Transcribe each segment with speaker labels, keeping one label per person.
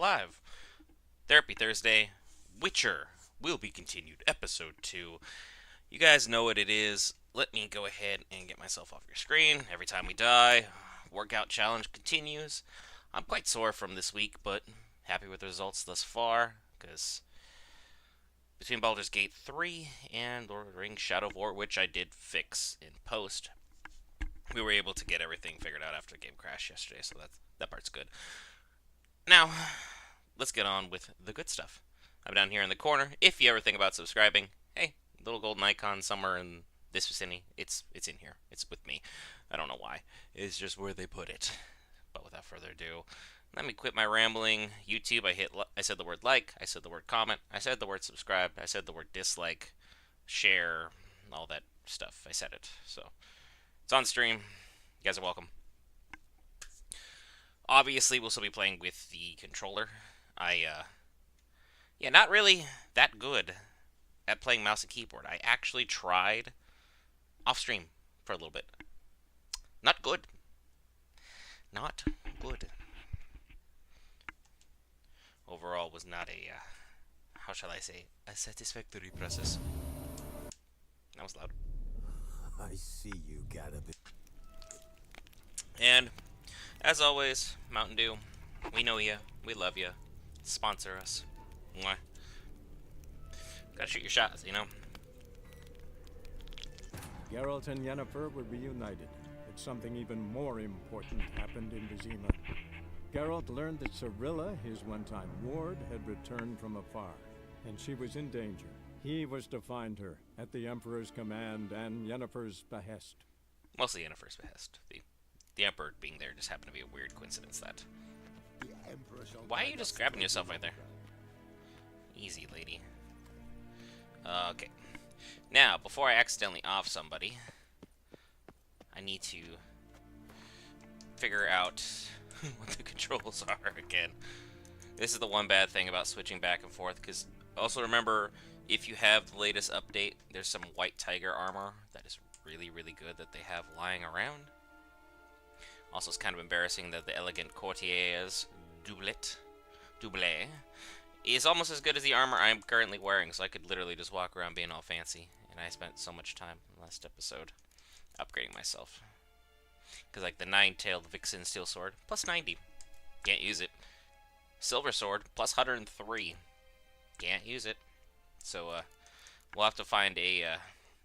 Speaker 1: live. Therapy Thursday, Witcher will be continued, episode 2. You guys know what it is. Let me go ahead and get myself off your screen. Every time we die, workout challenge continues. I'm quite sore from this week, but happy with the results thus far, because between Baldur's Gate 3 and Lord of the Rings Shadow of War, which I did fix in post, we were able to get everything figured out after the game crashed yesterday, so that part's good. Now, let's get on with the good stuff. I'm down here in the corner. If you ever think about subscribing, hey, little golden icon somewhere in this vicinity. It's in here. It's with me. I don't know why. It's just where they put it. But without further ado, let me quit my rambling. YouTube, I said the word like, I said the word comment, I said the word subscribe, I said the word dislike, share, all that stuff. I said it. So, it's on stream. You guys are welcome. Obviously, we'll still be playing with the controller. Yeah, not really that good at playing mouse and keyboard. I actually tried off stream for a little bit. Not good. Not good. Overall, was not a, how shall I say, a satisfactory process. That was loud.
Speaker 2: I see you got a bit.
Speaker 1: And, as always, Mountain Dew, we know ya, we love ya, sponsor us. Mwah. Gotta shoot your shots, you know?
Speaker 3: Geralt and Yennefer were reunited, but something even more important happened in Vizima. Geralt learned that Cirilla, his one-time ward, had returned from afar, and she was in danger. He was to find her, at the Emperor's command and Yennefer's behest.
Speaker 1: Mostly Yennefer's behest. The Emperor being there just happened to be a weird coincidence that... Why are you just grabbing yourself right there? Easy, lady. Okay. Now, before I accidentally off somebody, I need to figure out what the controls are again. This is the one bad thing about switching back and forth, because also remember, if you have the latest update, there's some white tiger armor that is really, really good that they have lying around. Also, it's kind of embarrassing that the Elegant Courtier's doublet, is almost as good as the armor I'm currently wearing, so I could literally just walk around being all fancy. And I spent so much time last episode upgrading myself. Because, like, the nine-tailed Vixen Steel Sword, plus 90. Can't use it. Silver Sword, plus 103. Can't use it. So, we'll have to find a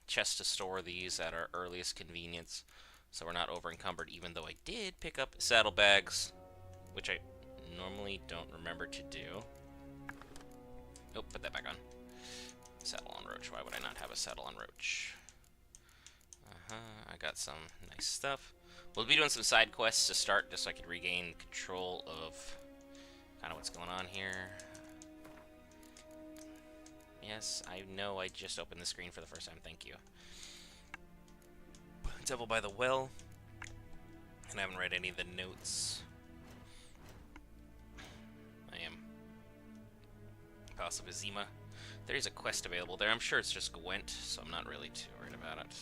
Speaker 1: chest to store these at our earliest convenience, so we're not over-encumbered, even though I did pick up saddlebags, which I normally don't remember to do. Oh, put that back on. Saddle on Roach. Why would I not have a saddle on Roach? I got some nice stuff. We'll be doing some side quests to start, just so I can regain control of kind of what's going on here. Yes, I know I just opened the screen for the first time. Thank you. Devil by the Well. And I haven't read any of the notes. I am House of Vizima. There is a quest available there. I'm sure it's just Gwent, so I'm not really too worried about it.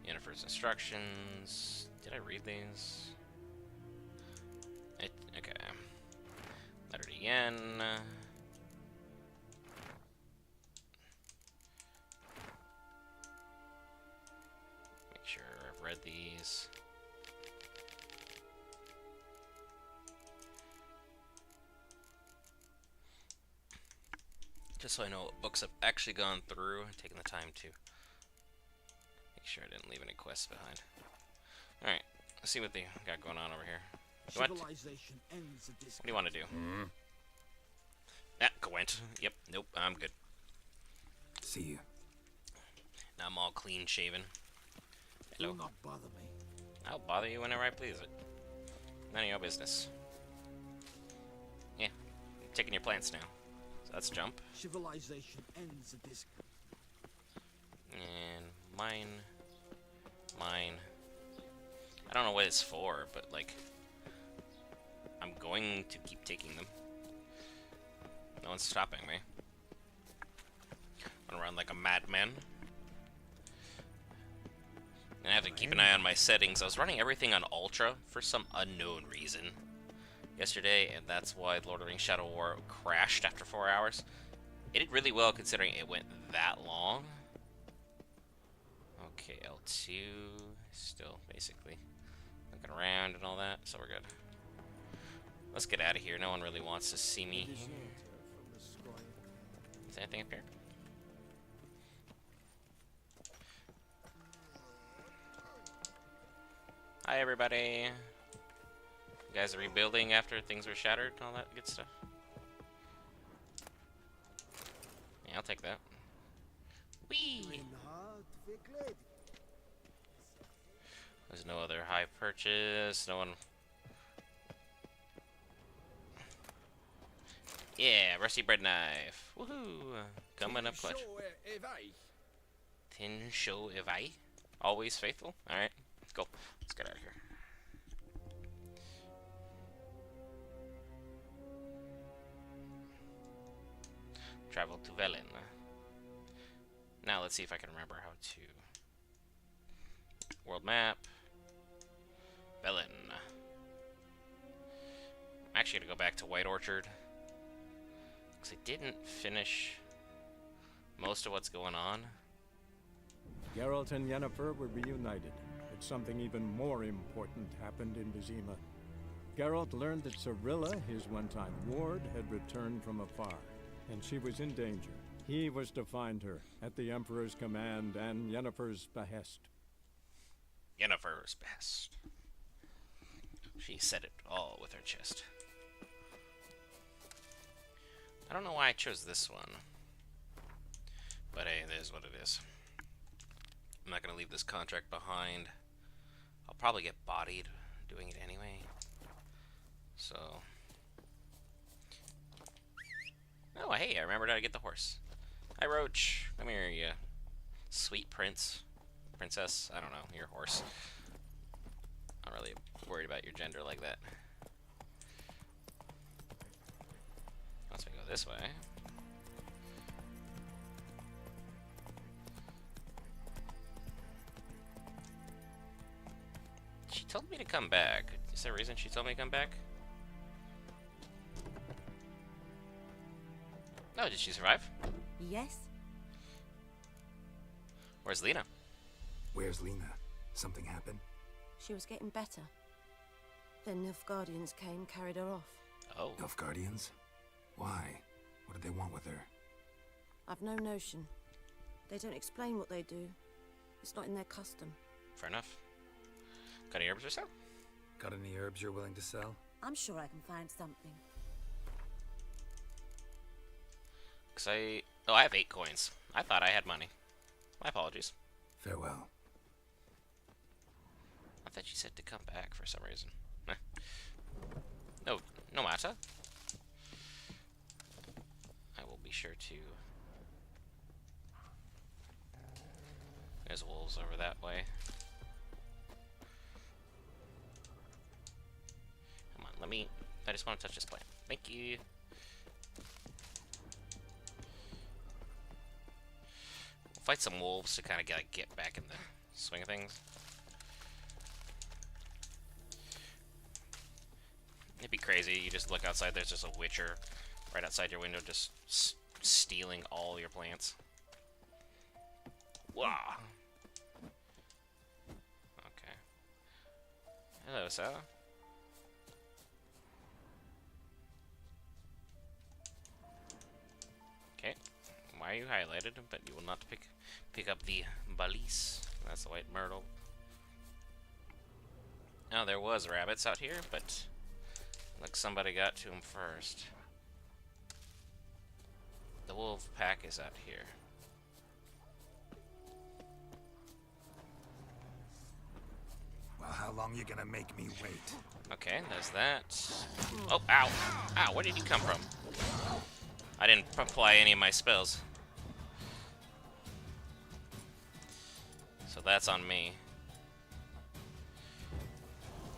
Speaker 1: Yennefer's instructions. Did I read these? Okay. Letter to Yen. Make sure I've read these. Just so I know what books I've actually gone through and taken the time to make sure I didn't leave any quests behind. Alright, let's see what they got going on over here. What do you want to do? Ah, Gwent. Yep, nope, I'm good.
Speaker 2: See you.
Speaker 1: Now I'm all clean shaven. Hello.
Speaker 4: Do not bother me.
Speaker 1: I'll bother you whenever I please it. None of your business. Yeah, I'm taking your plants now. So that's jump.
Speaker 4: Civilization ends at this.
Speaker 1: And mine. I don't know what it's for, but like, I'm going to keep taking them. No one's stopping me. Run around like a madman. And I have to keep an eye on my settings. I was running everything on Ultra for some unknown reason yesterday, and that's why Lord of the Rings Shadow War crashed after 4 hours. It did really well considering it went that long. Okay, L2, still basically looking around and all that, so we're good. Let's get out of here. No one really wants to see me. Is there anything up here? Hi, everybody. You guys are rebuilding after things were shattered and all that good stuff. Yeah, I'll take that. Whee! There's no other high purchase. No one. Yeah, rusty bread knife. Woohoo! Coming up clutch. Tin show evai. Always faithful. Alright, let's go. Let's get out of here. Travel to Velen. Now let's see if I can remember how to. World map. Velen. I'm actually gonna go back to White Orchard. Because I didn't finish most of what's going on.
Speaker 3: Geralt and Yennefer were reunited, but something even more important happened in Vizima. Geralt learned that Cirilla, his one-time ward, had returned from afar, and she was in danger. He was to find her, at the Emperor's command and Yennefer's behest.
Speaker 1: Yennefer's best. She said it all with her chest. I don't know why I chose this one. But hey, it is what it is. I'm not going to leave this contract behind. I'll probably get bodied doing it anyway. So. Oh, hey, I remembered how to get the horse. Hi, Roach. Come here, you sweet prince. Princess. I don't know. Your horse. I'm not really worried about your gender like that. Let's go this way. She told me to come back. Is there a reason she told me to come back? No, did she survive?
Speaker 5: Yes?
Speaker 1: Where's Lena?
Speaker 2: Where's Lena? Something happened?
Speaker 5: She was getting better. Then Nilfgaardians came, carried her off.
Speaker 1: Oh.
Speaker 2: Nilfgaardians? Why? What did they want with her?
Speaker 5: I've no notion. They don't explain what they do. It's not in their custom.
Speaker 1: Fair enough. Got any herbs or so?
Speaker 2: Got any herbs you're willing to sell?
Speaker 5: I'm sure I can find something.
Speaker 1: Oh, I have 8 coins. I thought I had money. My apologies.
Speaker 2: Farewell.
Speaker 1: I thought she said to come back for some reason. No, no matter. I will be sure to. There's wolves over that way. Come on, let me. I just want to touch this plant. Thank you. Fight some wolves to kind of get back in the swing of things. It'd be crazy. You just look outside. There's just a witcher right outside your window, just stealing all your plants. Wow. Okay. Hello, sir. Okay. Why are you highlighted? But you will not pick up the balise. That's the white myrtle. Now there was rabbits out here, but like somebody got to them first. The wolf pack is out here.
Speaker 2: Well, how long you gonna make me wait?
Speaker 1: Okay, there's that. Oh, ow. Ow, where did you come from? I didn't apply any of my spells. So that's on me.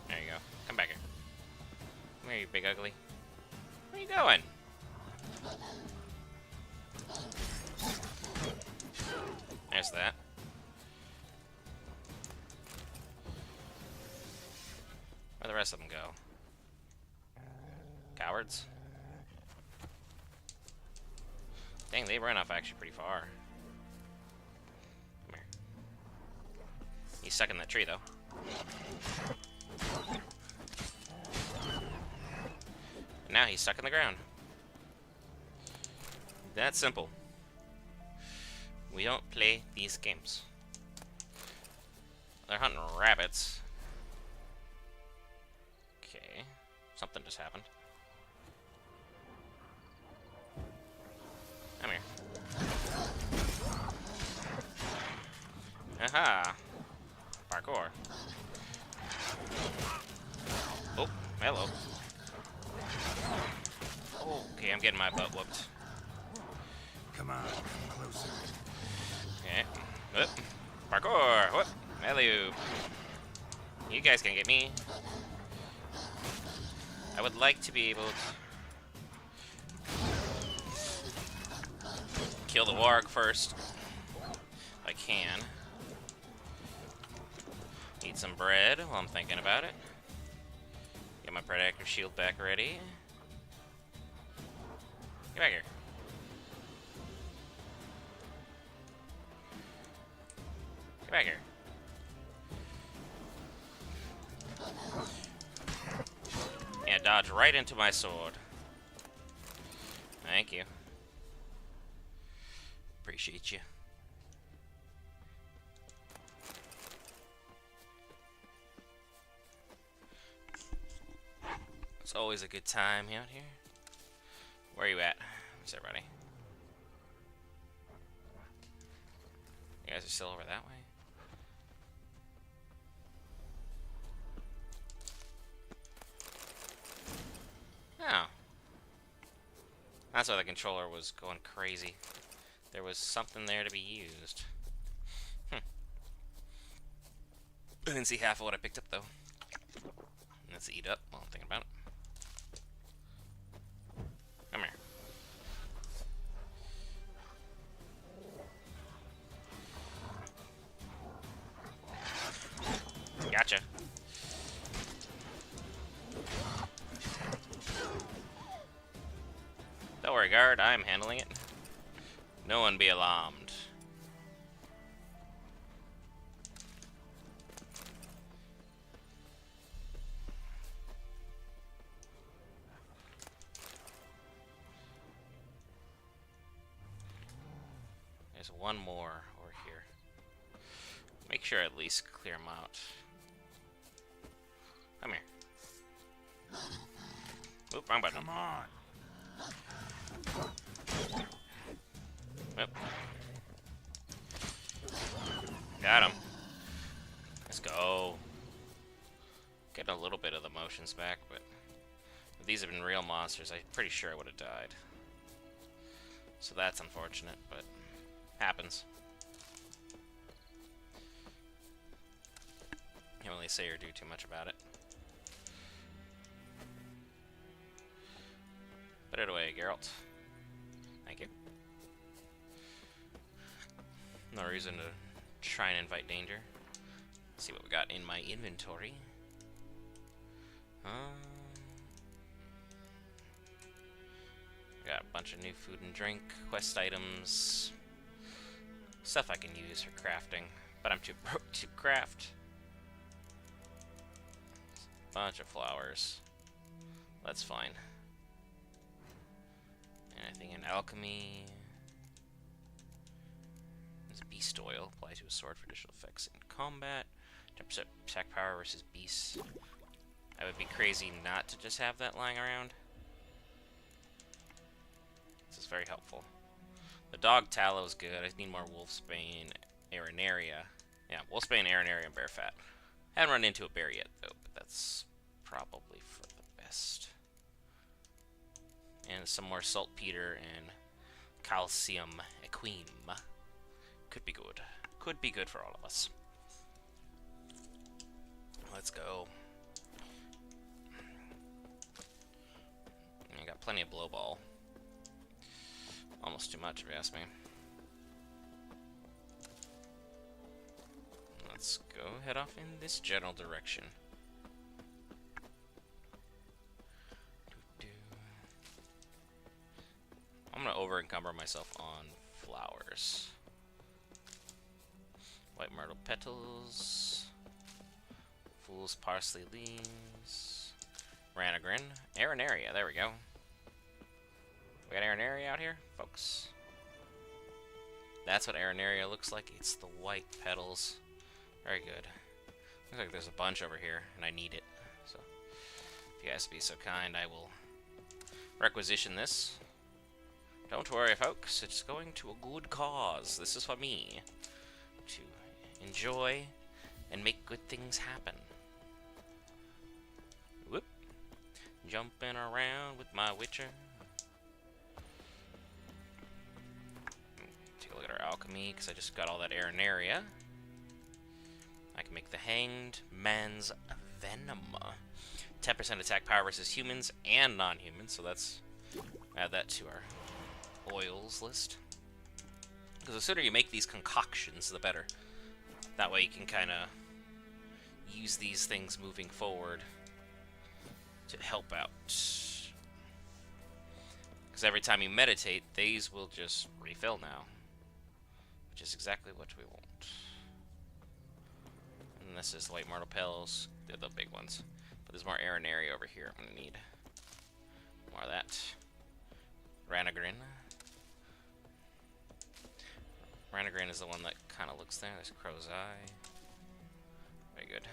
Speaker 1: There you go. Come back here. Come here, you big ugly. Where are you going? There's that. the rest of them go? Cowards. Dang, they ran off actually pretty far. Come here. He's stuck in that tree, though. Now he's stuck in the ground. That simple. We don't play these games. They're hunting rabbits. Okay. Something just happened. Come here. Aha! Parkour. Oh, hello. Okay, I'm getting my butt whooped.
Speaker 2: Come on, come closer.
Speaker 1: Okay. Whoop. Parkour! Whoop! Alley-oop. You guys can get me. I would like to be able to kill the warg first. If I can. Eat some bread while I'm thinking about it. Get my protective shield back ready. Get back here. Get back here. Yeah, dodge right into my sword. Thank you. Appreciate you. It's always a good time out here. Where are you at? Where's everybody? You guys are still over that way? Oh. That's why the controller was going crazy. There was something there to be used. I didn't see half of what I picked up, though. Let's eat up while I'm thinking about it. Come here. Gotcha. Don't worry, guard. I'm handling it. No one be alarmed. There's one more over here. Make sure I at least clear them out. Come here. Oop, wrong button.
Speaker 2: Come on.
Speaker 1: Oop. Got him. Let's go. Getting a little bit of the motions back, but if these have been real monsters, I'm pretty sure I would have died. So that's unfortunate, but happens. Can't really say or do too much about it. Put it away, Geralt. Thank you. No reason to try and invite danger. Let's see what we got in my inventory. Got a bunch of new food and drink, quest items, stuff I can use for crafting, but I'm too broke to craft. Bunch of flowers. That's fine. Anything in alchemy? There's beast oil. Applies to a sword for additional effects in combat. 10% attack power versus beasts. I would be crazy not to just have that lying around. This is very helpful. The dog tallow is good. I need more wolfsbane arenaria. Yeah, wolfsbane arenaria and bear fat. Haven't run into a bear yet though, but that's probably for the best. And some more saltpeter and calcium equine. Could be good. Could be good for all of us. Let's go. I got plenty of blow ball. Almost too much, if you ask me. Let's go head off in this general direction. over encumber myself on flowers. White myrtle petals. Fool's parsley leaves. Ranagrin. Arenaria, there we go. We got Arenaria out here, folks. That's what Arenaria looks like. It's the white petals. Very good. Looks like there's a bunch over here, and I need it. So, if you guys be so kind, I will requisition this. Don't worry, folks. It's going to a good cause. This is for me. To enjoy and make good things happen. Whoop. Jumping around with my Witcher. Take a look at our alchemy, because I just got all that Arenaria. I can make the Hanged Man's Venom. 10% attack power versus humans and non-humans, so that's... add that to our oils list. Because the sooner you make these concoctions, the better. That way you can kind of use these things moving forward to help out. Because every time you meditate, these will just refill now. Which is exactly what we want. And this is white myrtle petals. They're the big ones. But there's more Arenaria over here. I'm going to need more of that. Ranagrin. Ranagrin is the one that kind of looks there. There's Crow's Eye. Very good.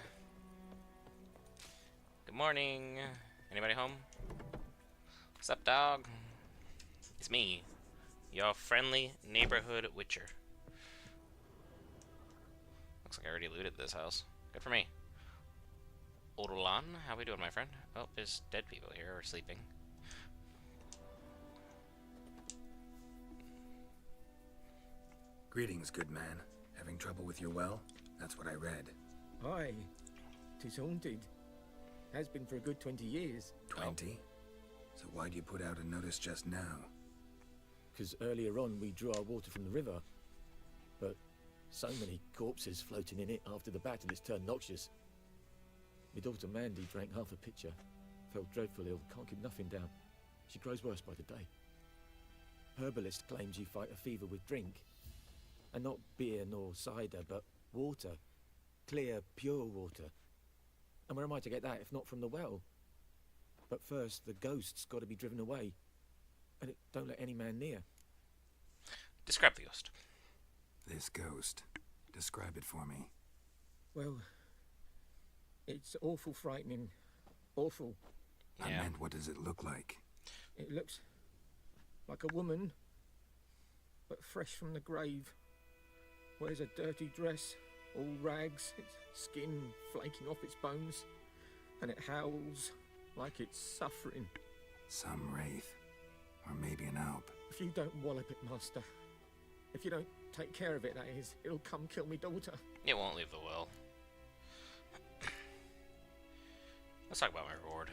Speaker 1: Good morning. Anybody home? What's up, dog? It's me, your friendly neighborhood witcher. Looks like I already looted this house. Good for me. Odolan, how we doing, my friend? Oh, there's dead people here or sleeping.
Speaker 2: Greetings, good man. Having trouble with your well? That's what I read.
Speaker 6: Aye, 'tis haunted. Has been for a good 20 years.
Speaker 2: 20? So why'd you put out a notice just now?
Speaker 6: Because earlier on we drew our water from the river. But so many corpses floating in it after the battle it's turned noxious. My daughter Mandy drank half a pitcher. Felt dreadful ill, can't keep nothing down. She grows worse by the day. Herbalist claims you fight a fever with drink. And not beer nor cider, but water. Clear, pure water. And where am I to get that if not from the well? But first, the ghost's got to be driven away. And it don't let any man near.
Speaker 1: Describe the ghost.
Speaker 2: This ghost. Describe it for me.
Speaker 6: Well, it's awful frightening. Awful.
Speaker 2: I
Speaker 1: Yeah.
Speaker 2: meant, what does it look like?
Speaker 6: It looks like a woman, but fresh from the grave. Wears a dirty dress, all rags, its skin flaking off its bones, and it howls like it's suffering.
Speaker 2: Some wraith. Or maybe an alp.
Speaker 6: If you don't wallop it, Master, if you don't take care of it, that is, it'll come kill me daughter.
Speaker 1: It won't leave the well. Let's talk about my reward.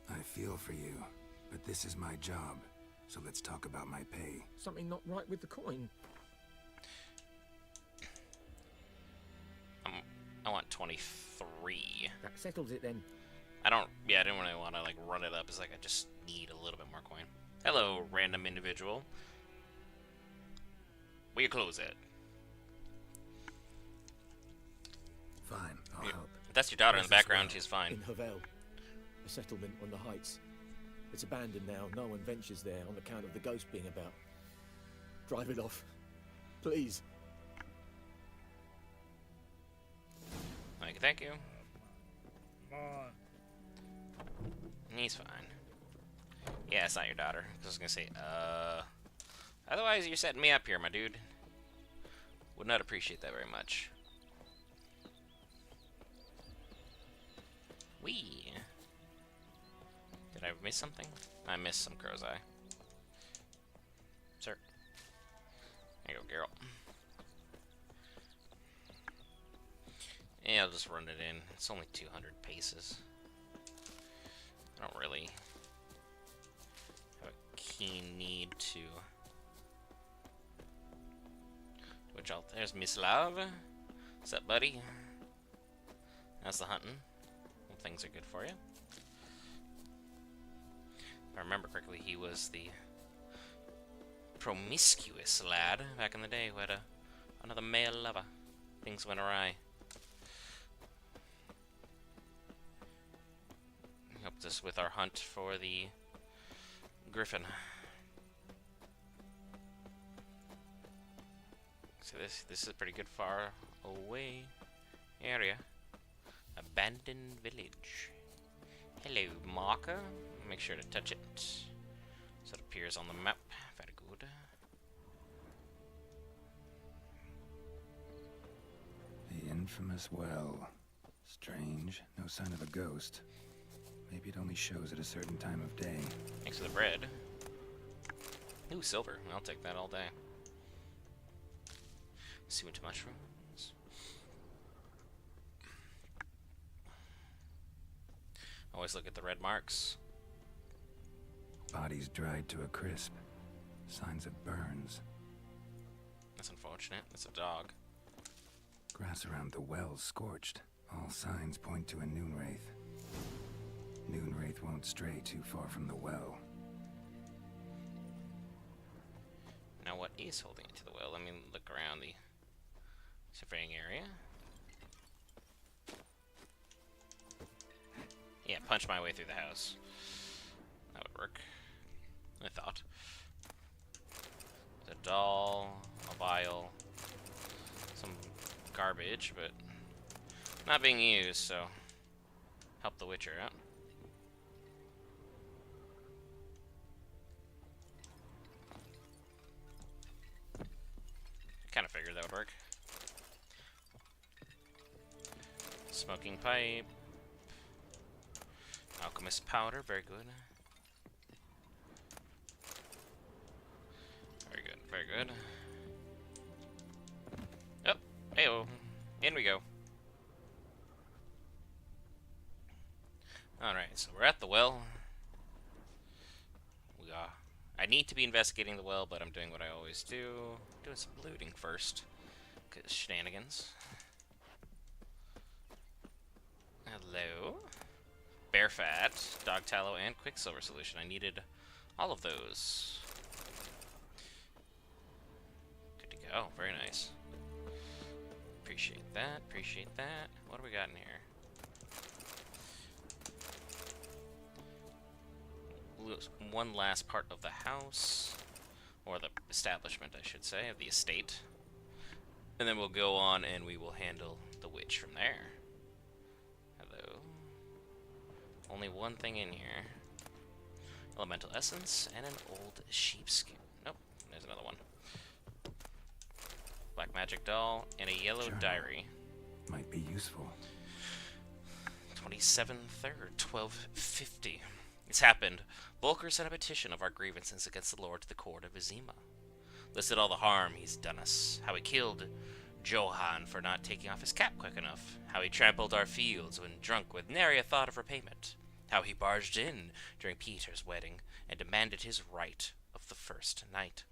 Speaker 2: I feel for you, but this is my job. So let's talk about my pay.
Speaker 6: Something not right with the coin.
Speaker 1: I want 23.
Speaker 6: That settles it then.
Speaker 1: I didn't really want to like run it up. It's like I just need a little bit more coin. Hello, random individual. Will you close it?
Speaker 2: Fine, I'll help.
Speaker 1: If that's your daughter in the
Speaker 2: Where's this
Speaker 1: background,
Speaker 2: well?
Speaker 1: she's fine.
Speaker 6: In Havel, a settlement on the heights. It's abandoned now. No one ventures there on account of the ghost being about. Drive it off. Please.
Speaker 1: Thank you. He's fine. Yeah, it's not your daughter. I was gonna say, otherwise you're setting me up here, my dude. Would not appreciate that very much. Wee. Did I miss something? I missed some Crow's Eye. Sir. There you go, Geralt. Yeah, I'll just run it in. It's only 200 paces. I don't really have a keen need to. Which I'll. There's Miss Love. What's up, buddy? How's the hunting? Well, things are good for you. If I remember correctly, he was the promiscuous lad back in the day who had another male lover. Things went awry. He helped us with our hunt for the griffin. So this is a pretty good far away area. Abandoned village. Hello, marker. Make sure to touch it so it appears on the map. Very good.
Speaker 2: The infamous well. Strange. No sign of a ghost. Maybe it only shows at a certain time of day.
Speaker 1: Thanks for the bread. Ooh, silver. I'll take that all day. Suet mushrooms. Always look at the red marks.
Speaker 2: Bodies dried to a crisp. Signs of burns.
Speaker 1: That's unfortunate. That's a dog.
Speaker 2: Grass around the well scorched. All signs point to a noonwraith. Noonwraith won't stray too far from the well.
Speaker 1: Now what is holding it to the well? Let me look around the surveying area. Yeah, punch my way through the house. That would work. I thought. There's a doll, a vial, some garbage, but not being used, so help the Witcher out. Kind of figured that would work. Smoking pipe. Alchemist powder, very good. Very good, very good. Oh, hey-oh. In we go. Alright, so we're at the well. I need to be investigating the well, but I'm doing what I always do. Doing some looting first. Because shenanigans. Hello. Bear fat, dog tallow, and quicksilver solution. I needed all of those. Good to go. Very nice. Appreciate that. Appreciate that. What do we got in here? One last part of the house, or the establishment, I should say, of the estate. And then we'll go on and we will handle the witch from there. Hello. Only one thing in here. Elemental essence and an old sheepskin. Nope, there's another one. Black magic doll and a yellow diary.
Speaker 2: Might be useful.
Speaker 1: 27/3, 1250. It's happened. Volker sent a petition of our grievances against the Lord to the court of Vizima. Listed all the harm he's done us. How he killed Johann for not taking off his cap quick enough. How he trampled our fields when drunk with nary a thought of repayment. How he barged in during Peter's wedding and demanded his right of the first night.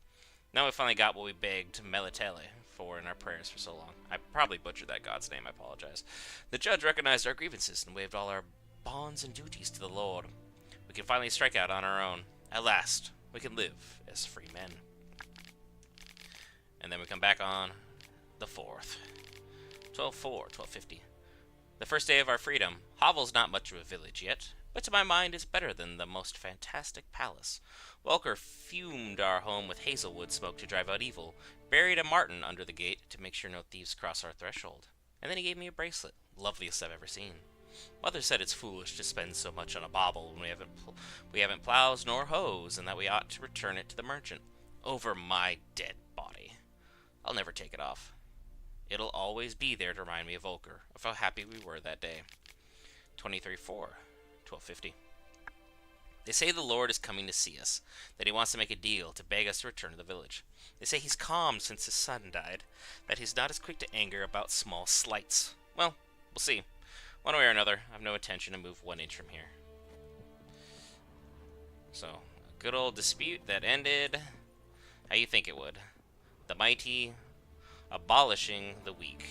Speaker 1: Now we finally got what we begged Melitele for in our prayers for so long. I probably butchered that god's name, I apologize. The judge recognized our grievances and waived all our bonds and duties to the Lord. We can finally strike out on our own. At last, we can live as free men. And then we come back on the 4th. 12/4, 1250. The first day of our freedom. Hovel's not much of a village yet, but to my mind is better than the most fantastic palace. Welker fumed our home with hazelwood smoke to drive out evil, buried a marten under the gate to make sure no thieves cross our threshold, and then he gave me a bracelet, loveliest I've ever seen. Mother said it's foolish to spend so much on a bauble when we haven't plows nor hoes, and that we ought to return it to the merchant. Over my dead body. I'll never take it off. It'll always be there to remind me of Volker, of how happy we were that day. 23/4, 1250. They say the Lord is coming to see us, that he wants to make a deal to beg us to return to the village. They say he's calm since his son died, that he's not as quick to anger about small slights. Well, we'll see. One way or another, I have no intention to move 1 inch from here. So, a good old dispute that ended how you think it would. The mighty abolishing the weak.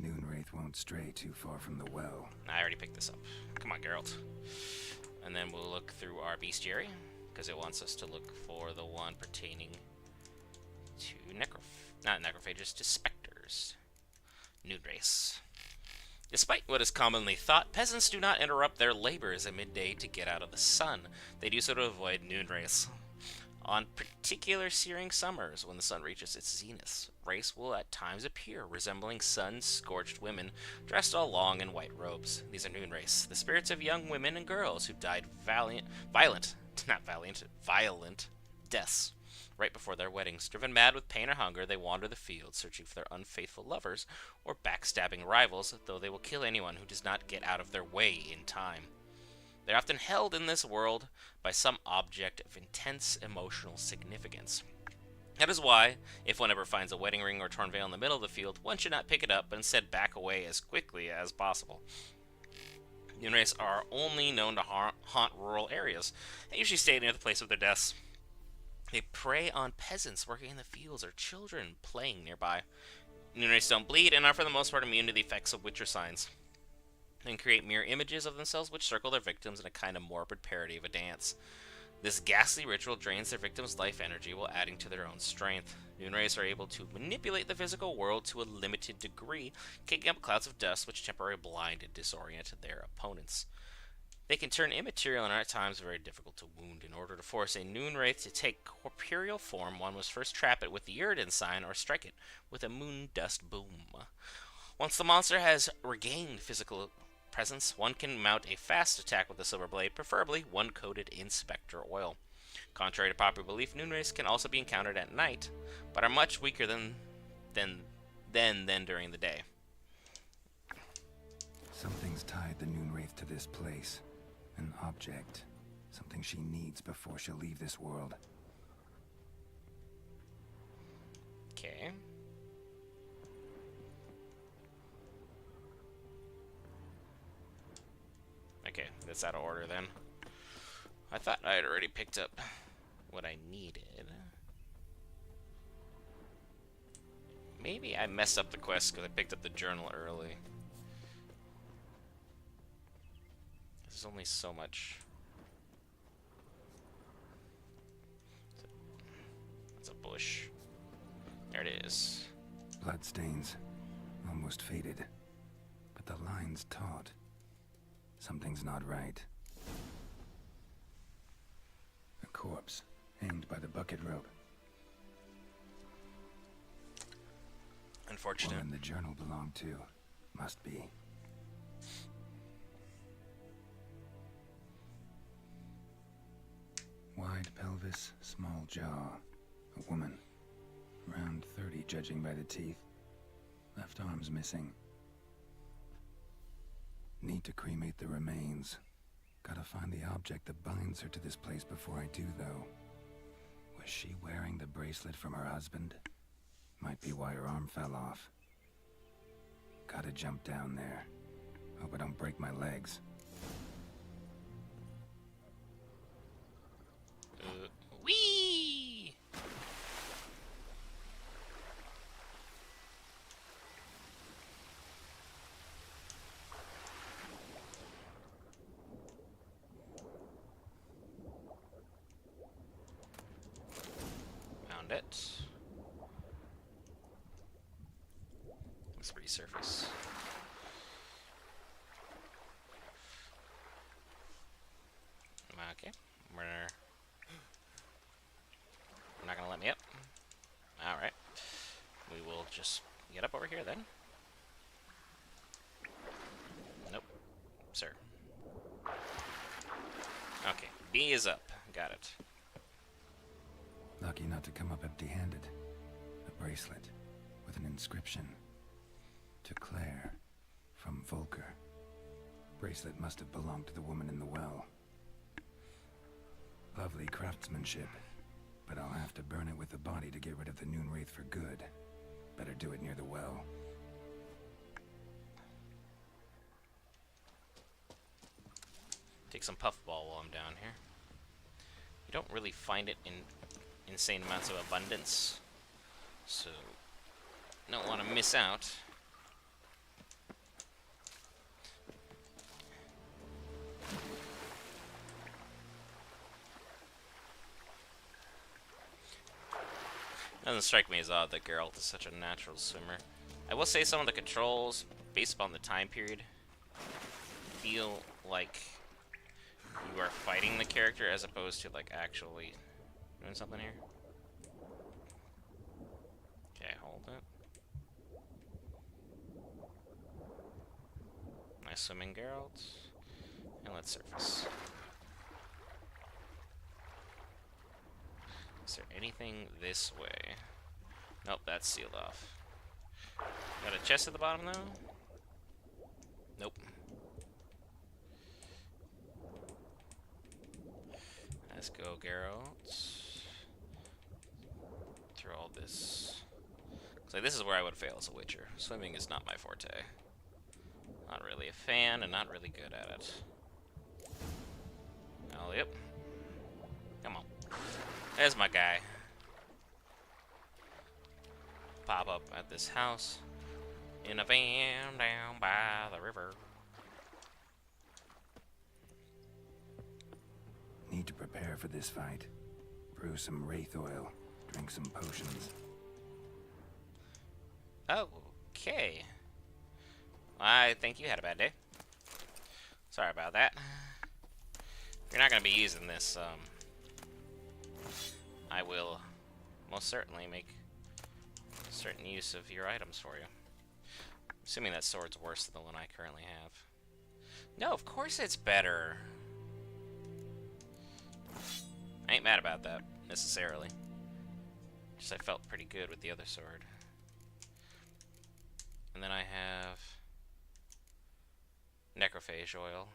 Speaker 2: Noonwraith won't stray too far from the well.
Speaker 1: I already picked this up. Come on, Geralt. And then we'll look through our bestiary, because it wants us to look for the one pertaining to not necrophages, to specters. Nude race. Despite what is commonly thought, peasants do not interrupt their labors at midday to get out of the sun. They do so to avoid noon race. On particular searing summers, when the sun reaches its zenith, race will at times appear, resembling sun-scorched women dressed all long in white robes. These are noon race, the spirits of young women and girls who died violent deaths right before their weddings. Driven mad with pain or hunger, they wander the fields, searching for their unfaithful lovers or backstabbing rivals, though they will kill anyone who does not get out of their way in time. They're often held in this world by some object of intense emotional significance. That is why, if one ever finds a wedding ring or torn veil in the middle of the field, one should not pick it up, but instead back away as quickly as possible. Noonrays are only known to haunt rural areas. They usually stay near the place of their deaths. They prey on peasants working in the fields or children playing nearby. Noonrays don't bleed and are for the most part immune to the effects of witcher signs, and create mirror images of themselves which circle their victims in a kind of morbid parody of a dance. This ghastly ritual drains their victims' life energy while adding to their own strength. Noonrays are able to manipulate the physical world to a limited degree, kicking up clouds of dust which temporarily blind and disorient their opponents. They can turn immaterial and are at times very difficult to wound. In order to force a Noonwraith to take corporeal form, one must first trap it with the Uridan sign or strike it with a moon dust boom. Once the monster has regained physical presence, one can mount a fast attack with a silver blade, preferably one coated in spectre oil. Contrary to popular belief, Noonwraiths can also be encountered at night, but are much weaker than during the day.
Speaker 2: Something's tied the Noonwraith to this place. An object. Something she needs before she'll leave this world.
Speaker 1: Okay. Okay, that's out of order then. I thought I had already picked up what I needed. Maybe I messed up the quest because I picked up the journal early. There's only so much. It's a bush. There it is.
Speaker 2: Bloodstains. Almost faded. But the line's taut. Something's not right. A corpse, hanged by the bucket rope.
Speaker 1: Unfortunate.
Speaker 2: Woman the journal belonged to. Must be. Wide pelvis, small jaw. A woman. Around 30, judging by the teeth. Left arm's missing. Need to cremate the remains. Gotta find the object that binds her to this place before I do, though. Was she wearing the bracelet from her husband? Might be why her arm fell off. Gotta jump down there. Hope I don't break my legs.
Speaker 1: Whee! Found it. Let's resurface. Okay, we're not gonna let me up. Alright. We will just get up over here then. Nope. Sir. Okay, B is up. Got it.
Speaker 2: Lucky not to come up empty-handed. A bracelet with an inscription. To Claire, from Volker. Bracelet must have belonged to the woman in the well. Lovely craftsmanship, but I'll have to burn it with the body to get rid of the Noonwraith for good. Better do it near the well.
Speaker 1: Take some puffball while I'm down here. You don't really find it in insane amounts of abundance, so don't want to miss out. Doesn't strike me as odd that Geralt is such a natural swimmer. I will say some of the controls, based upon the time period, feel like you are fighting the character as opposed to like actually doing something here. Okay, hold it. Nice swimming, Geralt. And let's surface. Is there anything this way? Nope, that's sealed off. Got a chest at the bottom though? Nope. Let's go, Geralt. Through all this. So this is where I would fail as a Witcher. Swimming is not my forte. Not really a fan and not really good at it. Oh, yep. Come on. There's my guy. Pop up at this house in a van down by the river.
Speaker 2: Need to prepare for this fight. Brew some wraith oil. Drink some potions.
Speaker 1: Okay. I think you had a bad day. Sorry about that. You're not going to be using this. I will most certainly make certain use of your items for you. Assuming that sword's worse than the one I currently have. No, of course it's better. I ain't mad about that, necessarily. Just I felt pretty good with the other sword. And then I have necrophage oil,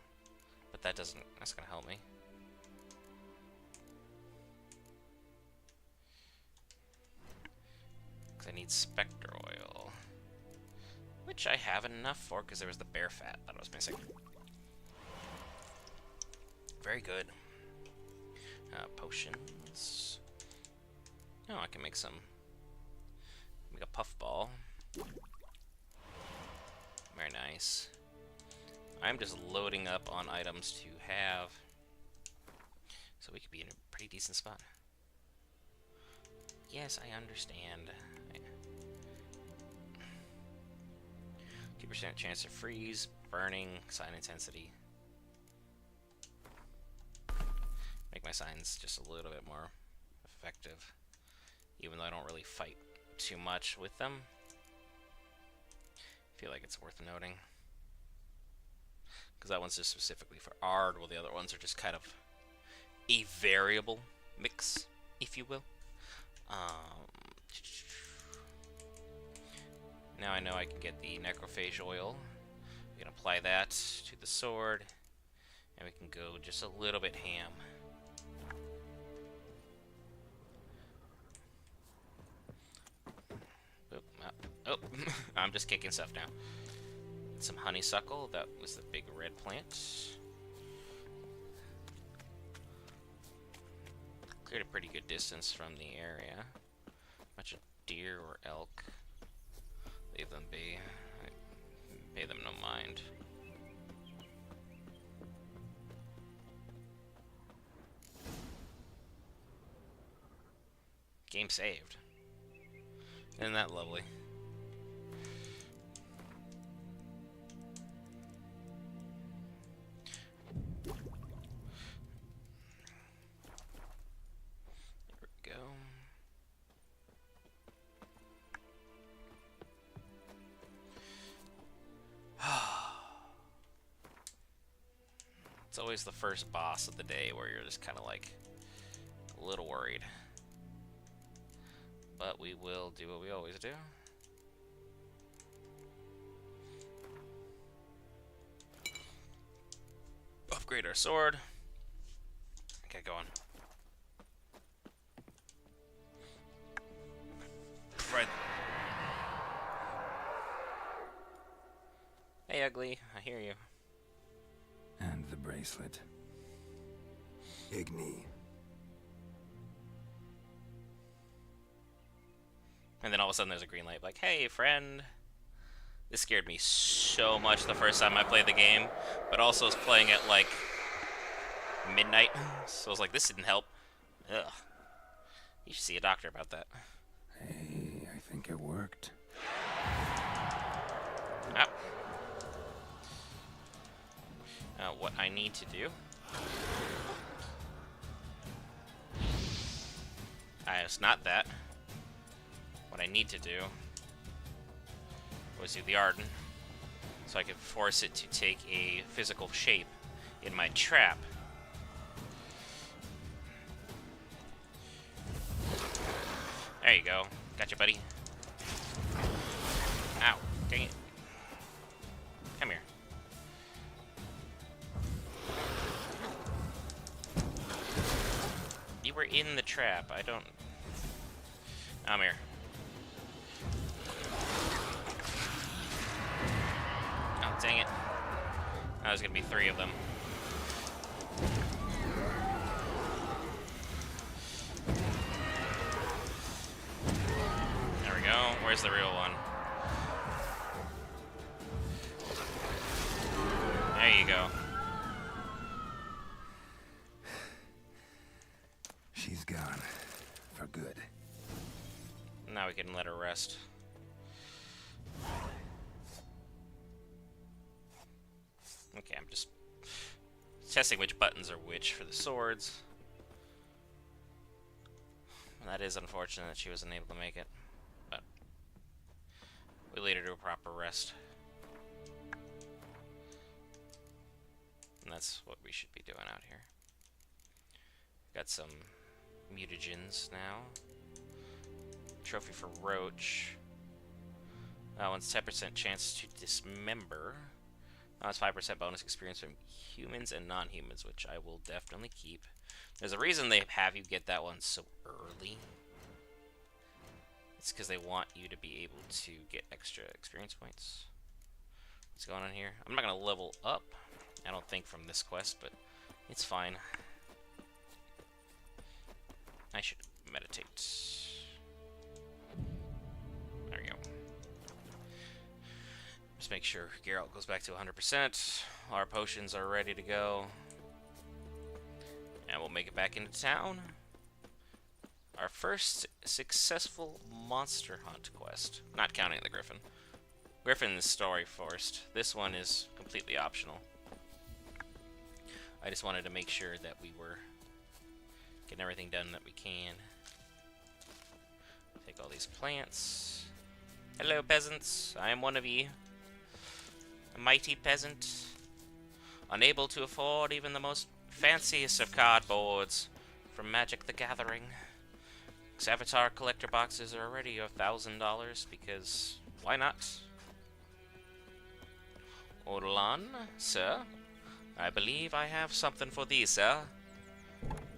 Speaker 1: but that's gonna help me. Because I need specter oil, which I have enough for because there was the bear fat that I was missing. Very good. Potions. Oh, I can make a puffball. Very nice. I'm just loading up on items to have, so we could be in a pretty decent spot. Yes, I understand. 2% chance to freeze, burning, sign intensity. Make my signs just a little bit more effective, even though I don't really fight too much with them. I feel like it's worth noting. Because that one's just specifically for Ard, while the other ones are just kind of a variable mix, if you will. Now I know I can get the necrophage oil. We can apply that to the sword, and we can go just a little bit ham. Oh, I'm just kicking stuff now. Some honeysuckle, that was the big red plant. Cleared a pretty good distance from the area. Bunch of deer or elk. Leave them be. I pay them no mind. Game saved. Isn't that lovely? It's always the first boss of the day where you're just kind of like a little worried. But we will do what we always do. Upgrade our sword. Get going. Right. Hey, ugly. I hear you.
Speaker 2: And the bracelet. Igni.
Speaker 1: And then all of a sudden there's a green light like, hey, friend. This scared me so much the first time I played the game, but also was playing at like midnight, so I was like, this didn't help. Ugh. You should see a doctor about that.
Speaker 2: think it worked.
Speaker 1: Oh. What I need to do... it's not that. What I need to do was do the Arden, so I could force it to take a physical shape in my trap. There you go. Gotcha, buddy. Ow. Dang it. Come here. You were in the trap. I don't... I'm here. Oh, dang it. That was gonna be 3 of them. There we go. Where's the real one? There you go.
Speaker 2: She's gone. For good.
Speaker 1: Now we can let her rest. Okay, I'm just testing which buttons are which for the swords. That is unfortunate that she wasn't able to make it, but we lead her to a proper rest. And that's what we should be doing out here. Got some mutagens now. Trophy for Roach. That one's 10% chance to dismember. Now it's 5% bonus experience from humans and non-humans, which I will definitely keep. There's a reason they have you get that one so early. It's because they want you to be able to get extra experience points. What's going on here? I'm not going to level up, I don't think, from this quest, but it's fine. I should meditate. There we go. Just make sure Geralt goes back to 100%. Our potions are ready to go. And we'll make it back into town. Our first successful monster hunt quest. Not counting the Griffin. Griffin's story first. This one is completely optional. I just wanted to make sure that we were getting everything done that we can. Take all these plants. Hello, peasants. I am one of ye. A mighty peasant. Unable to afford even the most fanciest of cardboards from Magic the Gathering. Avatar collector boxes are already $1,000 because why not? Orlan, sir. I believe I have something for thee, sir.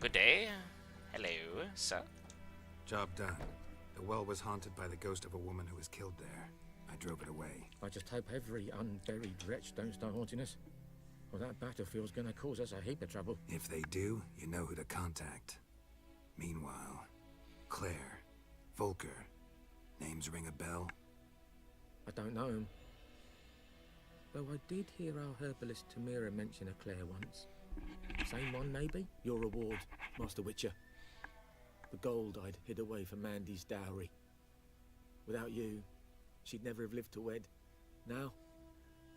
Speaker 1: Good day. Hello, sir.
Speaker 2: Job done. The well was haunted by the ghost of a woman who was killed there. I drove it away.
Speaker 6: I just hope every unburied wretch don't start haunting us. Well, that battlefield's gonna cause us a heap of trouble.
Speaker 2: If they do, you know who to contact. Meanwhile, Claire, Volker, names ring a bell?
Speaker 6: I don't know him. Though I did hear our herbalist Tamira mention a Claire once. Same one, maybe? Your reward, Master Witcher. The gold I'd hid away for Mandy's dowry. Without you, she'd never have lived to wed. Now,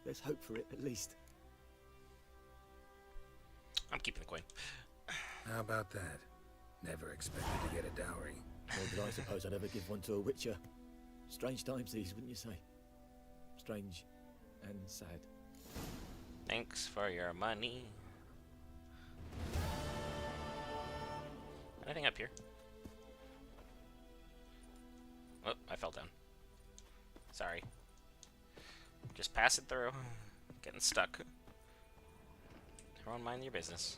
Speaker 6: there's hope for it, at least.
Speaker 1: I'm keeping the coin.
Speaker 2: How about that? Never expected to get a dowry.
Speaker 6: Nor did I suppose I'd ever give one to a Witcher. Strange times these, wouldn't you say? Strange and sad.
Speaker 1: Thanks for your money. Anything up here? Oh, I fell down. Sorry. Just pass it through. Getting stuck. Everyone mind your business.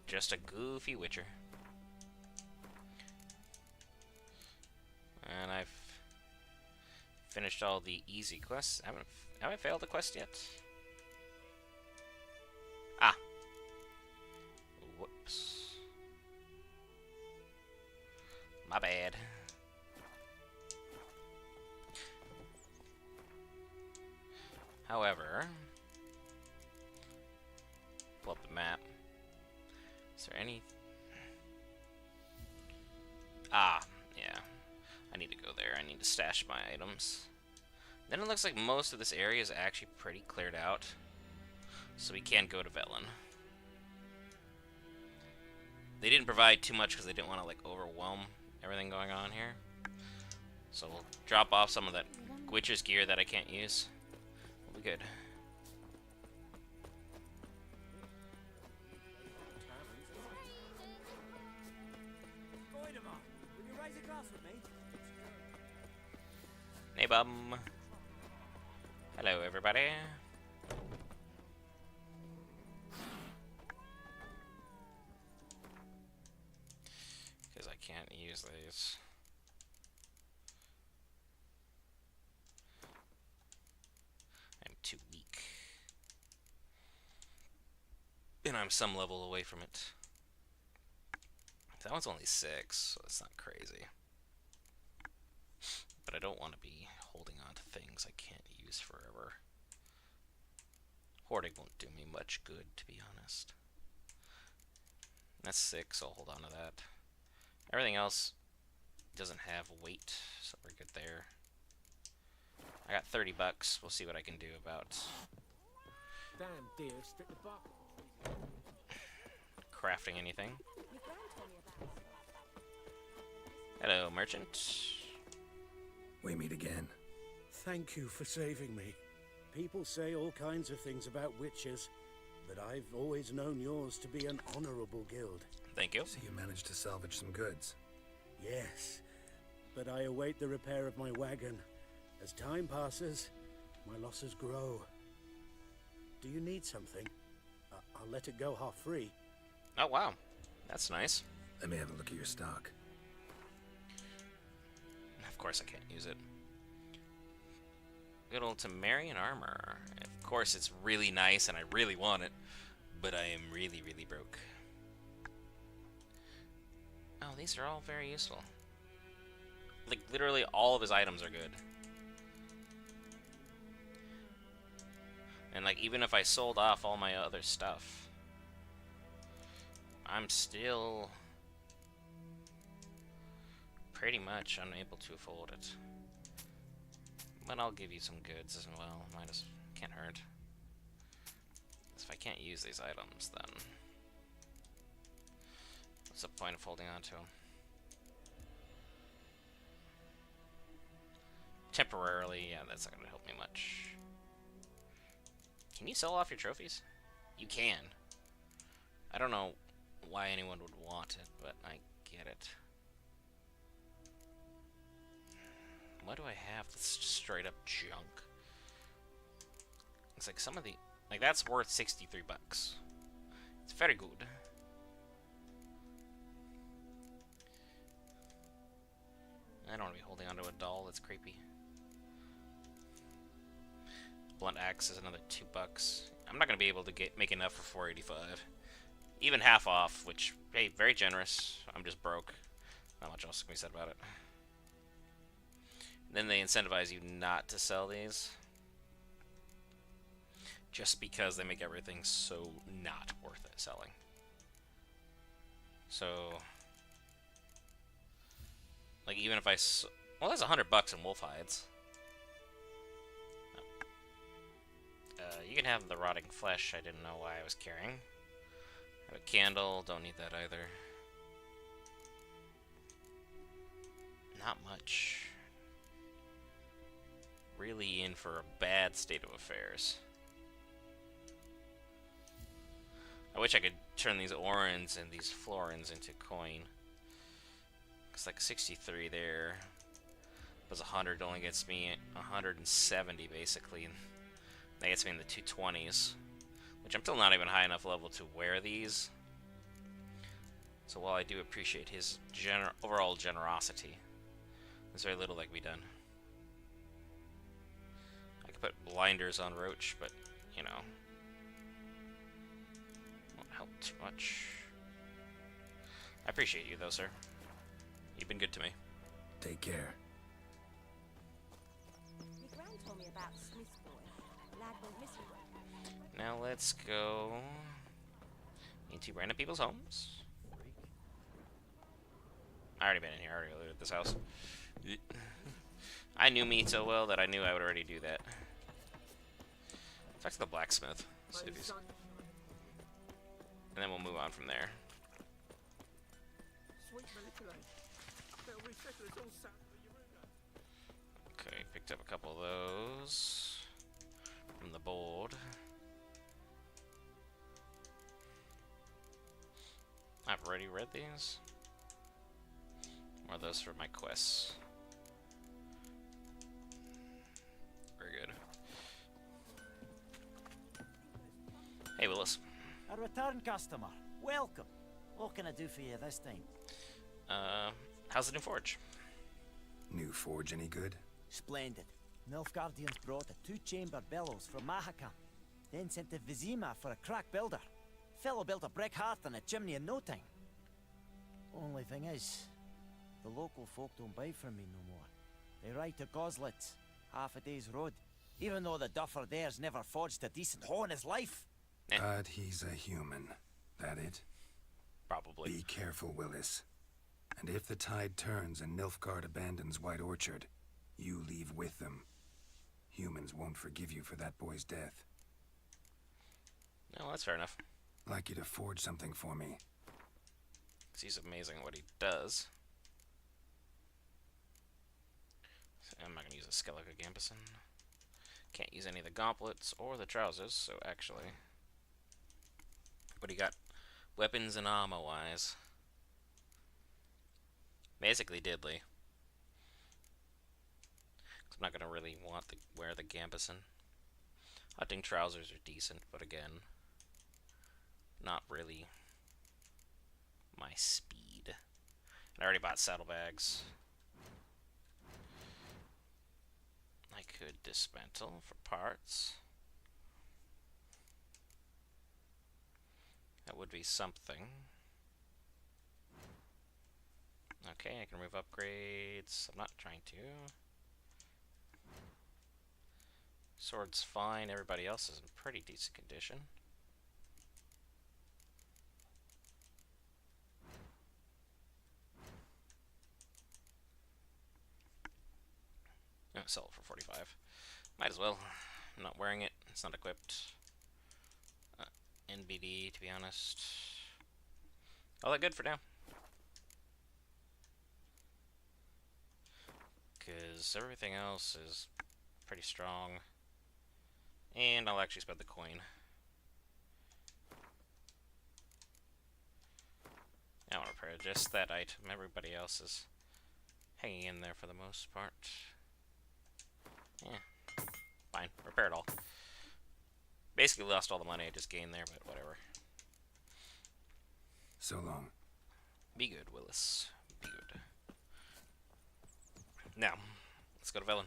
Speaker 1: Just a goofy Witcher. And I've finished all the easy quests. Have I failed a quest yet? Ah. Whoops. My bad. However, pull up the map. Is there any... Ah, yeah. I need to go there. I need to stash my items. Then it looks like most of this area is actually pretty cleared out. So we can go to Velen. They didn't provide too much because they didn't want to like overwhelm everything going on here. So we'll drop off some of that Witcher's gear that I can't use. We'll be good. Hey, bum. Hello, everybody. Because I can't use these. I'm too weak. And I'm some level away from it. That one's only 6, so it's not crazy. But I don't want to be holding on to things I can't use forever. Hoarding won't do me much good, to be honest. That's 6, so I'll hold on to that. Everything else doesn't have weight, so we're good there. I got $30. We'll see what I can do about
Speaker 6: Damn deer, strip the bark.
Speaker 1: crafting anything. Hello, merchant.
Speaker 2: We meet again.
Speaker 4: Thank you for saving me. People say all kinds of things about witches, but I've always known yours to be an honorable guild.
Speaker 1: Thank you.
Speaker 2: So you managed to salvage some goods.
Speaker 4: Yes, but I await the repair of my wagon. As time passes, my losses grow. Do you need something? I'll let it go half free.
Speaker 1: Oh, wow. That's nice.
Speaker 2: Let me have a look at your stock.
Speaker 1: Of course I can't use it. Good old Temerian armor. Of course it's really nice and I really want it, but I am really, really broke. Oh, these are all very useful. Like, literally all of his items are good. And, like, even if I sold off all my other stuff, I'm still pretty much unable to afford it. But I'll give you some goods as well. Can't hurt. If I can't use these items, then what's the point of holding on to them? Temporarily, yeah, that's not gonna help me much. Can you sell off your trophies? You can. I don't know why anyone would want it, but I get it. Why do I have this straight up junk? It's like some of the... Like, that's worth $63. It's very good. I don't want to be holding onto a doll that's creepy. Blunt axe is another $2. I'm not going to be able to make enough for $4.85. Even half off, which, hey, very generous. I'm just broke. Not much else can be said about it. Then they incentivize you not to sell these. Just because they make everything so not worth it selling. So, like, even if well, that's $100 in wolf hides. You can have the rotting flesh. I didn't know why I was carrying. Have a candle. Don't need that either. Not much. Really in for a bad state of affairs. I wish I could turn these orans and these florins into coin. It's like 63 there. Plus 100 only gets me 170 basically. And that gets me in the 220s. Which I'm still not even high enough level to wear these. So while I do appreciate his overall generosity, there's very little that can be done. I could put blinders on Roach, but, you know, won't help too much. I appreciate you, though, sir. You've been good to me.
Speaker 2: Take care.
Speaker 5: My gran told me about Smith's boy. Lad went missing.
Speaker 1: Now let's go into random people's homes. I already been in here. I already looted this house. I knew me so well that I knew I would already do that. Talk to the blacksmith. See if he's... And then we'll move on from there. Okay, picked up a couple of those from the board. I've already read these. Or are those for my quests? Very good. Hey, Willis.
Speaker 7: A return customer. Welcome. What can I do for you this time?
Speaker 1: How's the new forge?
Speaker 2: New forge any good?
Speaker 7: Splendid. Nilfgaardians brought a 2-chamber bellows from Mahakam, then sent to Vizima for a crack builder. Fellow built a brick hearth and a chimney in no time. Only thing is, the local folk don't buy from me no more. They ride to Goslitz, half a day's road, even though the duffer there's never forged a decent hoe in his life.
Speaker 2: But he's a human. That it?
Speaker 1: Probably.
Speaker 2: Be careful, Willis. And if the tide turns and Nilfgaard abandons White Orchard, you leave with them. Humans won't forgive you for that boy's death.
Speaker 1: No, that's fair enough.
Speaker 2: I'd like you to forge something for me.
Speaker 1: 'Cause he's amazing at what he does. So I'm not going to use a Skellige Gambison. Can't use any of the gauntlets or the trousers, so actually... What do you got? Weapons and armor-wise. Basically diddly. 'Cause I'm not going to really want to wear the Gambison. Hunting trousers are decent, but again... Not really my speed. And I already bought saddlebags. I could dismantle for parts. That would be something. Okay, I can remove upgrades. I'm not trying to. Sword's fine. Everybody else is in pretty decent condition. Oh, sell it for 45. Might as well. I'm not wearing it. It's not equipped. NBD, to be honest. All that good for now. Because everything else is pretty strong. And I'll actually spend the coin. I want to repair just that item. Everybody else is hanging in there for the most part. Yeah, fine. Repair it all. Basically lost all the money I just gained there, but whatever.
Speaker 2: So long.
Speaker 1: Be good, Willis. Be good. Now, let's go to Velen.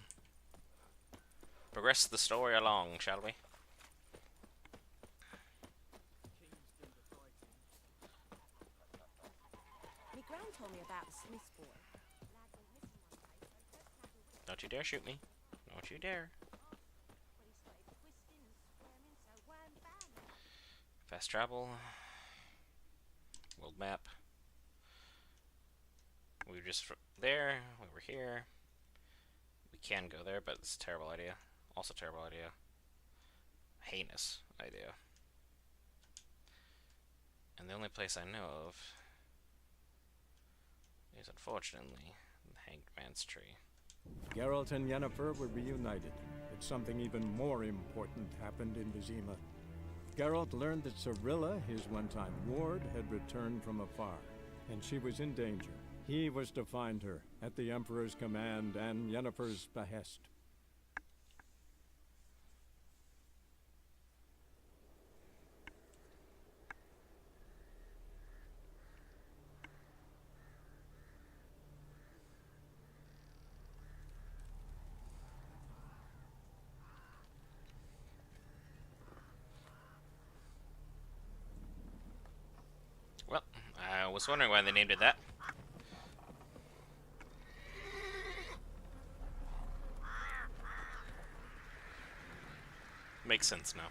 Speaker 1: Progress the story along, shall we?
Speaker 5: My gran told me about the Smith's boy.
Speaker 1: Don't you dare shoot me. Don't you dare. Fast travel. World map. We were just there. We were here. We can go there, but it's a terrible idea. Also terrible idea. Heinous idea. And the only place I know of is, unfortunately, the Hanged Man's Tree.
Speaker 3: Geralt and Yennefer were reunited, but something even more important happened in Vizima. Geralt learned that Cirilla, his one-time ward, had returned from afar, and she was in danger. He was to find her, at the Emperor's command and Yennefer's behest.
Speaker 1: Well, I was wondering why they named it that. Makes sense now.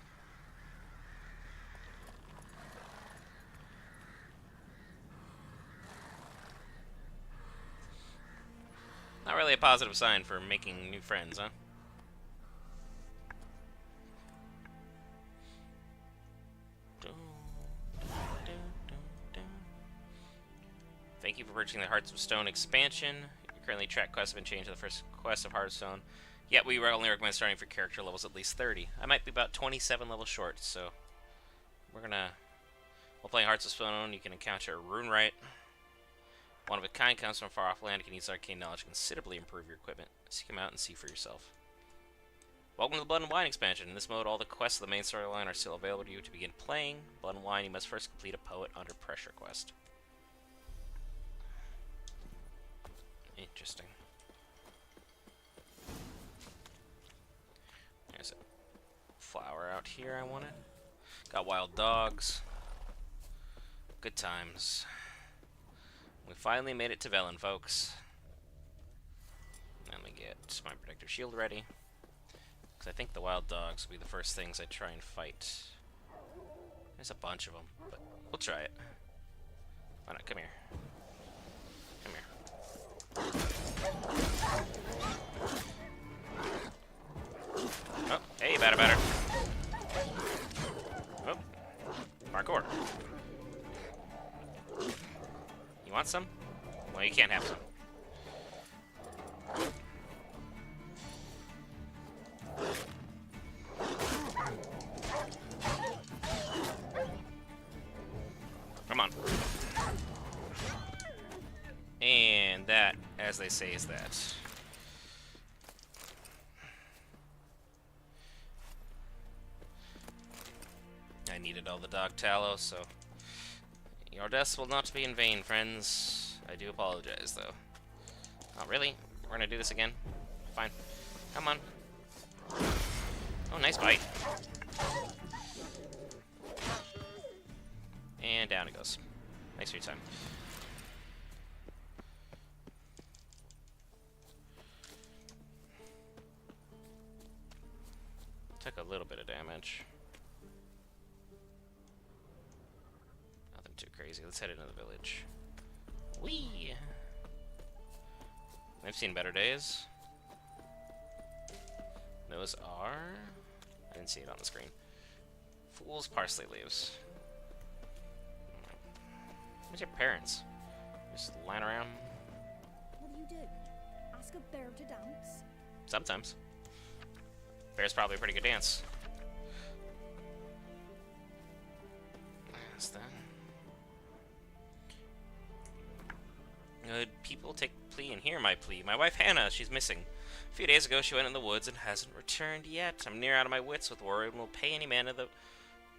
Speaker 1: Not really a positive sign for making new friends, huh? Thank you for purchasing the Hearts of Stone expansion. Your currently track quests have been changed to the first quest of Hearthstone. Yet we only recommend starting for character levels at least 30. I might be about 27 levels short, so while playing Hearts of Stone, you can encounter a rune right. One of a kind comes from far off land. You can use arcane knowledge to considerably improve your equipment. Seek him out and see for yourself. Welcome to the Blood and Wine expansion. In this mode, all the quests of the main storyline are still available to you. To begin playing Blood and Wine, you must first complete a Poet Under Pressure quest. Interesting. There's a flower out here I wanted. Got wild dogs. Good times. We finally made it to Velen, folks. Let me get my protective shield ready. Because I think the wild dogs will be the first things I try and fight. There's a bunch of them, but we'll try it. Why not? Come here. Come here. Oh, hey, batter. Oh, parkour. You want some? Well, you can't have some. Come on. And that, as they say, is that. I needed all the dog tallow, so your deaths will not be in vain, friends. I do apologize, though. Oh, really? We're gonna do this again? Fine. Come on. Oh, nice bite. And down it goes. Nice for your time. Took a little bit of damage. Nothing too crazy. Let's head into the village. Whee! I've seen better days. Those are... I didn't see it on the screen. Fool's parsley leaves. Where's your parents? Just lying around?
Speaker 8: What do you do? Ask a bear to dance?
Speaker 1: Sometimes. Bear's probably a pretty good dance. That's that. Good people take plea and hear my plea. My wife Hannah, she's missing. A few days ago she went in the woods and hasn't returned yet. I'm near out of my wits with worry and will pay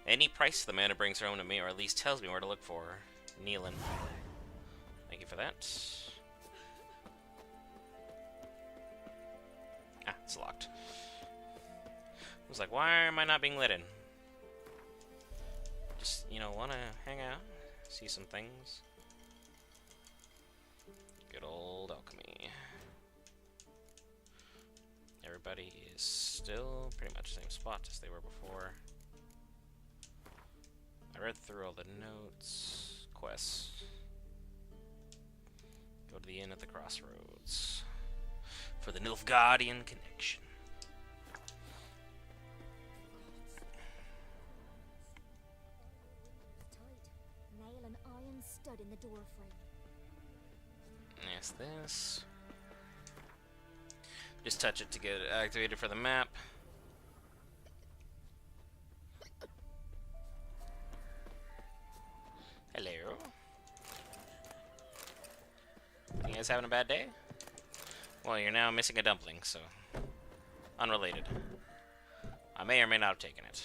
Speaker 1: any price the man who brings her home to me, or at least tells me where to look for her. Nealon. Thank you for that. Ah, it's locked. I was like, why am I not being let in? Just, you know, wanna hang out, see some things. Good old alchemy. Everybody is still pretty much the same spot as they were before. I read through all the notes. Quests. Go to the inn at the crossroads for the Nilfgaardian connection.
Speaker 8: Tight. Nail an iron stud in the door frame.
Speaker 1: Yes, this. Just touch it to get it activated for the map. Hello. You guys having a bad day? Well, you're now missing a dumpling, so... Unrelated. I may or may not have taken it.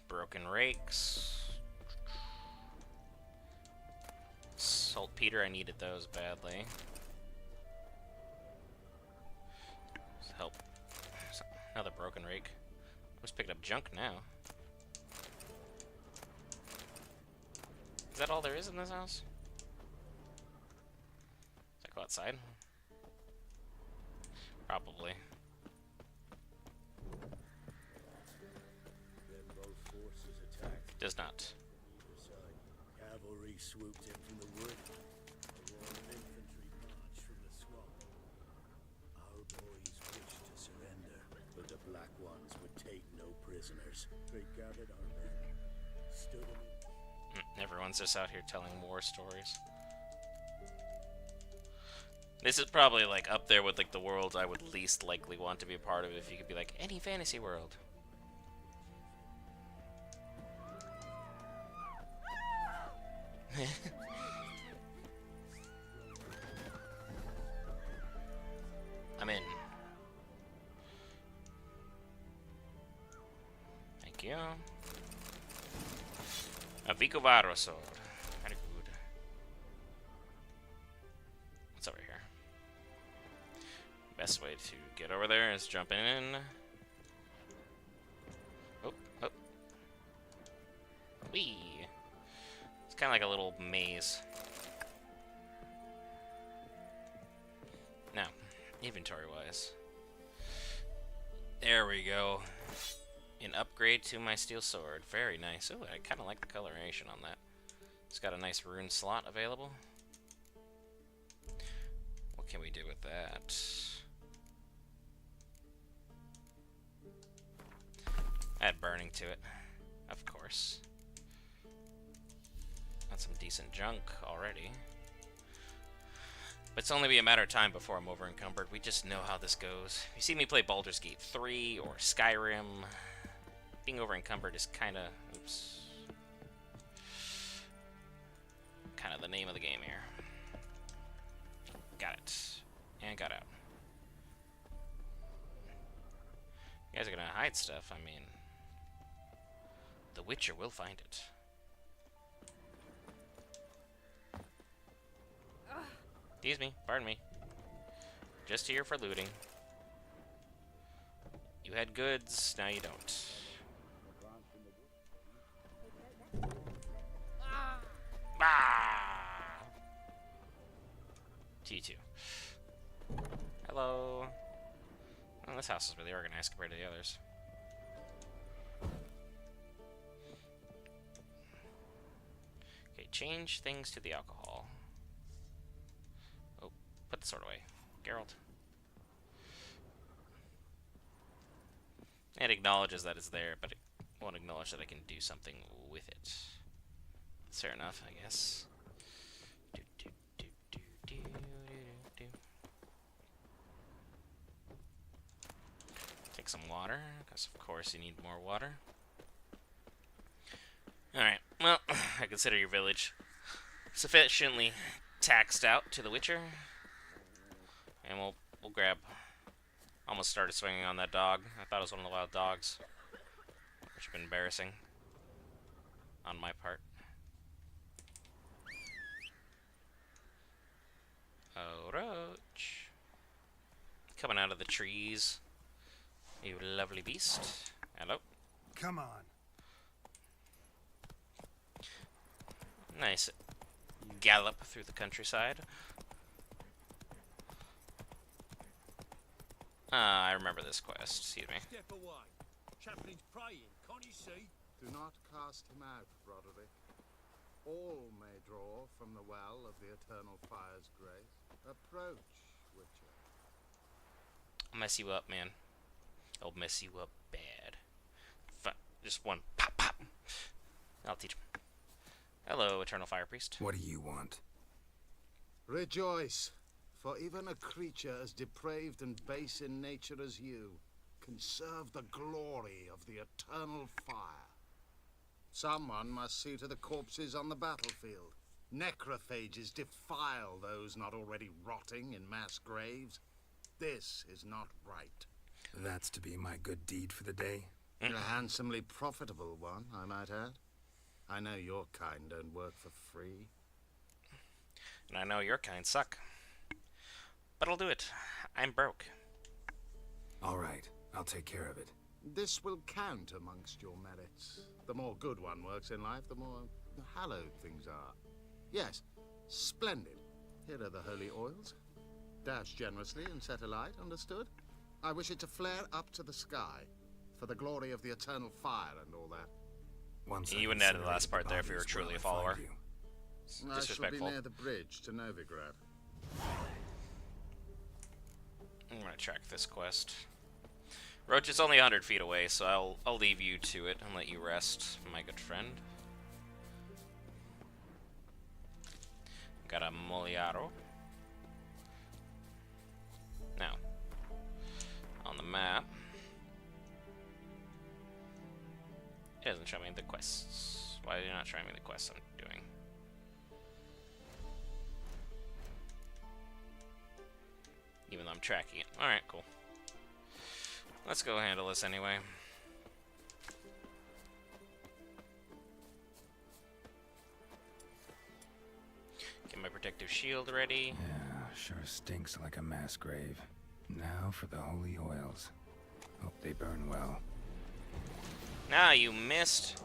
Speaker 1: Broken rakes. Saltpeter, I needed those badly. Help. Another broken rake. Just picking up junk now. Is that all there is in this house? Should I go outside? Probably. Does not.
Speaker 4: Cavalry swooped in from the wood. The Royal Infantry marched from the swamp. Our boys wished to surrender, but the Black Ones would take no prisoners. They gathered our men, stood them in.
Speaker 1: Everyone's just out here telling war stories. This is probably like up there with like the worlds I would least likely want to be a part of if you could be like any fantasy world. I'm in. Thank you. A Vicovaro sword. Very good. What's over here? Best way to get over there is jumping in. Oh, oh. Whee! It's kind of like a little maze. Now, inventory-wise. There we go. An upgrade to my steel sword. Very nice. Oh, I kind of like the coloration on that. It's got a nice rune slot available. What can we do with that? Add burning to it, of course. That's some decent junk already. But it's only be a matter of time before I'm over encumbered. We just know how this goes. You see me play Baldur's Gate 3 or Skyrim. Being over encumbered is kind of, oops, kind of the name of the game here. Got it. And got out. You guys are gonna hide stuff, I mean, the Witcher will find it. Excuse me, pardon me. Just here for looting. You had goods, now you don't. Ah! T2. Hello. Oh, this house is really organized compared to the others. Okay, change things to the alcohol. Oh, put the sword away. Geralt. It acknowledges that it's there, but it won't acknowledge that I can do something with it. That's fair enough, I guess. Take some water, because of course you need more water. Alright, well, I consider your village sufficiently taxed out to the Witcher. And we'll grab... Almost started swinging on that dog. I thought it was one of the wild dogs. Which would have been embarrassing. On my part. Oh, roach. Coming out of the trees. You lovely beast. Hello.
Speaker 2: Come on.
Speaker 1: Nice gallop through the countryside. I remember this quest. Excuse me.
Speaker 4: Step away. Chaplain's praying, can't you see?
Speaker 9: Do not cast him out, Broderick. All may draw from the well of the Eternal Fire's grace. Approach, Witcher.
Speaker 1: I'll mess you up, man. I'll mess you up bad. Just one pop, pop. I'll teach him. Hello, Eternal Fire Priest.
Speaker 2: What do you want?
Speaker 9: Rejoice, for even a creature as depraved and base in nature as you can serve the glory of the Eternal Fire. Someone must see to the corpses on the battlefield. Necrophages defile those not already rotting in mass graves. This is not right.
Speaker 2: That's to be my good deed for the day?
Speaker 9: A handsomely profitable one, I might add. I know your kind don't work for free.
Speaker 1: And I know your kind suck. But I'll do it. I'm broke.
Speaker 2: All right, I'll take care of it.
Speaker 9: This will count amongst your merits. The more good one works in life, the more hallowed things are. Yes, splendid. Here are the holy oils. Dash generously and set alight, understood? I wish it to flare up to the sky, for the glory of the Eternal Fire and all that.
Speaker 2: Once
Speaker 1: You wouldn't add the last part there if you were truly a follower.
Speaker 9: I shall be
Speaker 1: disrespectful.
Speaker 9: near the bridge to Novigrad.
Speaker 1: I'm gonna track this quest. Roach is only 100 feet away, so I'll leave you to it and let you rest, my good friend. Got a Moliaro. Now, on the map, it doesn't show me the quests. Why are you not showing me the quests I'm doing? Even though I'm tracking it. Alright, cool. Let's go handle this anyway. Get my protective shield ready.
Speaker 2: Yeah, sure stinks like a mass grave. Now for the holy oils. Hope they burn well.
Speaker 1: Ah, you missed.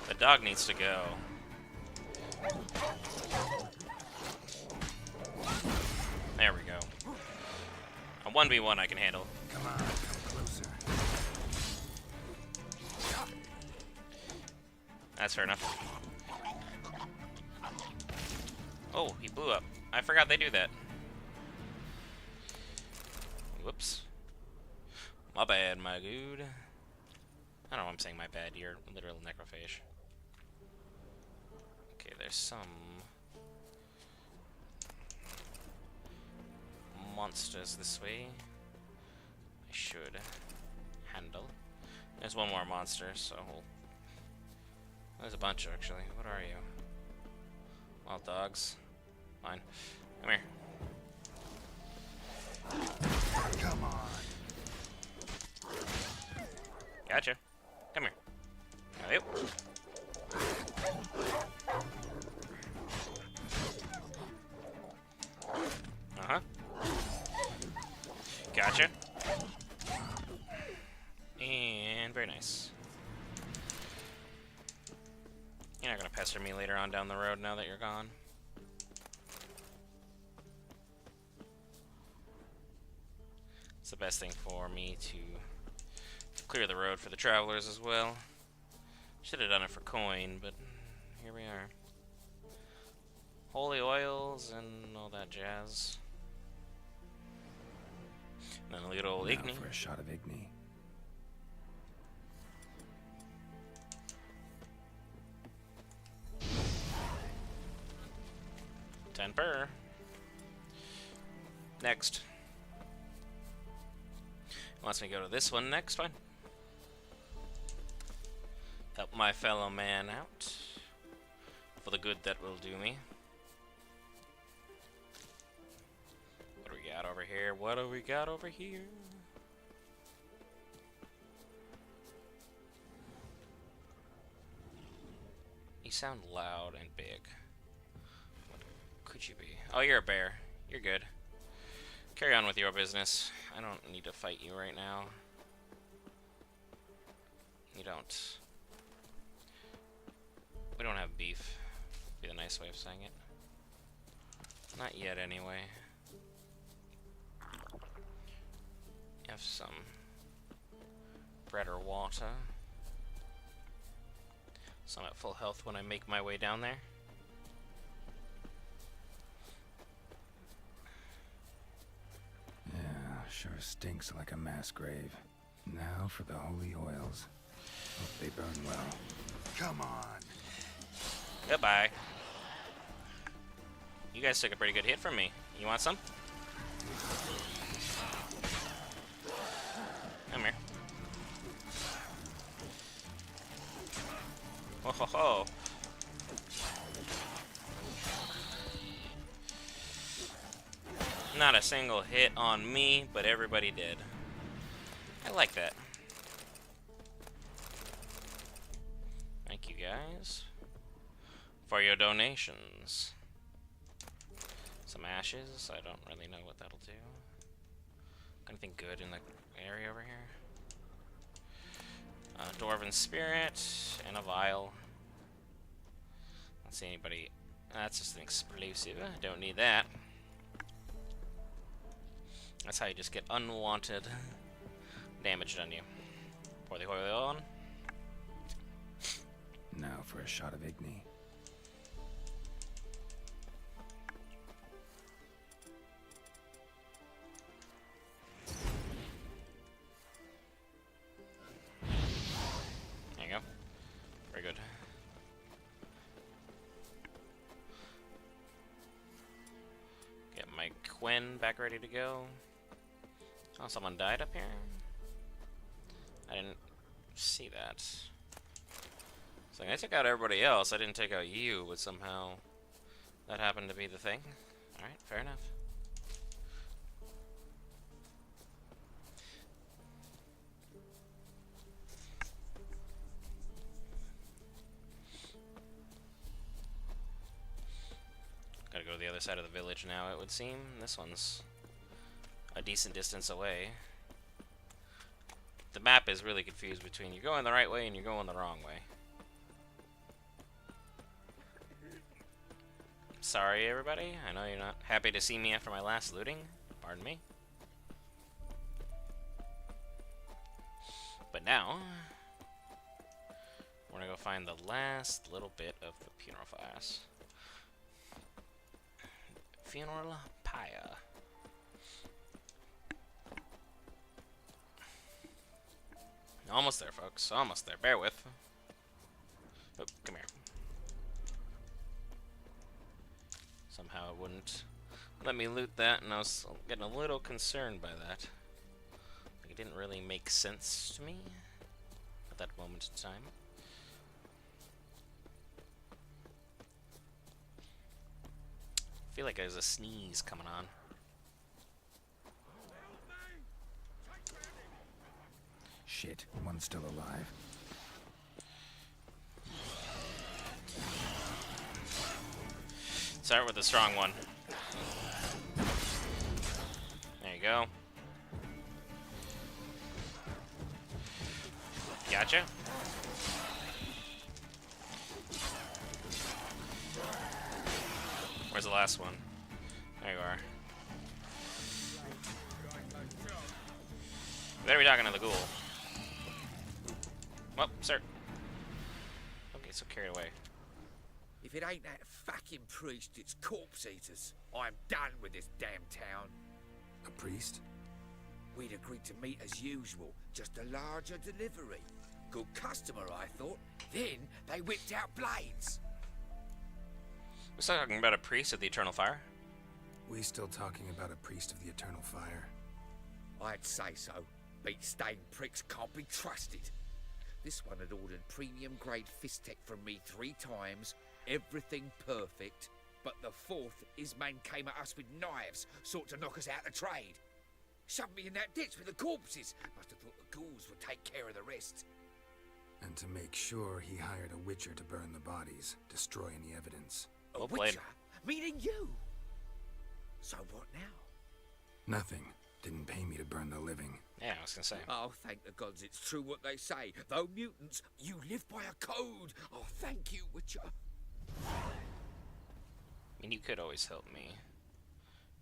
Speaker 1: The dog needs to go. There we go. A 1v1 I can handle.
Speaker 2: Come on, come closer.
Speaker 1: That's fair enough. Oh, he blew up. I forgot they do that. Whoops. My bad, my dude. I don't know why I'm saying my bad. You're a literal necrophage. Okay, there's some monsters this way I should handle. There's one more monster, so there's a bunch actually. What are you? Wild dogs. Fine. Come here.
Speaker 2: Come on.
Speaker 1: Gotcha. Come here. Yep. Uh-huh. Gotcha. And very nice. You're not gonna pester me later on down the road now that you're gone. It's the best thing for me to clear the road for the travelers as well. Should have done it for coin, but here we are. Holy oils and all that jazz. And then a little old
Speaker 2: Now
Speaker 1: Igni.
Speaker 2: for a shot of Igni.
Speaker 1: Ten per. Next. Wants me to go to this one next, fine. Help my fellow man out. For the good that will do me. What do we got over here? What do we got over here? You sound loud and big. What could you be? Oh, you're a bear. You're good. Carry on with your business. I don't need to fight you right now. You don't. We don't have beef. Be the nice way of saying it. Not yet, anyway. Have some bread or water. So I'm at full health when I make my way down there.
Speaker 2: Yeah, sure stinks like a mass grave. Now for the holy oils. Hope they burn well. Come on.
Speaker 1: Goodbye. You guys took a pretty good hit from me. You want some? Come here. Oh ho ho. Not a single hit on me, but everybody did. I like that. Thank you guys for your donations. Some ashes. I don't really know what that'll do. Anything good in the area over here? Dwarven spirit and a vial. Don't see anybody. That's just an explosive. Don't need that. That's how you just get unwanted damage on you. Pour the oil on.
Speaker 2: Now for a shot of Igni.
Speaker 1: There you go. Very good. Get my Quinn back ready to go. Oh, someone died up here? I didn't see that. It's like I took out everybody else. I didn't take out you, but somehow that happened to be the thing. Alright, fair enough. Gotta go to the other side of the village now, it would seem. This one's a decent distance away. The map is really confused between you're going the right way and you're going the wrong way. Sorry, everybody. I know you're not happy to see me after my last looting. Pardon me. But now, we're gonna go find the last little bit of the funeral fires. Funeral pyre. Almost there, folks. Almost there. Bear with. Oh, come here. Somehow it wouldn't let me loot that, and I was getting a little concerned by that. Like, it didn't really make sense to me at that moment in time. I feel like there's a sneeze coming on.
Speaker 2: Shit, one's still alive.
Speaker 1: Start with the strong one. There you go. Gotcha. Where's the last one? There you are. Better be talking to the ghoul. Well, sir. Don't get so carried away.
Speaker 10: If it ain't that fucking priest, it's corpse eaters. I'm done with this damn town.
Speaker 2: A priest?
Speaker 10: We'd agreed to meet as usual, just a larger delivery. Good customer, I thought. Then they whipped out blades.
Speaker 1: We're still talking about a priest of the Eternal Fire?
Speaker 2: We still talking about a priest of the Eternal Fire?
Speaker 10: I'd say so. Beat-stained pricks can't be trusted. This one had ordered premium-grade fist tech from me 3 times, everything perfect, but the 4th, his man came at us with knives, sought to knock us out of trade. Shoved me in that ditch with the corpses. Must have thought the ghouls would take care of the rest.
Speaker 2: And to make sure, he hired a witcher to burn the bodies, destroy any evidence.
Speaker 10: A
Speaker 1: Well played.
Speaker 10: witcher? Meaning you? So what now?
Speaker 2: Nothing. Didn't pay me to burn the living.
Speaker 1: Yeah, I was gonna say.
Speaker 10: Oh, thank the gods it's true what they say. Though mutants, you live by a code. Oh, thank you, Witcher.
Speaker 1: I mean, you could always help me,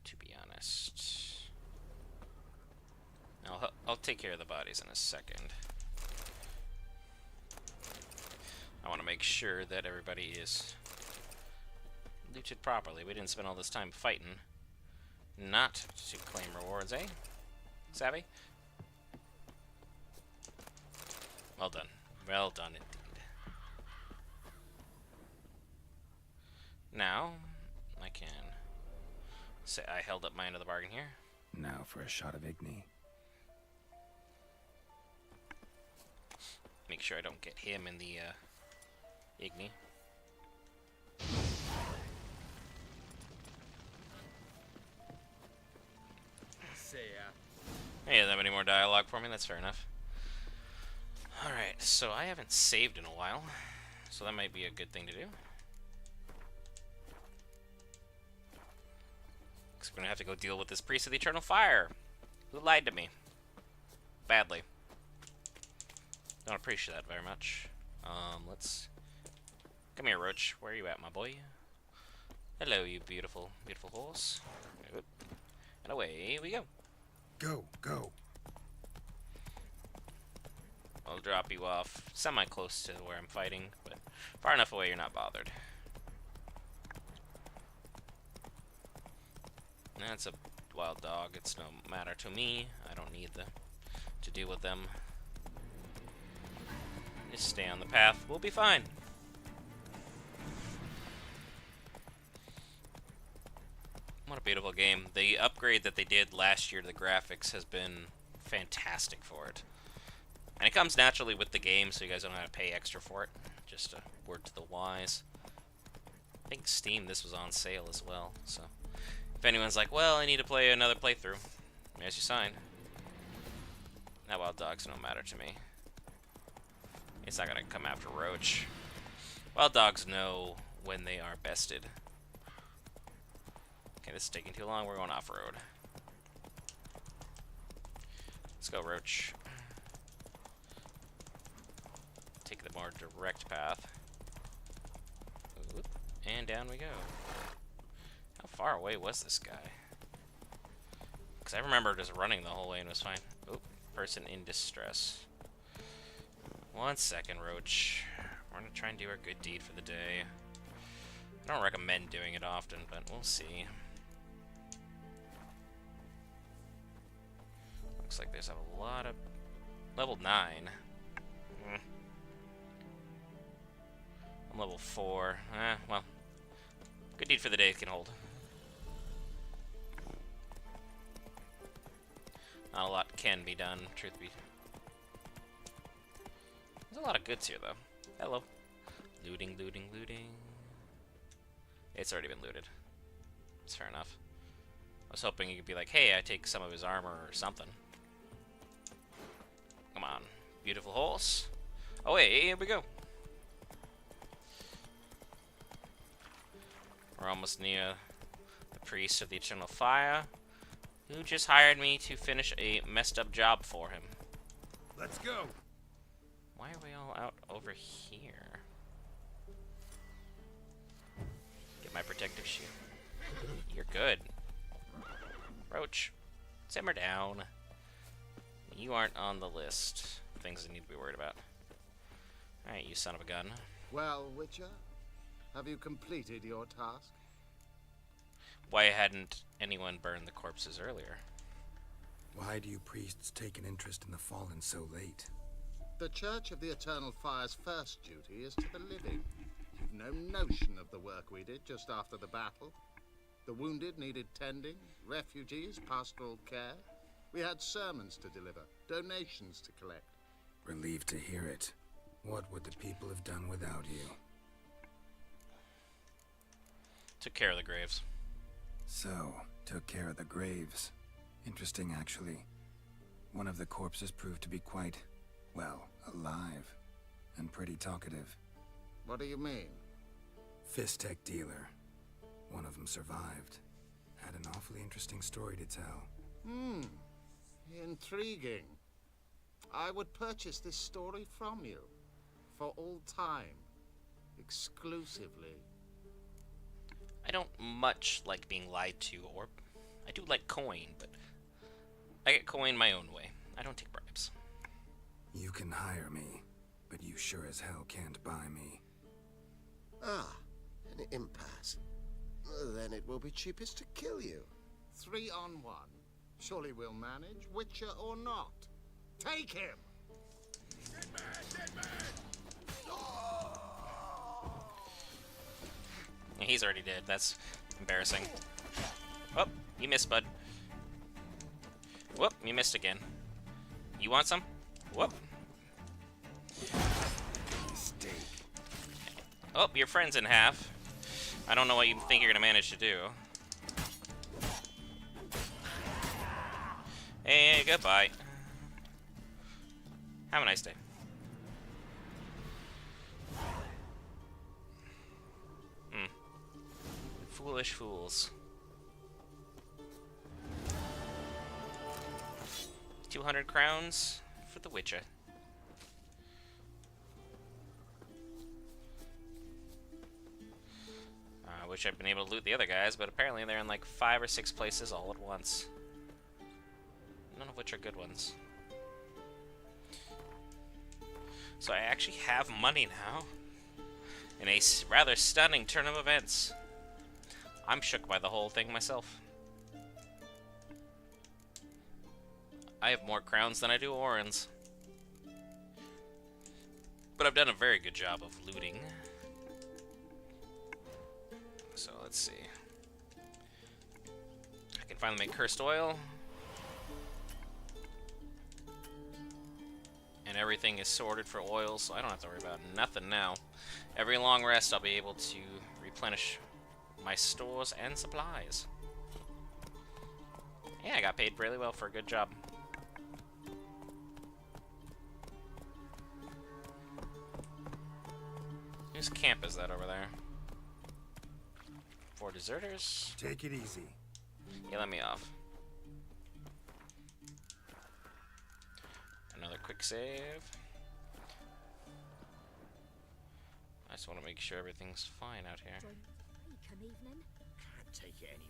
Speaker 1: to be honest. I'll take care of the bodies in a second. I want to make sure that everybody is looted properly. We didn't spend all this time fighting not to claim rewards, eh? Savvy? Well done. Well done indeed. Now, I can say I held up my end of the bargain here.
Speaker 2: Now for a shot of Igni.
Speaker 1: Make sure I don't get him in the Igni.
Speaker 10: See ya.
Speaker 1: Hey, doesn't have any more dialogue for me, that's fair enough. Alright, so I haven't saved in a while, so that might be a good thing to do. Because we're going to have to go deal with this priest of the Eternal Fire, who lied to me. Badly. Don't appreciate that very much. Let's... Come here, Roach. Where are you at, my boy? Hello, you beautiful, beautiful horse. And away we go.
Speaker 2: Go, go.
Speaker 1: I'll drop you off semi-close to where I'm fighting, but far enough away you're not bothered. That's a wild dog. It's no matter to me. I don't need to deal with them. Just stay on the path. We'll be fine. What a beautiful game. The upgrade that they did last year to the graphics has been fantastic for it. And it comes naturally with the game, so you guys don't have to pay extra for it. Just a word to the wise. I think Steam, this was on sale as well, so if anyone's like, well, I need to play another playthrough, there's your sign. That wild dog's no matter to me. It's not gonna come after Roach. Wild dogs know when they are bested. Okay, this is taking too long. We're going off-road. Let's go, Roach. Take the more direct path. Oop, and down we go. How far away was this guy? Because I remember just running the whole way and it was fine. Oop, person in distress. 1 second, Roach. We're going to try and do our good deed for the day. I don't recommend doing it often, but we'll see. Looks like there's a lot of... Level 9. I'm level 4. Well. Good deed for the day can hold. Not a lot can be done, truth be... There's a lot of goods here, though. Hello. Looting, looting, looting. It's already been looted. It's fair enough. I was hoping you could be like, hey, I take some of his armor or something. Come on. Beautiful horse. Oh, wait, here we go. We're almost near the priest of the eternal fire, who just hired me to finish a messed up job for him.
Speaker 2: Let's go.
Speaker 1: Why are we all out over here? Get my protective shield. You're good. Roach, simmer down. You aren't on the list. Things I need to be worried about. Alright, you son of a gun.
Speaker 9: Well, Witcher, have you completed your task?
Speaker 1: Why hadn't anyone burned the corpses earlier?
Speaker 2: Why do you priests take an interest in the fallen so late?
Speaker 9: The Church of the Eternal Fire's first duty is to the living. You've no notion of the work we did just after the battle. The wounded needed tending, refugees, pastoral care. We had sermons to deliver, donations to collect.
Speaker 2: Relieved to hear it. What would the people have done without you?
Speaker 1: Took care of the graves.
Speaker 2: So, took care of the graves. Interesting, actually. One of the corpses proved to be quite, well, alive. And pretty talkative.
Speaker 9: What do you mean?
Speaker 2: Fist tech dealer. One of them survived. Had an awfully interesting story to tell.
Speaker 9: Intriguing. I would purchase this story from you. For all time. Exclusively.
Speaker 1: I don't much like being lied to, or I do like coin, but I get coin my own way. I don't take bribes.
Speaker 2: You can hire me, but you sure as hell can't buy me.
Speaker 11: Ah, an impasse. Then it will be cheapest to kill you.
Speaker 9: 3 on 1. Surely we'll manage, Witcher or not. Take him!
Speaker 11: Dead man! Dead man!
Speaker 1: Yeah, he's already dead. That's embarrassing. Oh, you missed, bud. Whoop, you missed again. You want some? Whoop.
Speaker 2: Mistake.
Speaker 1: Oh, your friend's in half. I don't know what you think you're gonna manage to do. Hey, goodbye. Have a nice day. Foolish fools. 200 crowns for the Witcher. I wish I'd been able to loot the other guys, but apparently they're in like 5 or 6 places all at once. None of which are good ones. So I actually have money now. In a rather stunning turn of events. I'm shook by the whole thing myself. I have more crowns than I do orens. But I've done a very good job of looting. So let's see. I can finally make cursed oil. And everything is sorted for oil, so I don't have to worry about nothing now. Every long rest, I'll be able to replenish my stores and supplies. Yeah, I got paid really well for a good job. Whose camp is that over there? For deserters?
Speaker 2: Take it easy.
Speaker 1: Yeah, let me off. Another quick save. I just want to make sure everything's fine out here.
Speaker 4: Can't take it anymore.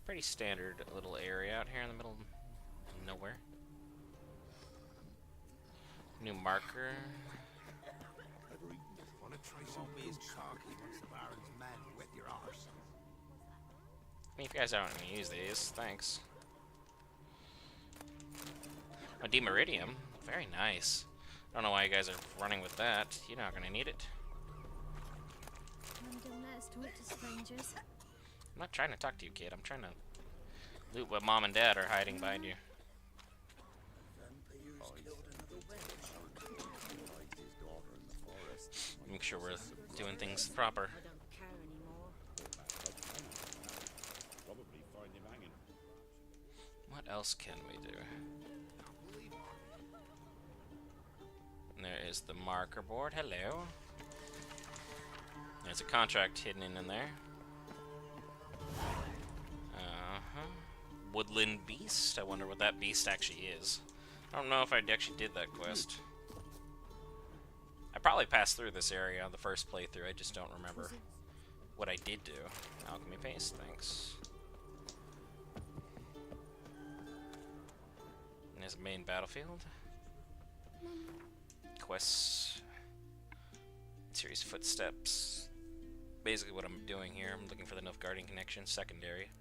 Speaker 1: Pretty standard little area out here in the middle of nowhere. New marker.
Speaker 2: Want to try some bees cocky once the Baron's men with your arse?
Speaker 1: I mean, if you guys aren't going to use these, thanks. A demeridium. Very nice. I don't know why you guys are running with that. You're not going to need it.
Speaker 8: Don't let us talk to strangers.
Speaker 1: I'm not trying to talk to you, kid. I'm trying to loot what mom and dad are hiding behind you. Make sure we're doing things proper.
Speaker 5: I don't care anymore.
Speaker 1: What else can we do? And there is the marker board. Hello. There's a contract hidden in there. Woodland Beast. I wonder what that beast actually is. I don't know if I actually did that quest. I probably passed through this area on the first playthrough. I just don't remember what I did do. Alchemy paste, thanks. And there's a main battlefield. Quests. Series footsteps. Basically what I'm doing here. I'm looking for the Nilfgaardian connection, secondary.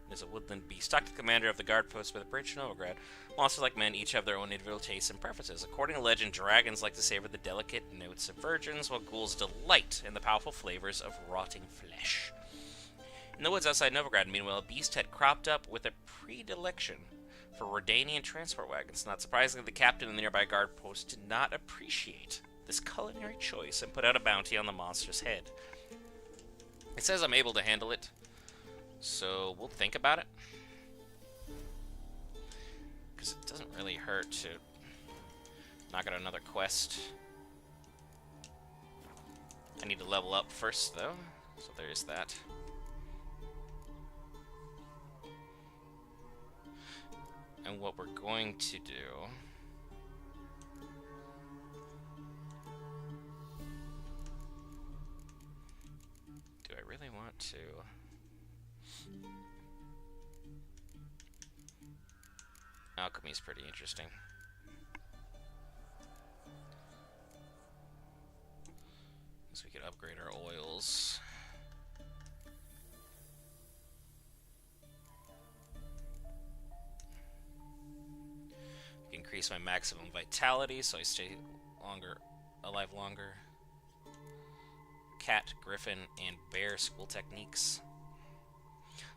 Speaker 1: There's a woodland beast. Talk to the commander of the guard post by the bridge to Novigrad. Monsters like men each have their own individual tastes and preferences. According to legend, dragons like to savor the delicate notes of virgins, while ghouls delight in the powerful flavors of rotting flesh. In the woods outside Novigrad, meanwhile, a beast had cropped up with a predilection for Redanian transport wagons. Not surprisingly, the captain of the nearby guard post did not appreciate this culinary choice and put out a bounty on the monster's head. It says I'm able to handle it, so we'll think about it. Because it doesn't really hurt to knock out another quest. I need to level up first, though, so there's that. And what we're going to do... Do I really want to... Alchemy is pretty interesting. So we could upgrade our oils. Increase my maximum vitality so I stay alive longer. Cat, griffin, and bear school techniques.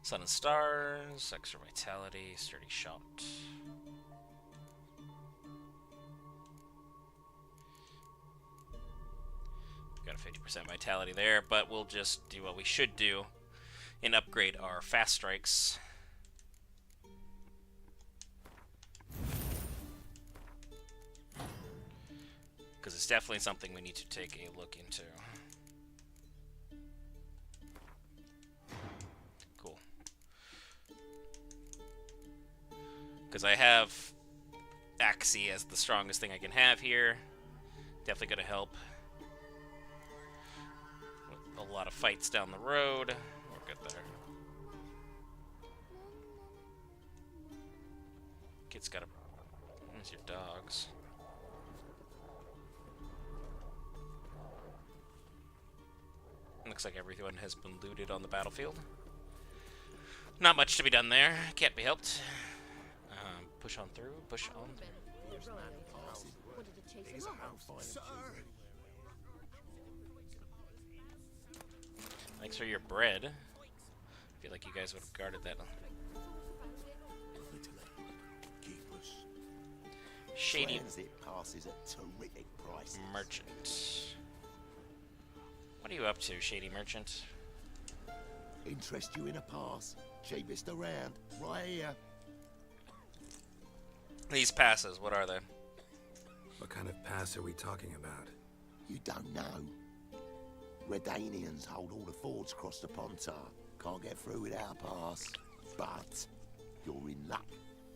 Speaker 1: Sun and stars, extra vitality, sturdy shot. Got a 50% vitality there, but we'll just do what we should do and upgrade our fast strikes. Because it's definitely something we need to take a look into. Cool. Because I have Axie as the strongest thing I can have here. Definitely going to help. A lot of fights down the road. We're good there. Kid's got a There's your dogs. Looks like everyone has been looted on the battlefield. Not much to be done there. Can't be helped. Push on through. Push on through. Thanks for your bread. I feel like you guys would have guarded that. Shady merchant. What are you up to, shady merchant?
Speaker 11: Interest you in a pass? Cheapest around, right here.
Speaker 1: These passes, what are they?
Speaker 2: What kind of pass are we talking about?
Speaker 11: You don't know. Redanians hold all the fords across the Pontar. Can't get through without a pass. But you're in luck.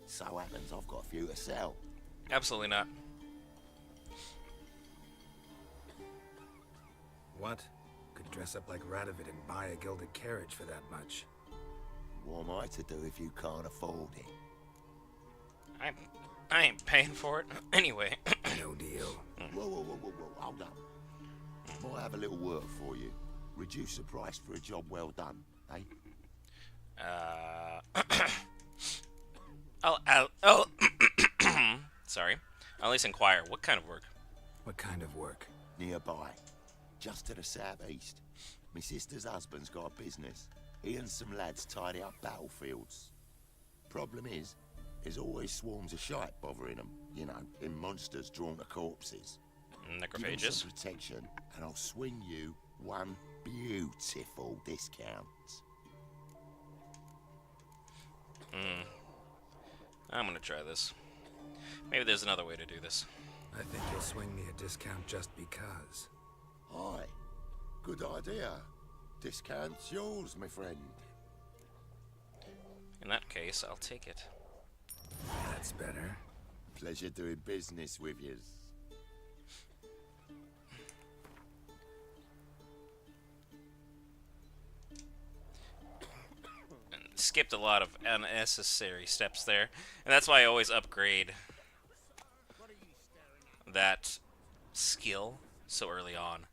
Speaker 11: So happens I've got a few to sell.
Speaker 1: Absolutely not.
Speaker 2: What? Could dress up like Radovid and buy a gilded carriage for that much.
Speaker 11: What am I to do if you can't afford it?
Speaker 1: I ain't paying for it. Anyway.
Speaker 2: No deal.
Speaker 11: Whoa, hold on. Might have a little work for you. Reduce the price for a job well done, eh?
Speaker 1: I'll sorry. I'll at least inquire. What kind of work?
Speaker 2: What kind of work?
Speaker 11: Nearby. Just to the southeast. My sister's husband's got a business. He and some lads tidy up battlefields. Problem is, there's always swarms of shite bothering them. You know, in monsters drawn to corpses. Give 'em
Speaker 1: Necrophages.
Speaker 11: some protection, and I'll swing you one beautiful discount.
Speaker 1: I'm gonna try this. Maybe there's another way to do this.
Speaker 2: I think you'll swing me a discount just because.
Speaker 11: Aye, good idea. Discount's yours, my friend.
Speaker 1: In that case, I'll take it.
Speaker 2: That's better.
Speaker 11: Pleasure doing business with you.
Speaker 1: Skipped a lot of unnecessary steps there, and that's why I always upgrade that skill so early on,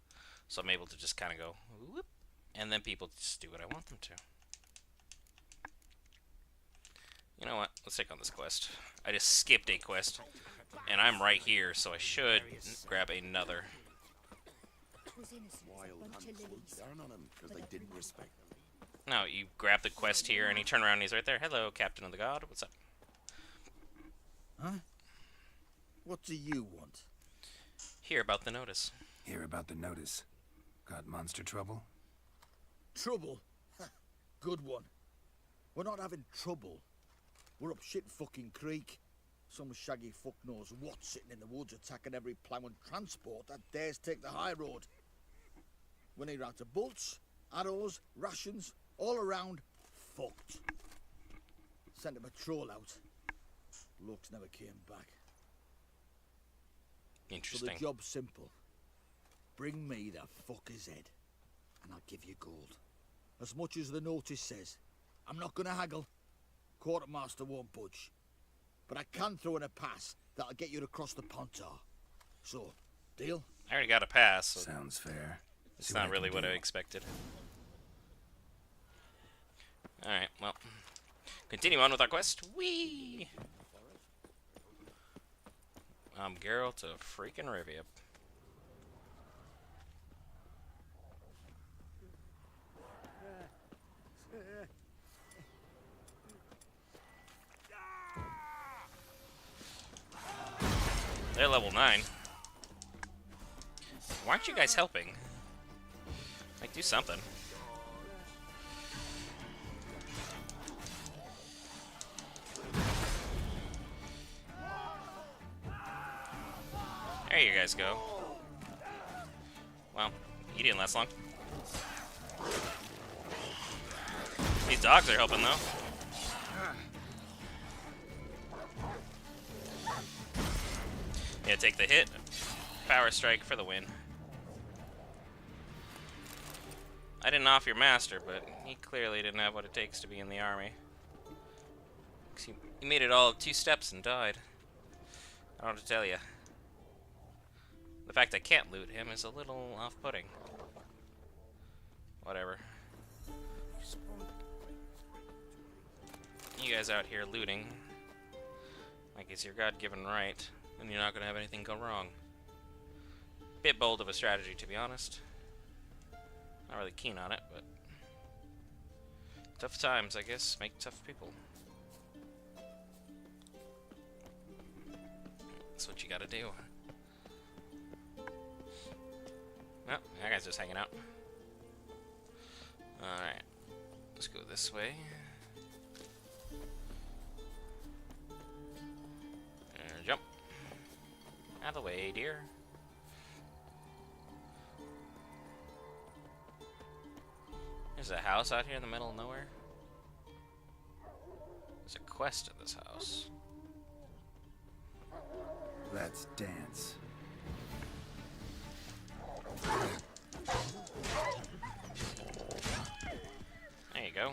Speaker 1: so I'm able to just kind of go whoop, and then people just do what I want them to. You know what? Let's take on this quest. I just skipped a quest, and I'm right here, so I should grab another.
Speaker 11: Down on them because they didn't respect them.
Speaker 1: No, you grab the quest here, and you turn around, and he's right there. Hello, Captain of the God. What's up?
Speaker 12: Huh? What do you want?
Speaker 1: Hear about the notice.
Speaker 2: Hear about the notice. Got monster trouble?
Speaker 12: Trouble? Good one. We're not having trouble. We're up shit fucking creek. Some shaggy fuck knows what sitting in the woods attacking every plough and transport that dares take the high road. We need out of bolts, arrows, rations, all around fucked. Sent a patrol out. Looks never came back.
Speaker 1: Interesting.
Speaker 12: So the job's simple. Bring me the fucker's head, and I'll give you gold. As much as the notice says. I'm not gonna haggle. Quartermaster won't budge. But I can throw in a pass that'll get you across the Pontar. So, deal?
Speaker 1: I already got a pass. So
Speaker 2: sounds fair.
Speaker 1: It's not really what I expected. Alright, well. Continue on with our quest. Whee! I'm Geralt of freaking Rivia. They're level 9. Why aren't you guys helping? Like, do something. There you guys go. Well, he didn't last long. These dogs are helping, though. Yeah, take the hit. Power strike for the win. I didn't off your master, but he clearly didn't have what it takes to be in the army. He made it all 2 steps and died. I don't know what to tell you. The fact I can't loot him is a little off-putting. Whatever. You guys out here looting like it's your God-given right, and you're not gonna have anything go wrong. Bit bold of a strategy, to be honest. Not really keen on it, but tough times, I guess, make tough people. That's what you gotta do. Well, that guy's just hanging out. Alright. Let's go this way. And jump. Out of the way, dear. There's a house out here in the middle of nowhere. There's a quest at this house.
Speaker 2: Let's dance.
Speaker 1: There you go.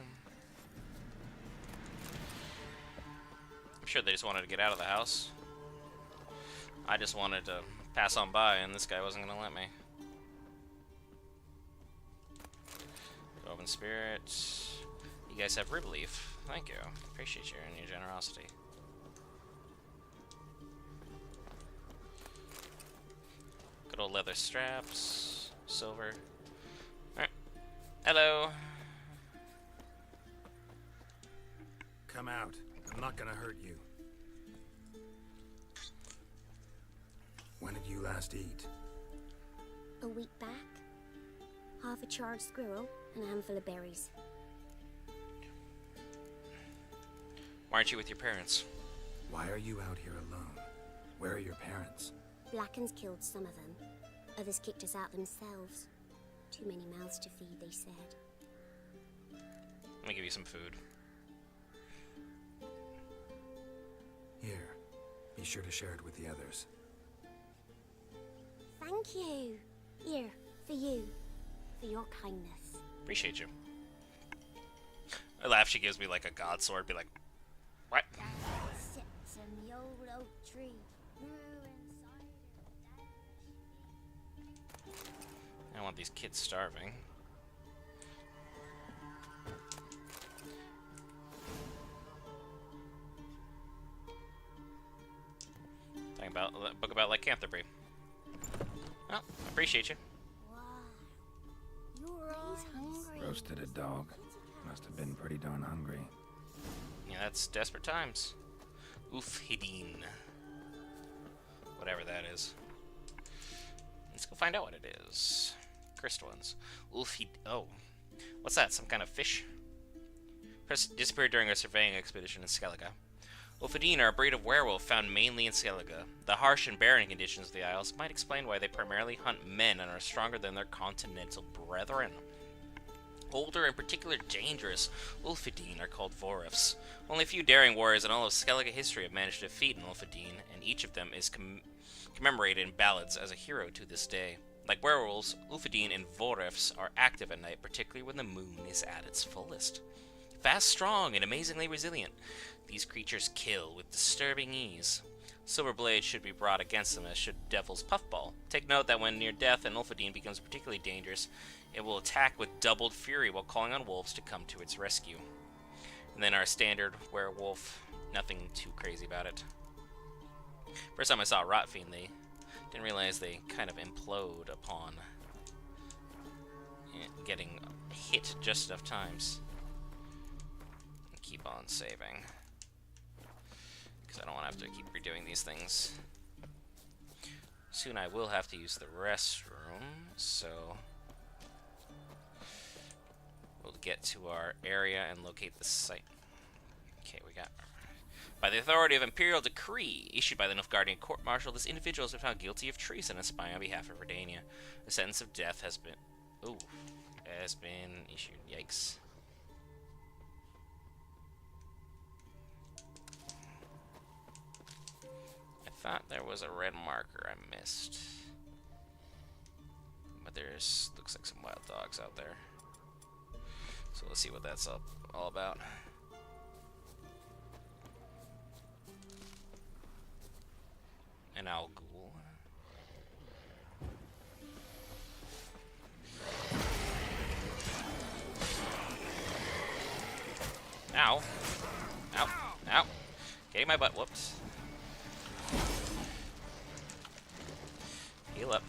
Speaker 1: I'm sure they just wanted to get out of the house. I just wanted to pass on by, and this guy wasn't going to let me. Open Spirit. You guys have rib leaf. Thank you. Appreciate you and your generosity. Good old leather straps. Silver. Alright. Hello.
Speaker 2: Come out. I'm not gonna hurt you. When did you last eat?
Speaker 8: A week back. Half a charred squirrel and a handful of berries.
Speaker 1: Why aren't you with your parents?
Speaker 2: Why are you out here alone? Where are your parents?
Speaker 8: Blackens killed some of them. Others kicked us out themselves. Too many mouths to feed, they said.
Speaker 1: Let me give you some food.
Speaker 2: Here. Be sure to share it with the others.
Speaker 8: Thank you. Here, for you. For your kindness.
Speaker 1: Appreciate you. I laugh. She gives me like a god sword. Be like, what?
Speaker 8: Sits in the old oak tree.
Speaker 1: I don't want these kids starving. Talking about a book about lycanthropy. Well, appreciate you.
Speaker 8: He's hungry.
Speaker 2: Roasted a dog. Must have been pretty darn hungry.
Speaker 1: Yeah, that's desperate times. Oofhideen. Whatever that is. Let's go find out what it is. Crystallines. Oh. What's that? Some kind of fish? Disappeared during a surveying expedition in Skellige. Ulfidine are a breed of werewolf found mainly in Skellige. The harsh and barren conditions of the Isles might explain why they primarily hunt men and are stronger than their continental brethren. Older and particularly dangerous, Ulfidine are called Vorifs. Only a few daring warriors in all of Skellige history have managed to defeat an Ulfidine, and each of them is commemorated in ballads as a hero to this day. Like werewolves, Ulfidine and Vorifs are active at night, particularly when the moon is at its fullest. Fast, strong, and amazingly resilient, these creatures kill with disturbing ease. Silver blades should be brought against them, as should Devil's Puffball. Take note that when near death, an Ulfidine becomes particularly dangerous. It will attack with doubled fury while calling on wolves to come to its rescue. And then our standard werewolf, nothing too crazy about it. First time I saw a Rotfiend, they didn't realize they kind of implode upon getting hit just enough times. Keep on saving, because I don't want to have to keep redoing these things. Soon I will have to use the restroom, so we'll get to our area and locate the site. Okay, we got... By the authority of Imperial Decree, issued by the Nilfgaardian Court-Martial, this individual has been found guilty of treason and spying on behalf of Redania. The sentence of death has been... has been issued. Yikes. I thought there was a red marker I missed. But there's... looks like some wild dogs out there. So let's see what that's all about. An owl ghoul. Ow. Ow. Ow. Getting my butt whooped. Heal up.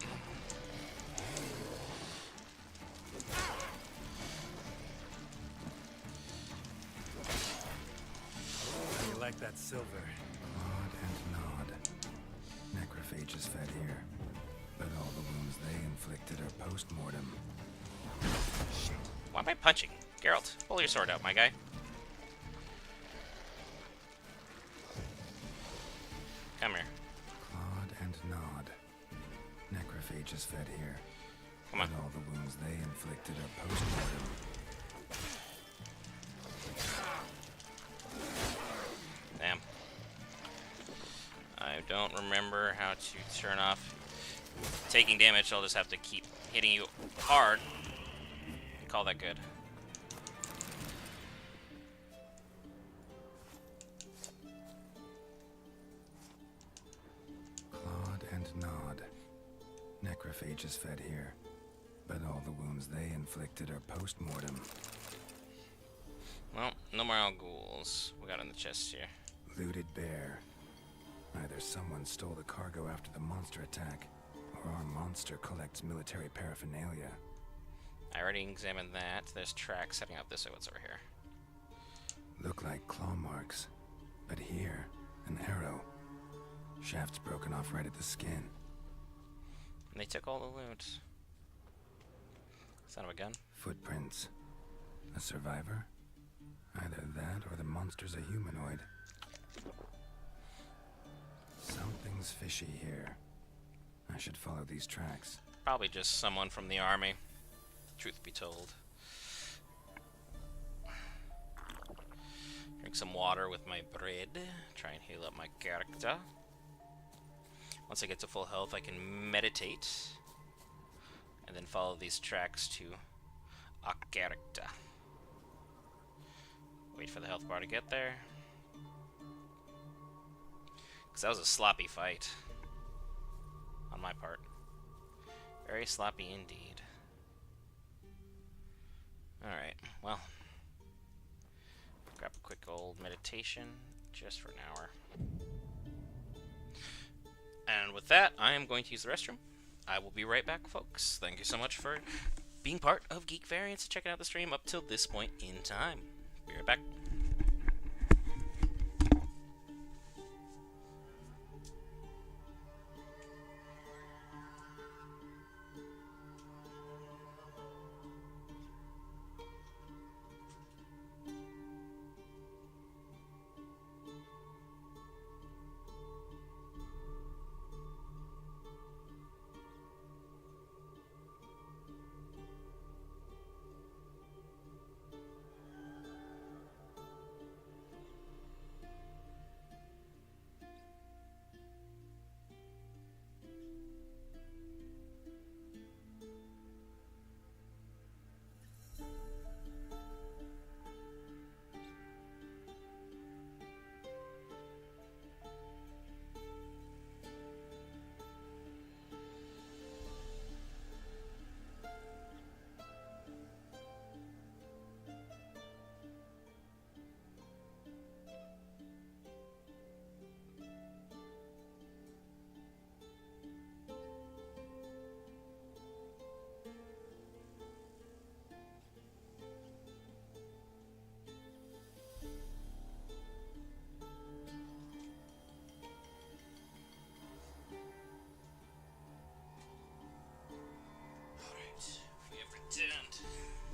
Speaker 13: You like that silver?
Speaker 2: Nod and nod. Necrophages fed here, but all the wounds they inflicted are post-mortem.
Speaker 1: Why am I punching? Geralt, pull your sword out, my guy. Come here.
Speaker 2: Clawed and nod. Necrophages fed here.
Speaker 1: Come on.
Speaker 2: But all the wounds they inflicted are post-mortem.
Speaker 1: Damn. I don't remember how to turn off taking damage. I'll just have to keep hitting you hard. I call that good.
Speaker 2: Clawed and nod. Necrophages fed here, but all the wounds they inflicted are post-mortem.
Speaker 1: Well, no more owl ghouls. We got in the chest here.
Speaker 2: Looted bear. Either someone stole the cargo after the monster attack, or our monster collects military paraphernalia.
Speaker 1: I already examined that. There's tracks heading up this way. What's over here?
Speaker 2: Look like claw marks, but here, an arrow. Shaft's broken off right at the skin.
Speaker 1: And they took all the loot. Son of a gun.
Speaker 2: Footprints. A survivor? Either that or the monster's a humanoid. Something's fishy here. I should follow these tracks.
Speaker 1: Probably just someone from the army. Truth be told. Drink some water with my bread. Try and heal up my character. Once I get to full health, I can meditate. And then follow these tracks to a character. Wait for the health bar to get there. Because that was a sloppy fight. On my part. Very sloppy indeed. Alright, well. Grab a quick old meditation just for an hour. And with that, I am going to use the restroom. I will be right back, folks. Thank you so much for being part of Geek Variants and checking out the stream up till this point in time. Be right back.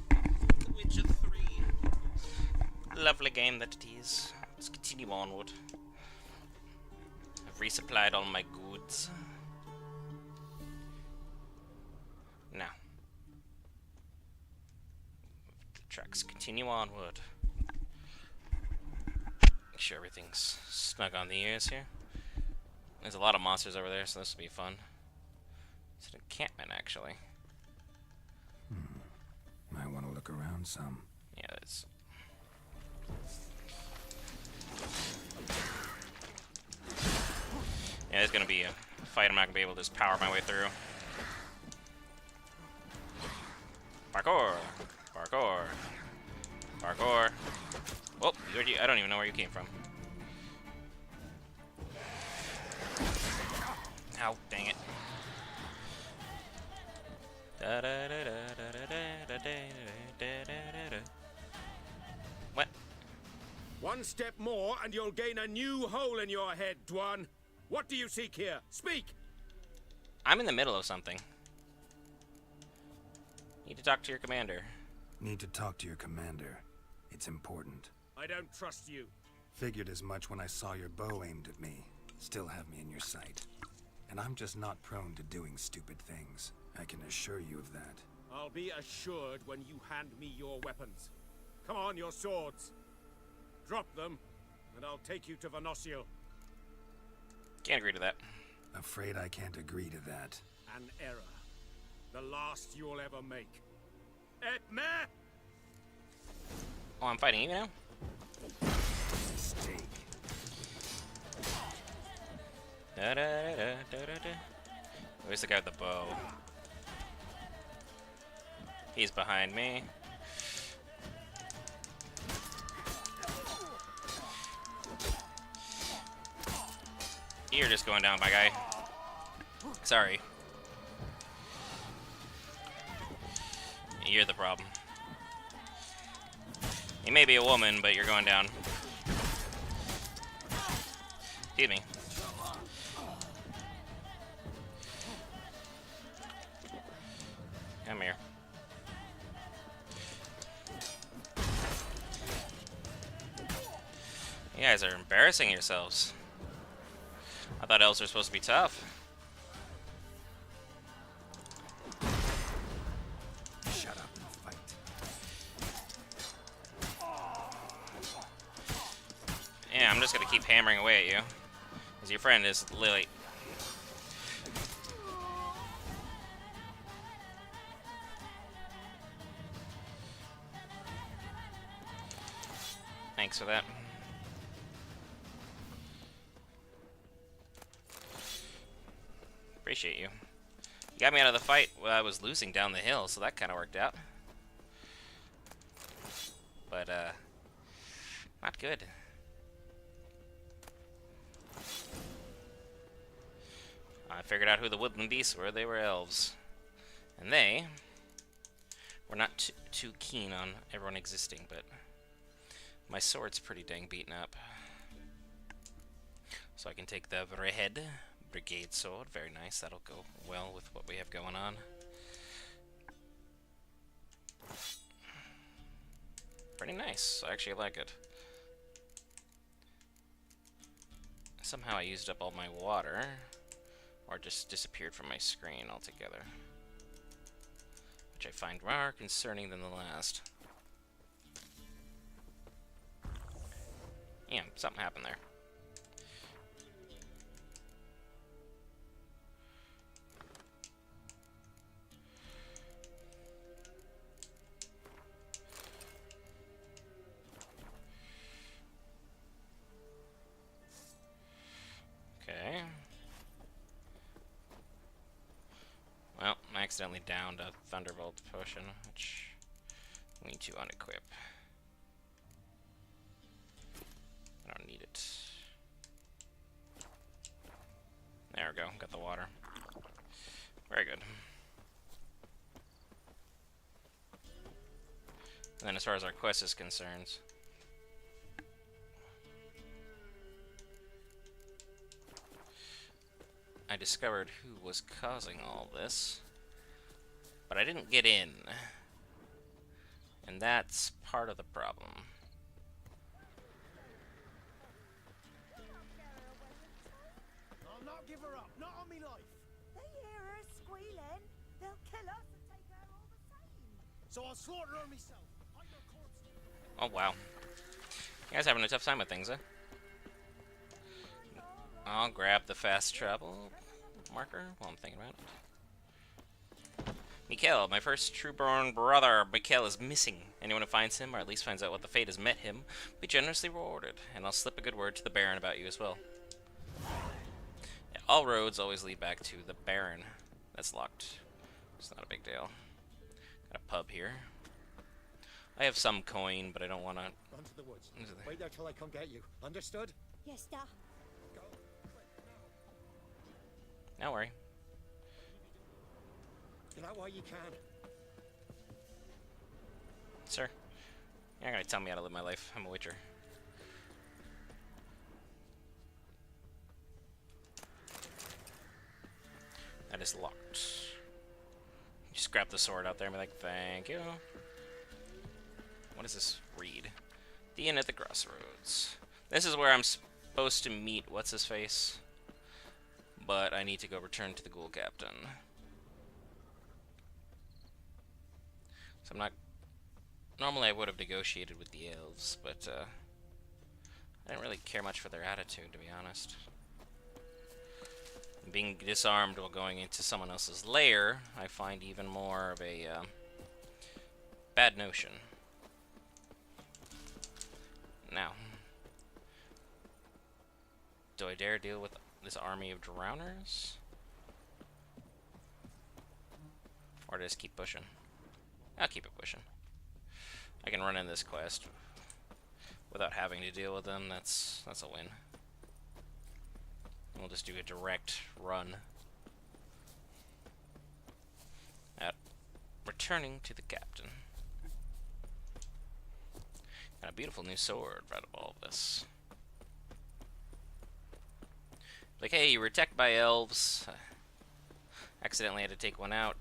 Speaker 1: The Witcher 3. Lovely game that it is. Let's continue onward. I've resupplied all my goods. Now. The tracks continue onward. Make sure everything's snug on the ears here. There's a lot of monsters over there, so this will be fun. It's an encampment, actually.
Speaker 2: Might want to look around some.
Speaker 1: Yeah, that's... Yeah, there's gonna be fight, I'm not gonna be able to just power my way through. Parkour! Parkour! Parkour! Well, I don't even know where you came from. Ow, dang it. What?
Speaker 14: One step more and you'll gain a new hole in your head, Dwan. What do you seek here? Speak!
Speaker 1: I'm in the middle of something. Need to talk to your commander.
Speaker 2: Need to talk to your commander. It's important.
Speaker 14: I don't trust you.
Speaker 2: Figured as much when I saw your bow aimed at me. Still have me in your sight. And I'm just not prone to doing stupid things. I can assure you of that.
Speaker 14: I'll be assured when you hand me your weapons. Come on, your swords. Drop them, and I'll take you to Venosio.
Speaker 1: Can't agree to that.
Speaker 2: Afraid I can't agree to that.
Speaker 14: An error. The last you'll ever make. Et me!
Speaker 1: Oh, I'm fighting you now?
Speaker 2: Mistake.
Speaker 1: Where's the guy with the bow? He's behind me. You're just going down, my guy. Sorry. You're the problem. You may be a woman, but you're going down. Excuse me. Come here. You guys are embarrassing yourselves. I thought elves were supposed to be tough.
Speaker 2: Shut up and fight.
Speaker 1: Yeah, I'm just gonna keep hammering away at you. Because your friend is Lily. Thanks for that. Appreciate you. You got me out of the fight while I was losing down the hill, so that kind of worked out. But, not good. I figured out who the woodland beasts were. They were elves. And they were not too keen on everyone existing, but my sword's pretty dang beaten up. So I can take the red brigade sword. Very nice. That'll go well with what we have going on. Pretty nice. I actually like it. Somehow I used up all my water, or just disappeared from my screen altogether, which I find more concerning than the last. Yeah, something happened there. Okay. Well, I accidentally downed a Thunderbolt potion, which we need to unequip. I don't need it. There we go, got the water. Very good. And then as far as our quest is concerned, I discovered who was causing all this, but I didn't get in, and that's part of the problem.
Speaker 4: I'll not give her up, not on me life.
Speaker 15: They hear her squealing. They'll kill us and take her all the same.
Speaker 4: So I'll slaughter her myself. Hide her corpse.
Speaker 1: Oh wow, you guys having a tough time with things, huh? I'll grab the fast travel marker while I'm thinking about it. Mikhail, my first true-born brother, Mikhail is missing. Anyone who finds him, or at least finds out what the fate has met him, will be generously rewarded. And I'll slip a good word to the Baron about you as well. Yeah, all roads always lead back to the Baron. That's locked. It's not a big deal. Got a pub here. I have some coin, but I don't want to...
Speaker 16: Run to the woods. Wait there till I come get you. Understood?
Speaker 8: Yes, Dad.
Speaker 1: Don't worry.
Speaker 16: Get out while you can.
Speaker 1: Sir, you're not going to tell me how to live my life. I'm a witcher. That is locked. Just grab the sword out there and be like, thank you. What does this read? The inn at the crossroads. This is where I'm supposed to meet what's-his-face. But I need to go return to the ghoul captain. So I'm not... Normally I would have negotiated with the elves, but I didn't really care much for their attitude, to be honest. Being disarmed while going into someone else's lair, I find even more of a bad notion. Now, do I dare deal with this army of drowners? Or just keep pushing? I'll keep it pushing. I can run in this quest without having to deal with them. That's a win. We'll just do a direct run at returning to the captain. Got a beautiful new sword out of all of this. Like, hey, you were attacked by elves. Accidentally had to take one out.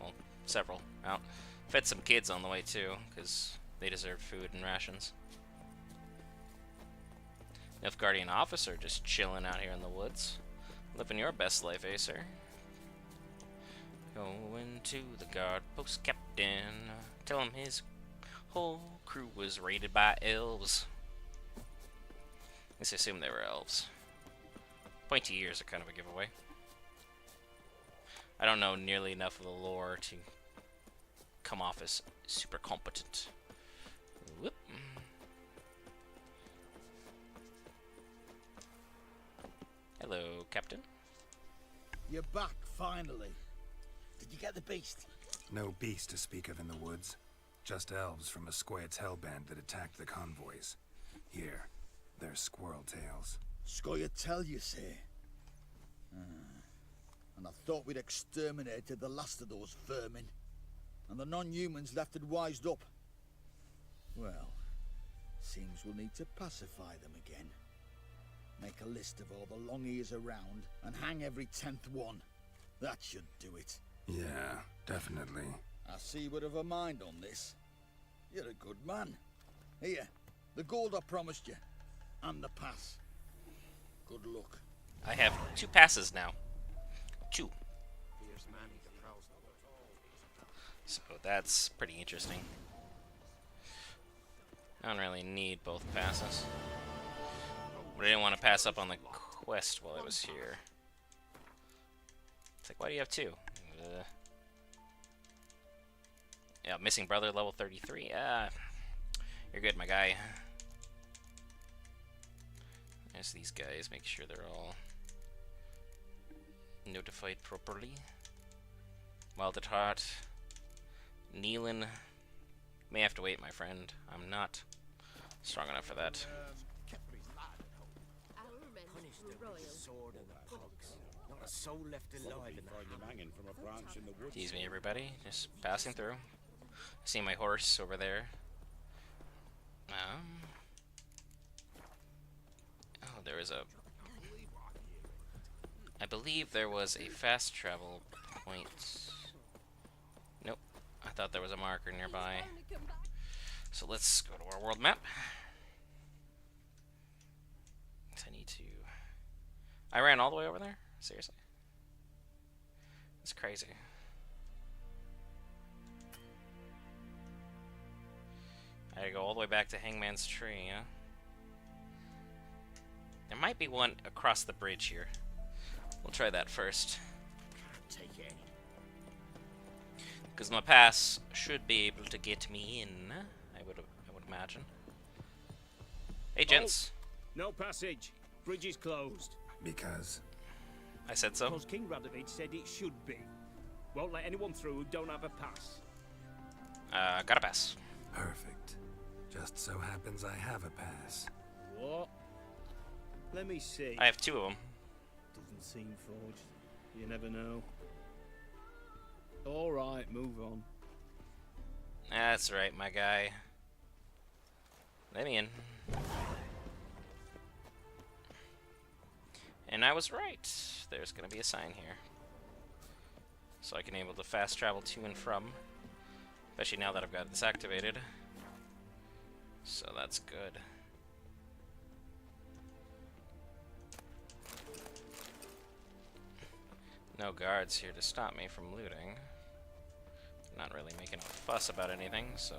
Speaker 1: Well, several out. Fed some kids on the way too, because they deserved food and rations. Nilfgaardian officer just chilling out here in the woods. Living your best life, eh, sir? Going to the guard post, captain. Tell him his whole crew was raided by elves. Let's assume they were elves. Pointy ears are kind of a giveaway. I don't know nearly enough of the lore to come off as super competent. Whoop. Hello, Captain.
Speaker 12: You're back, finally. Did you get the beast?
Speaker 2: No beast to speak of in the woods. Just elves from a Squared's hellband that attacked the convoys. Here, they're squirrel tails.
Speaker 12: Scoia'tael, you say? And I thought we'd exterminated the last of those vermin. And the non-humans left it wised up. Well, seems we'll need to pacify them again. Make a list of all the long ears around and hang every 10th one. That should do it.
Speaker 2: Yeah, definitely.
Speaker 12: I see you would have a mind on this. You're a good man. Here, the gold I promised you. And the pass. Good luck.
Speaker 1: I have 2 passes now. 2. So that's pretty interesting. I don't really need both passes. But I didn't want to pass up on the quest while I was here. It's like, why do you have 2? Yeah, missing brother, level 33. You're good, my guy. There's these guys. Make sure they're all notified properly. Wild at heart. Nealon. May have to wait, my friend. I'm not strong enough for that.
Speaker 4: Not a soul left alive in the
Speaker 1: Tease me, everybody. Just passing through. I see my horse over there. Oh, there is a... I believe there was a fast travel point. Nope. I thought there was a marker nearby. So let's go to our world map. I need to... I ran all the way over there? Seriously? That's crazy. I gotta go all the way back to Hangman's Tree, huh? There might be one across the bridge here. We'll try that first.
Speaker 4: Take it.
Speaker 1: Because my pass should be able to get me in, I would imagine. Hey, gents.
Speaker 14: No passage. Bridge is closed.
Speaker 2: Because?
Speaker 1: I said so.
Speaker 17: Because King Radovich said it should be. Won't let anyone through who don't have a pass.
Speaker 1: Got a pass.
Speaker 2: Perfect. Just so happens I have a pass.
Speaker 17: What? Let me see.
Speaker 1: I have 2 of them.
Speaker 17: Doesn't seem forged. You never know. Alright, move on.
Speaker 1: That's right, my guy. Let me in. And I was right. There's gonna be a sign here. So I can able to fast travel to and from. Especially now that I've got this activated. So that's good. No guards here to stop me from looting. Not really making a fuss about anything, so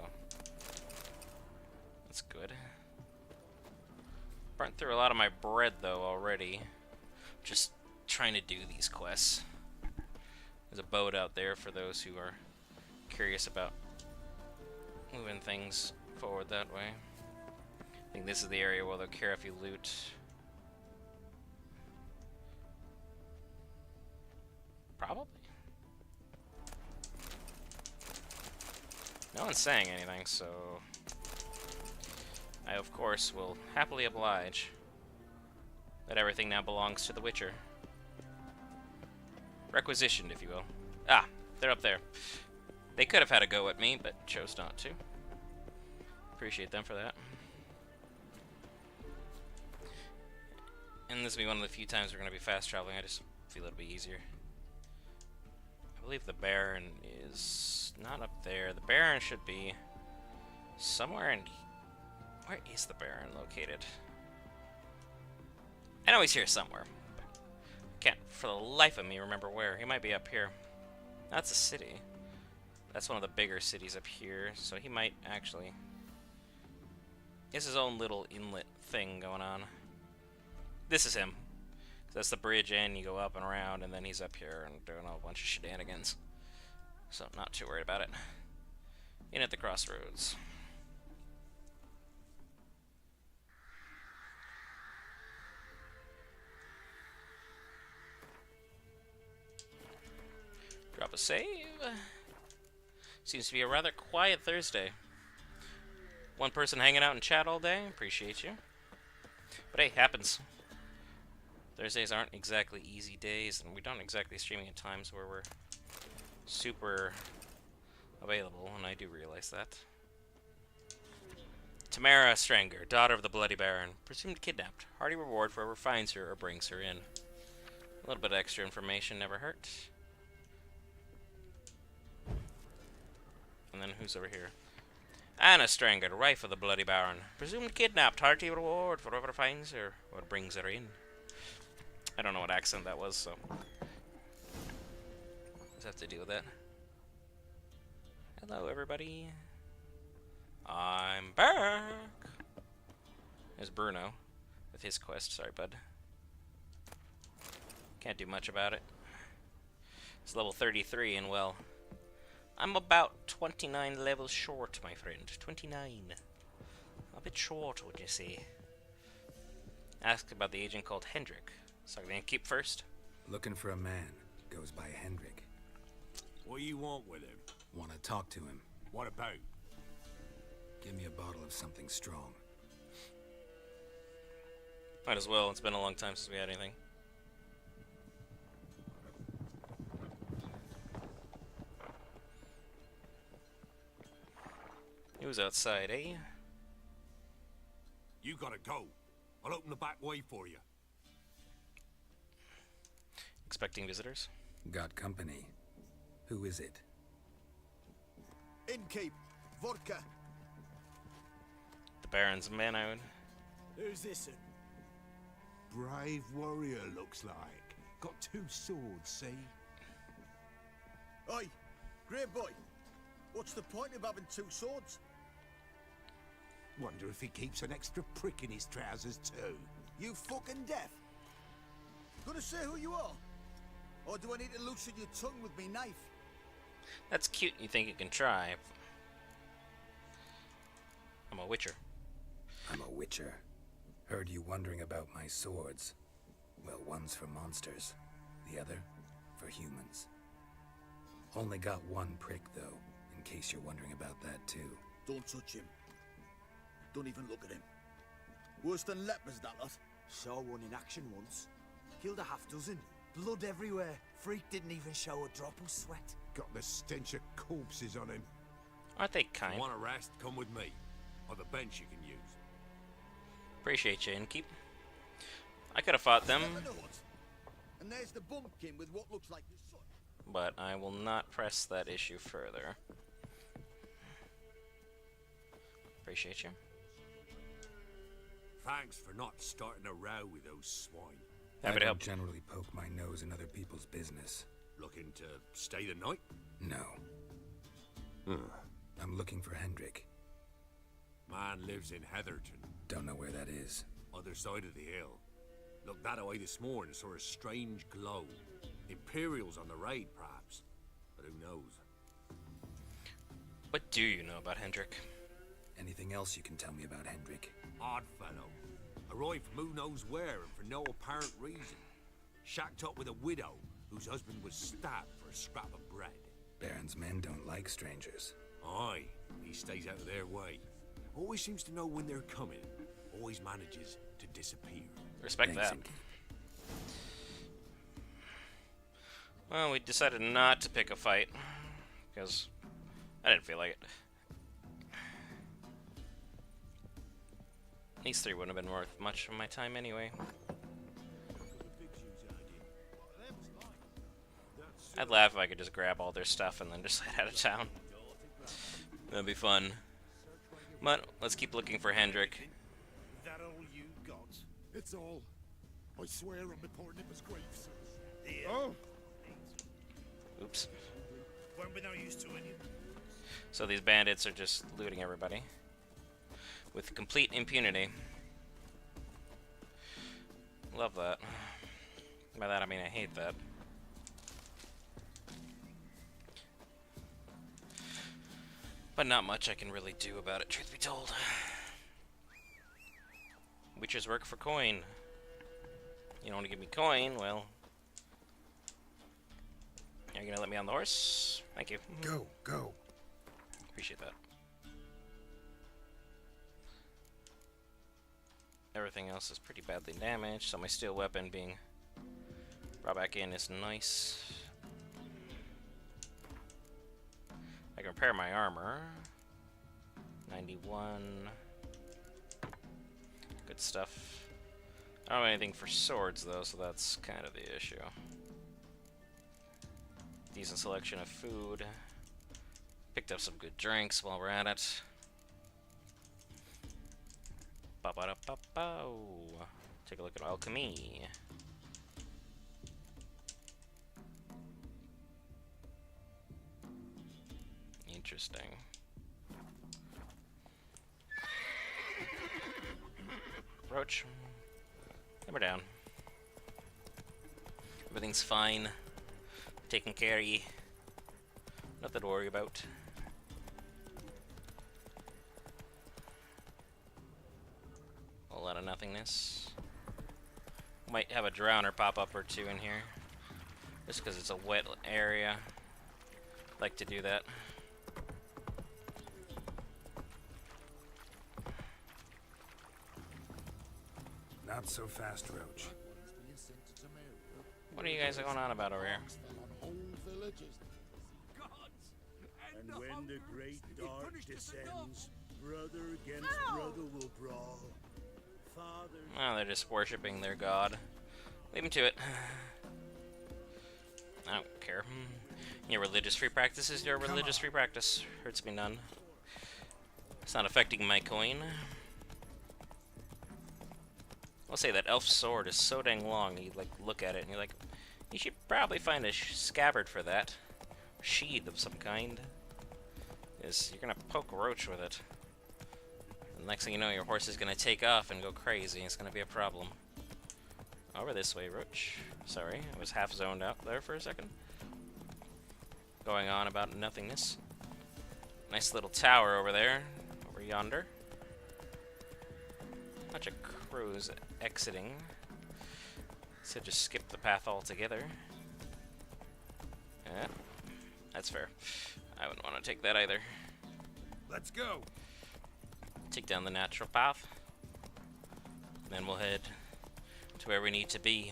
Speaker 1: that's good. Burnt through a lot of my bread though already. Just trying to do these quests. There's a boat out there for those who are curious about moving things forward that way. I think this is the area where they'll care if you loot. Probably. No one's saying anything, so I of course will happily oblige that everything now belongs to the Witcher. Requisitioned, if you will. Ah, they're up there. They could have had a go at me, but chose not to. Appreciate them for that. And this will be one of the few times we're going to be fast traveling. I just feel it'll be easier. I believe the Baron is not up there. The Baron should be somewhere in... Where is the Baron located? I know he's here somewhere. Can't for the life of me remember where. He might be up here. That's a city. That's one of the bigger cities up here, so he might actually... He has his own little inlet thing going on. This is him. That's the bridge in, you go up and around, and then he's up here and doing a whole bunch of shenanigans. So I'm not too worried about it. In at the crossroads. Drop a save. Seems to be a rather quiet Thursday. One person hanging out in chat all day. Appreciate you. But hey, happens. Thursdays aren't exactly easy days, and we don't exactly streaming at times where we're super available, and I do realize that. Tamara Stranger, daughter of the Bloody Baron, presumed kidnapped. Hearty reward for whoever finds her or brings her in. A little bit of extra information never hurt. And then who's over here? Anna Stranger, wife of the Bloody Baron, presumed kidnapped. Hearty reward for whoever finds her or brings her in. I don't know what accent that was, so just have to deal with that. Hello, everybody. I'm back. There's Bruno with his quest. Sorry, bud. Can't do much about it. It's level 33, and well, I'm about 29 levels short, my friend. 29. A bit short, would you say? Ask about the agent called Hendrik. So I'm gonna keep first.
Speaker 2: Looking for a man. Goes by Hendrik.
Speaker 14: What do you want with him?
Speaker 2: Want to talk to him.
Speaker 14: What about?
Speaker 2: Give me a bottle of something strong.
Speaker 1: Might as well. It's been a long time since we had anything. Who's outside, eh?
Speaker 14: You gotta go. I'll open the back way for you.
Speaker 1: Expecting visitors?
Speaker 2: Got company. Who is it?
Speaker 12: Innkeep. Vodka.
Speaker 1: The Baron's manhood.
Speaker 4: Who's this?
Speaker 14: Brave warrior, looks like. Got 2 swords, see?
Speaker 12: Oi, great boy. What's the point of having 2 swords?
Speaker 14: Wonder if he keeps an extra prick in his trousers too.
Speaker 12: You fucking deaf? Gonna say who you are? Or do I need to loosen your tongue with me knife?
Speaker 1: That's cute. You think you can try? I'm a witcher.
Speaker 2: I'm a witcher. Heard you wondering about my swords. Well, one's for monsters, the other for humans. Only got one prick, though, in case you're wondering about that, too.
Speaker 12: Don't touch him. Don't even look at him. Worse than lepers, that lot.
Speaker 7: Saw one in action once. Killed a half dozen. Blood everywhere. Freak didn't even show a drop of sweat.
Speaker 14: Got the stench of corpses on him.
Speaker 1: Aren't they kind?
Speaker 14: Want a rest? Come with me. Or the bench you can use.
Speaker 1: Appreciate you, Innkeep. I could have fought them,
Speaker 12: And there's the bumpkin with what looks like the sun.
Speaker 1: but I will not press that issue further. Appreciate you.
Speaker 14: Thanks for not starting a row with those swine.
Speaker 2: I don't generally poke my nose in other people's business.
Speaker 14: Looking to stay the night?
Speaker 2: No. I'm looking for Hendrik.
Speaker 14: Man lives in Heatherton.
Speaker 2: Don't know where that is.
Speaker 14: Other side of the hill. Looked that away this morning, saw a strange glow. Imperials on the raid, perhaps. But who knows?
Speaker 1: What do you know about Hendrik?
Speaker 2: Anything else you can tell me about Hendrik?
Speaker 14: Odd fellow. Arrived from who knows where and for no apparent reason. Shacked up with a widow whose husband was stabbed for a scrap of bread.
Speaker 2: Baron's men don't like strangers.
Speaker 14: Aye, he stays out of their way. Always seems to know when they're coming. Always manages to disappear.
Speaker 1: Respect that. Well, we decided not to pick a fight because I didn't feel like it. These three wouldn't have been worth much of my time anyway. I'd laugh if I could just grab all their stuff and then just head out of town. That'd be fun. But let's keep looking for Hendrik.
Speaker 18: That all you got? It's all. I swear on the poor nipper's grave, sir. Oh!
Speaker 1: Oops.
Speaker 18: Won't be no use to any.
Speaker 1: So these bandits are just looting everybody with complete impunity. Love that. By that I mean I hate that. But not much I can really do about it, truth be told. Witches work for coin. You don't want to give me coin, well... Are you gonna let me on the horse? Thank you.
Speaker 2: Go.
Speaker 1: Appreciate that. Everything else is pretty badly damaged, so my steel weapon being brought back in is nice. I can repair my armor. 91. Good stuff. I don't have anything for swords though, so that's kind of the issue. Decent selection of food. Picked up some good drinks while we're at it. Ba-ba-da-ba-bow. Take a look at alchemy. Interesting. Roach. Hammer down. Everything's fine. Taking care of you. Nothing to worry about. A lot of nothingness. Might have a drowner pop up or two in here. Just because it's a wet area. Like to do that.
Speaker 2: Not so fast, Roach.
Speaker 1: What are you guys going on about over here?
Speaker 4: And when the great dark descends, brother against brother will brawl. Father...
Speaker 1: Oh, they're just worshipping their god. Leave them to it. I don't care. Your religious free practice is your religious free practice. Hurts me none. It's not affecting my coin. I'll say that elf sword is so dang long, you like look at it and you're like, you should probably find a scabbard for that. Sheath of some kind. You're gonna poke a roach with it. And next thing you know, your horse is gonna take off and go crazy. It's gonna be a problem. Over this way, Roach. Sorry, I was half zoned out there for a second. Going on about nothingness. Nice little tower over there, over yonder. Bunch of crows exiting. So just skip the path altogether. Yeah, that's fair. I wouldn't want to take that either.
Speaker 18: Let's go.
Speaker 1: Take down the natural path. Then we'll head to where we need to be.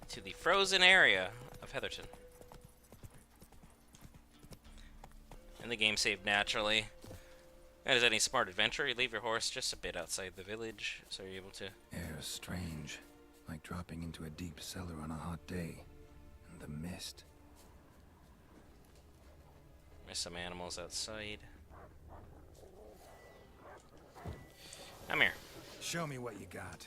Speaker 1: To the frozen area of Heatherton. And the game saved naturally. As any smart adventurer, you leave your horse just a bit outside the village, so you're able to...
Speaker 2: Air's strange, like dropping into a deep cellar on a hot day. And the mist.
Speaker 1: There's some animals outside. Come here.
Speaker 2: Show me what you got.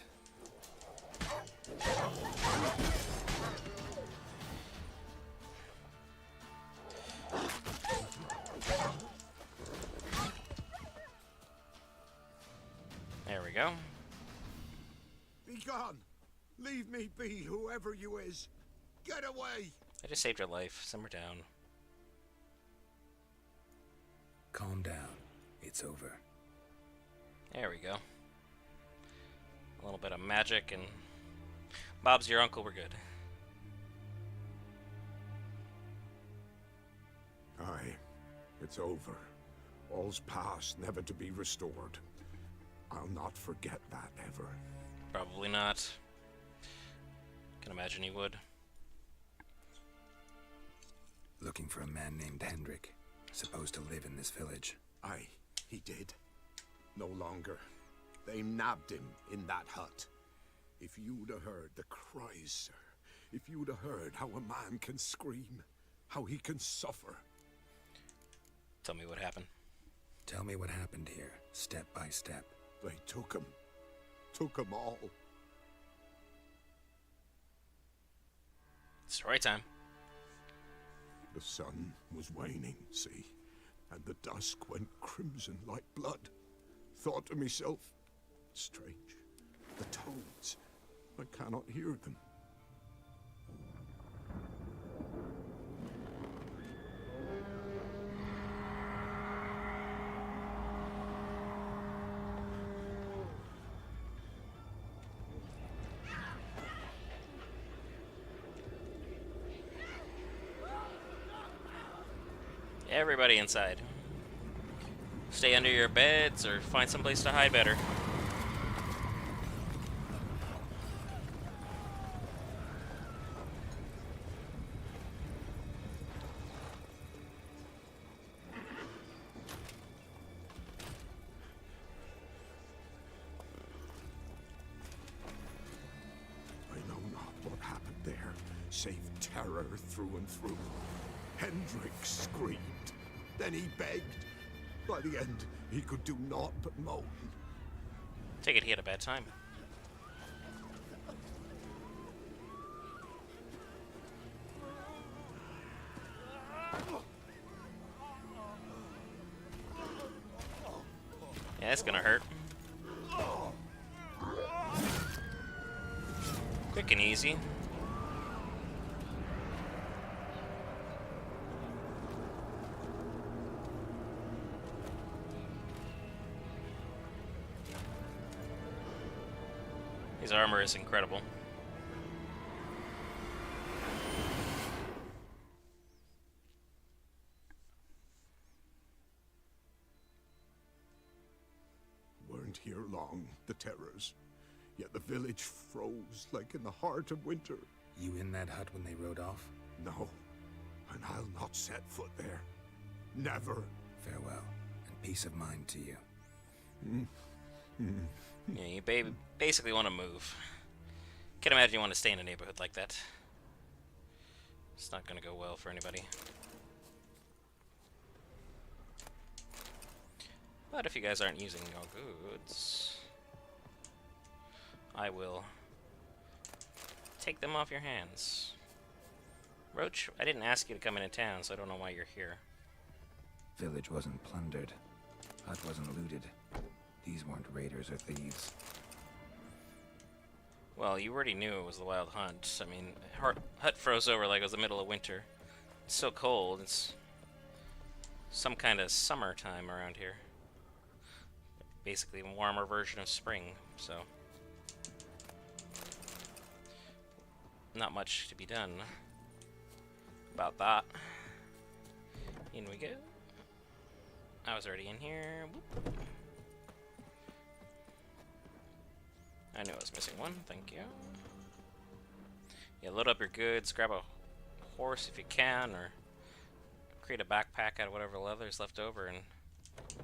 Speaker 1: There we go.
Speaker 18: Be gone. Leave me be, whoever you is. Get away.
Speaker 1: I just saved your life. Simmer down.
Speaker 2: Calm down. It's over.
Speaker 1: There we go. A little bit of magic and Bob's your uncle, we're good.
Speaker 18: Aye, it's over. All's past, never to be restored. I'll not forget that ever.
Speaker 1: Probably not. Can imagine you would.
Speaker 2: Looking for a man named Hendrik, supposed to live in this village.
Speaker 18: Aye, he did. No longer. They nabbed him in that hut. If you'd have heard the cries, sir. If you'd have heard how a man can scream, how he can suffer.
Speaker 1: Tell me what happened.
Speaker 2: Tell me what happened here, step by step.
Speaker 18: They took him. Took him all.
Speaker 1: Story time.
Speaker 18: The sun was waning, see, and the dusk went crimson like blood. Thought to myself, strange, the toads, I cannot hear them.
Speaker 1: Everybody inside. Stay under your beds or find someplace to hide better.
Speaker 18: I know not what happened there, save terror through and through. Hendrik screamed. Then he begged. By the end, he could do naught but moan.
Speaker 1: Take it he had a bad time. Yeah, it's gonna hurt. Quick and easy. His armor is incredible.
Speaker 18: Weren't here long, the terrors. Yet the village froze like in the heart of winter.
Speaker 2: You in that hut when they rode off?
Speaker 18: No, and I'll not set foot there. Never.
Speaker 2: Farewell, and peace of mind to you.
Speaker 1: Yeah, you basically want to move. Can't imagine you want to stay in a neighborhood like that. It's not going to go well for anybody. But if you guys aren't using your goods, I will take them off your hands. Roach, I didn't ask you to come into town, so I don't know why you're here.
Speaker 2: Village wasn't plundered. Hut wasn't looted. These weren't raiders or thieves.
Speaker 1: Well, you already knew it was the Wild Hunt. I mean, hut froze over like it was the middle of winter. It's so cold. It's some kind of summertime around here. basically a warmer version of spring, so not much to be done about that. In we go. I was already in here. Whoop. I knew I was missing one. Thank you. Yeah, load up your goods. Grab a horse if you can, or create a backpack out of whatever leather's left over. And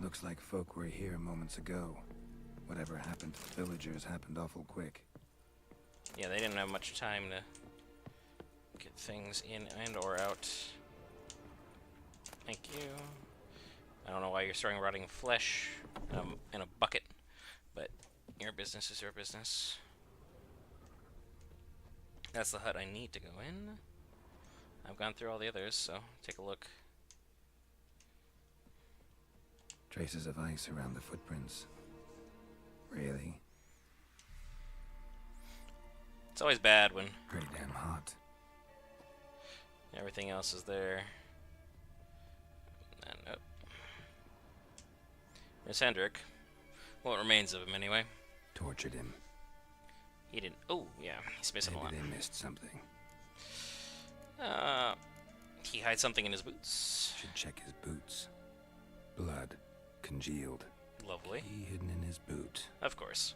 Speaker 2: looks like folk were here moments ago. Whatever happened to the villagers happened awful quick.
Speaker 1: yeah, they didn't have much time to get things in and or out. Thank you. I don't know why you're storing rotting flesh in a bucket, but your business is your business. That's the hut I need to go in. I've gone through all the others, so take a look.
Speaker 2: Traces of ice around the footprints. Really?
Speaker 1: It's always bad when
Speaker 2: pretty damn hot.
Speaker 1: Everything else is there. And nope. Miss Hendrick. What remains of him, anyway?
Speaker 2: Tortured him.
Speaker 1: He didn't. Oh, yeah. He's missing a lot.
Speaker 2: Maybe they missed something.
Speaker 1: He hides something in his boots.
Speaker 2: Should check his boots. Blood. Congealed.
Speaker 1: Lovely.
Speaker 2: Key hidden in his boot.
Speaker 1: Of course.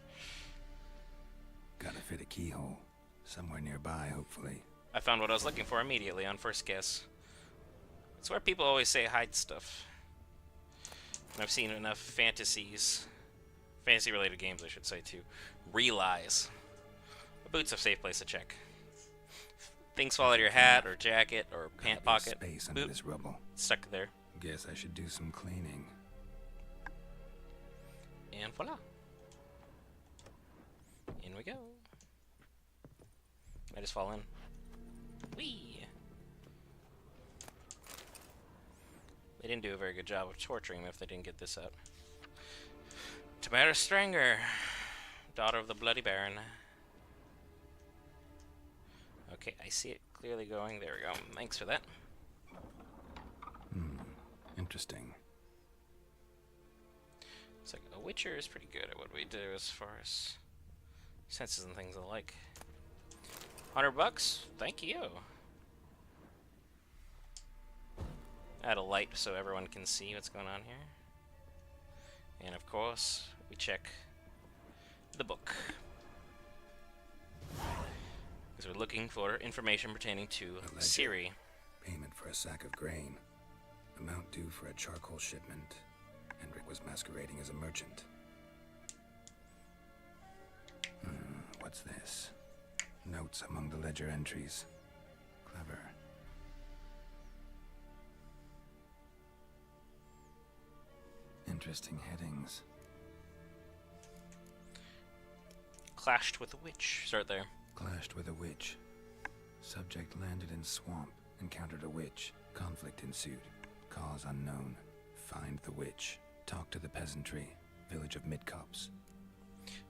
Speaker 2: Gotta fit a keyhole. Somewhere nearby, hopefully.
Speaker 1: I found what I was looking for immediately on first guess. It's where people always say hide stuff. And I've seen enough fantasy-related games, I should say, to realize a boot's a safe place to check. Things fall out of your hat or jacket or pant pocket.
Speaker 2: Space under this rubble.
Speaker 1: Stuck there.
Speaker 2: Guess I should do some cleaning.
Speaker 1: And voila. In we go. I just fall in. Whee! They didn't do a very good job of torturing him if they didn't get this out. Tamara Stranger, daughter of the Bloody Baron. Okay, I see it clearly going. There we go. Thanks for that.
Speaker 2: Interesting.
Speaker 1: It's like a Witcher is pretty good at what we do as far as senses and things alike. $100? Thank you. Add a light so everyone can see what's going on here. And of course, we check the book. Because we're looking for information pertaining to Ciri.
Speaker 2: Payment for a sack of grain. Amount due for a charcoal shipment. Hendrik was masquerading as a merchant. What's this? Notes among the ledger entries. Clever. Interesting headings.
Speaker 1: Clashed with a witch. Start there.
Speaker 2: Clashed with a witch. Subject landed in swamp. Encountered a witch. Conflict ensued. Cause unknown. Find the witch. Talk to the peasantry. Village of Midcopse.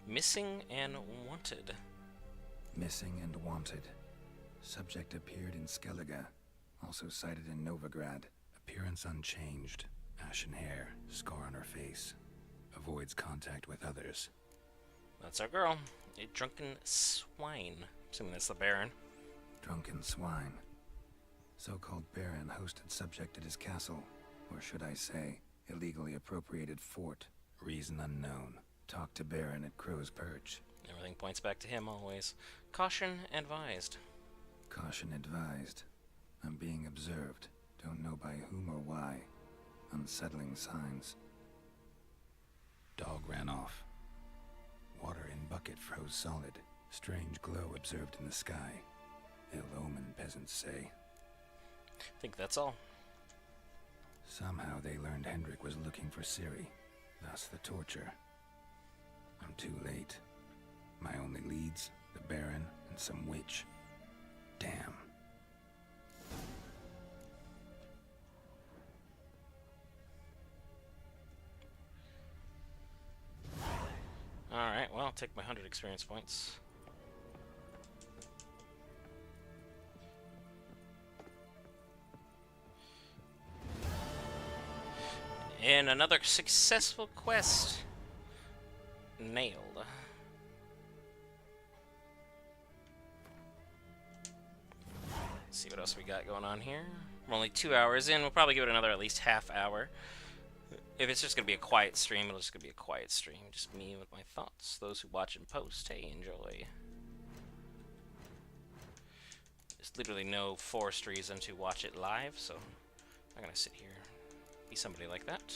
Speaker 1: Missing and wanted.
Speaker 2: Missing and wanted. Subject appeared in Skellige. Also sighted in Novigrad. Appearance unchanged. Ashen hair. Scar on her face. Avoids contact with others.
Speaker 1: That's our girl. A drunken swine. Assuming that's the Baron.
Speaker 2: Drunken swine. So-called Baron hosted subject at his castle. Or should I say, illegally appropriated fort. Reason unknown. Talk to Baron at Crow's Perch.
Speaker 1: Everything points back to him always. Caution advised.
Speaker 2: Caution advised. I'm being observed. Don't know by whom or why. Unsettling signs. Dog ran off. Water in bucket froze solid. Strange glow observed in the sky. Ill omen, peasants say.
Speaker 1: I think that's all.
Speaker 2: Somehow they learned Hendrik was looking for Ciri. Thus the torture. I'm too late. My only leads, the Baron and some witch. Damn.
Speaker 1: Alright, well, I'll take my 100 experience points. And another successful quest. nailed. Let's see what else we got going on here. We're only 2 hours in. We'll probably give it another at least half hour. If it's just going to be a quiet stream, it'll just going to be a quiet stream. Just me with my thoughts. Those who watch and post, hey, enjoy. There's literally no forced reason to watch it live, so I'm going to sit here, be somebody like that.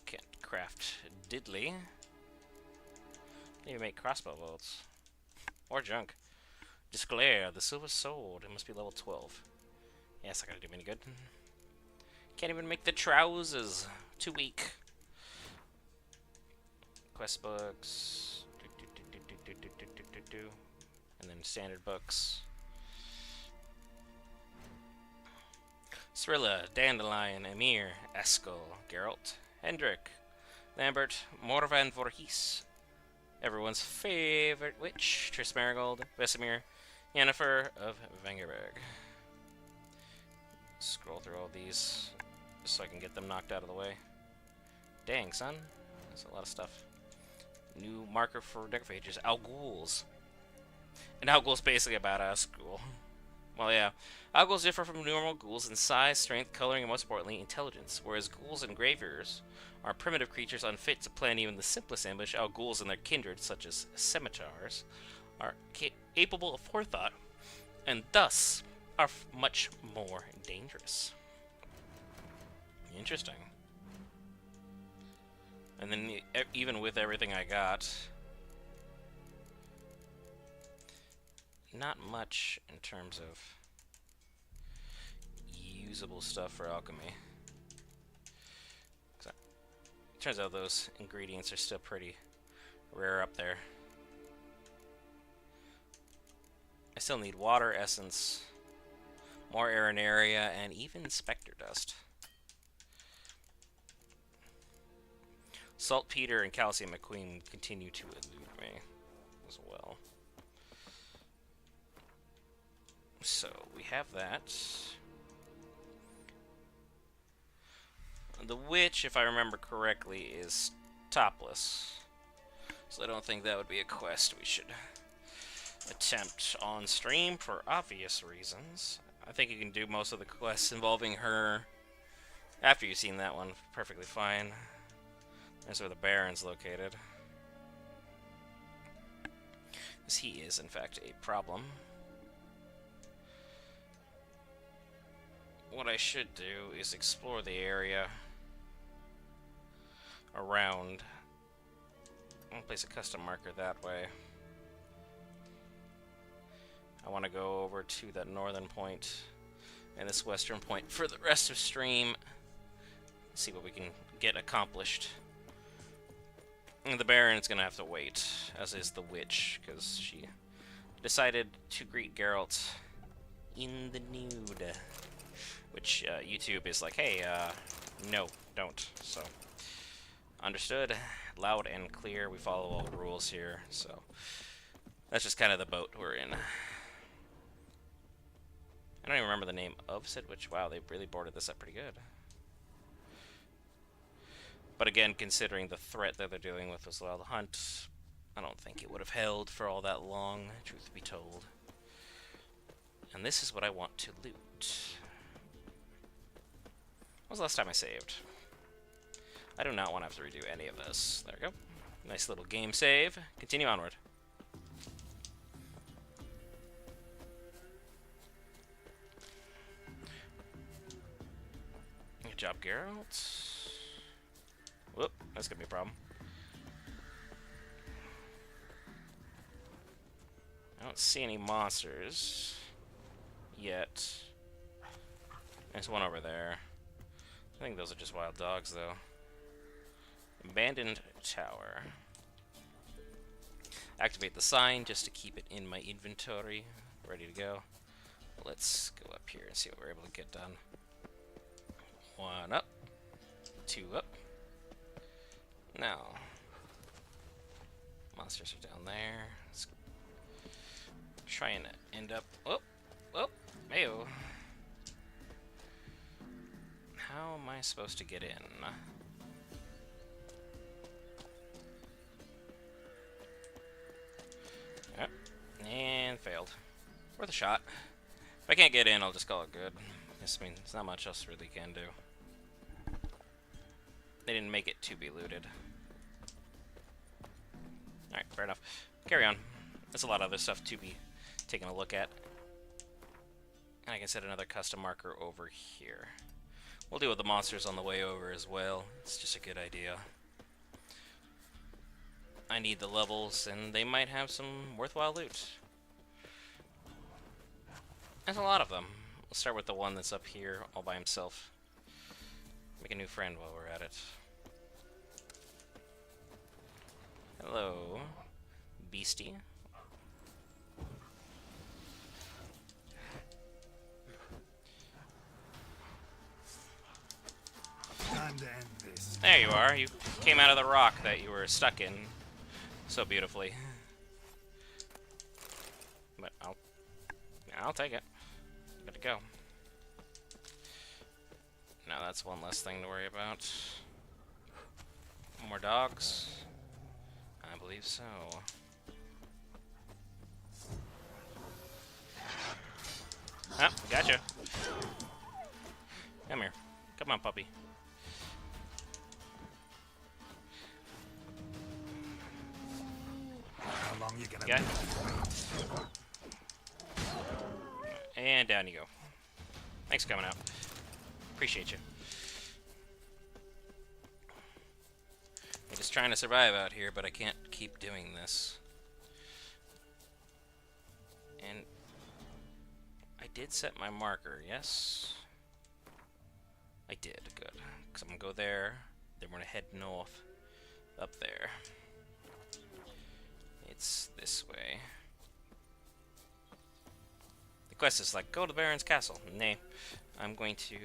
Speaker 1: Can't craft diddly. Can't even make crossbow bolts. Or junk. Disclair, the silver sword. It must be level 12. Yeah, it's not going to do me any good. Can't even make the trousers. Too weak. Quest books. And then standard books. Cirilla, Dandelion, Emir, Eskel, Geralt, Hendrik, Lambert, Morvan Voorhees. Everyone's favorite witch, Triss Marigold, Vesemir, Yennefer of Vengerberg. Scroll through all these so I can get them knocked out of the way. Dang, son. That's a lot of stuff. New marker for necrophages, Alguls. And Algul's basically a badass ghoul. Well, yeah. Alguls differ from normal ghouls in size, strength, coloring, and most importantly, intelligence. Whereas ghouls and graveers are primitive creatures unfit to plan even the simplest ambush, Alguls and their kindred, such as scimitars, are capable of forethought, and thus are much more dangerous. Interesting. And then, even with everything I got, not much in terms of usable stuff for alchemy. Turns out those ingredients are still pretty rare up there. I still need water essence, more arenaria, and even specter dust. Saltpeter and calcium McQueen continue to elude me as well. So we have that. The witch, if I remember correctly, is topless. So I don't think that would be a quest we should attempt on stream for obvious reasons. I think you can do most of the quests involving her after you've seen that one perfectly fine. That's where the Baron's located. Because he is, in fact, a problem. What I should do is explore the area around. I'll place a custom marker that way. I want to go over to that northern point and this western point for the rest of stream. See what we can get accomplished. And the Baron's gonna have to wait, as is the witch, because she decided to greet Geralt in the nude. Which YouTube is like, hey, no, don't. So, understood, loud and clear. We follow all the rules here. So, that's just kind of the boat we're in. I don't even remember the name of said witch. Wow, they really boarded this up pretty good. But again, considering the threat that they're dealing with as well, the hunt, I don't think it would have held for all that long, truth be told. And this is what I want to loot. When was the last time I saved? I do not want to have to redo any of this. There we go. Nice little game save. Continue onward. Good job, Geralt. Whoop, that's gonna be a problem. I don't see any monsters yet. There's one over there. I think those are just wild dogs, though. Abandoned tower. Activate the sign just to keep it in my inventory. Ready to go. Let's go up here and see what we're able to get done. 1 up. 2 up. Now. Monsters are down there. Let's try and end up... Oh! Oh! Mayo. How am I supposed to get in? And failed. Worth a shot. If I can't get in, I'll just call it good. I mean, there's not much else really can do. They didn't make it to be looted. Alright, fair enough. Carry on. There's a lot of other stuff to be taking a look at. And I can set another custom marker over here. We'll deal with the monsters on the way over as well. It's just a good idea. I need the levels, and they might have some worthwhile loot. There's a lot of them. We'll start with the one that's up here all by himself. Make a new friend while we're at it. Hello, beastie.
Speaker 2: Time to end this.
Speaker 1: There you are. You came out of the rock that you were stuck in so beautifully. But I'll take it. Good to go. Now that's one less thing to worry about. More dogs? I believe so. Ah, gotcha. Come here. Come on, puppy.
Speaker 2: How long you gonna
Speaker 1: Yeah. And down you go. Thanks for coming out. Appreciate you. I'm just trying to survive out here, but I can't keep doing this. And I did set my marker, yes? I did, good. Because I'm going to go there, then we're going to head north, up there. It's this way. The quest is like, go to the Baron's castle. Nay, I'm going to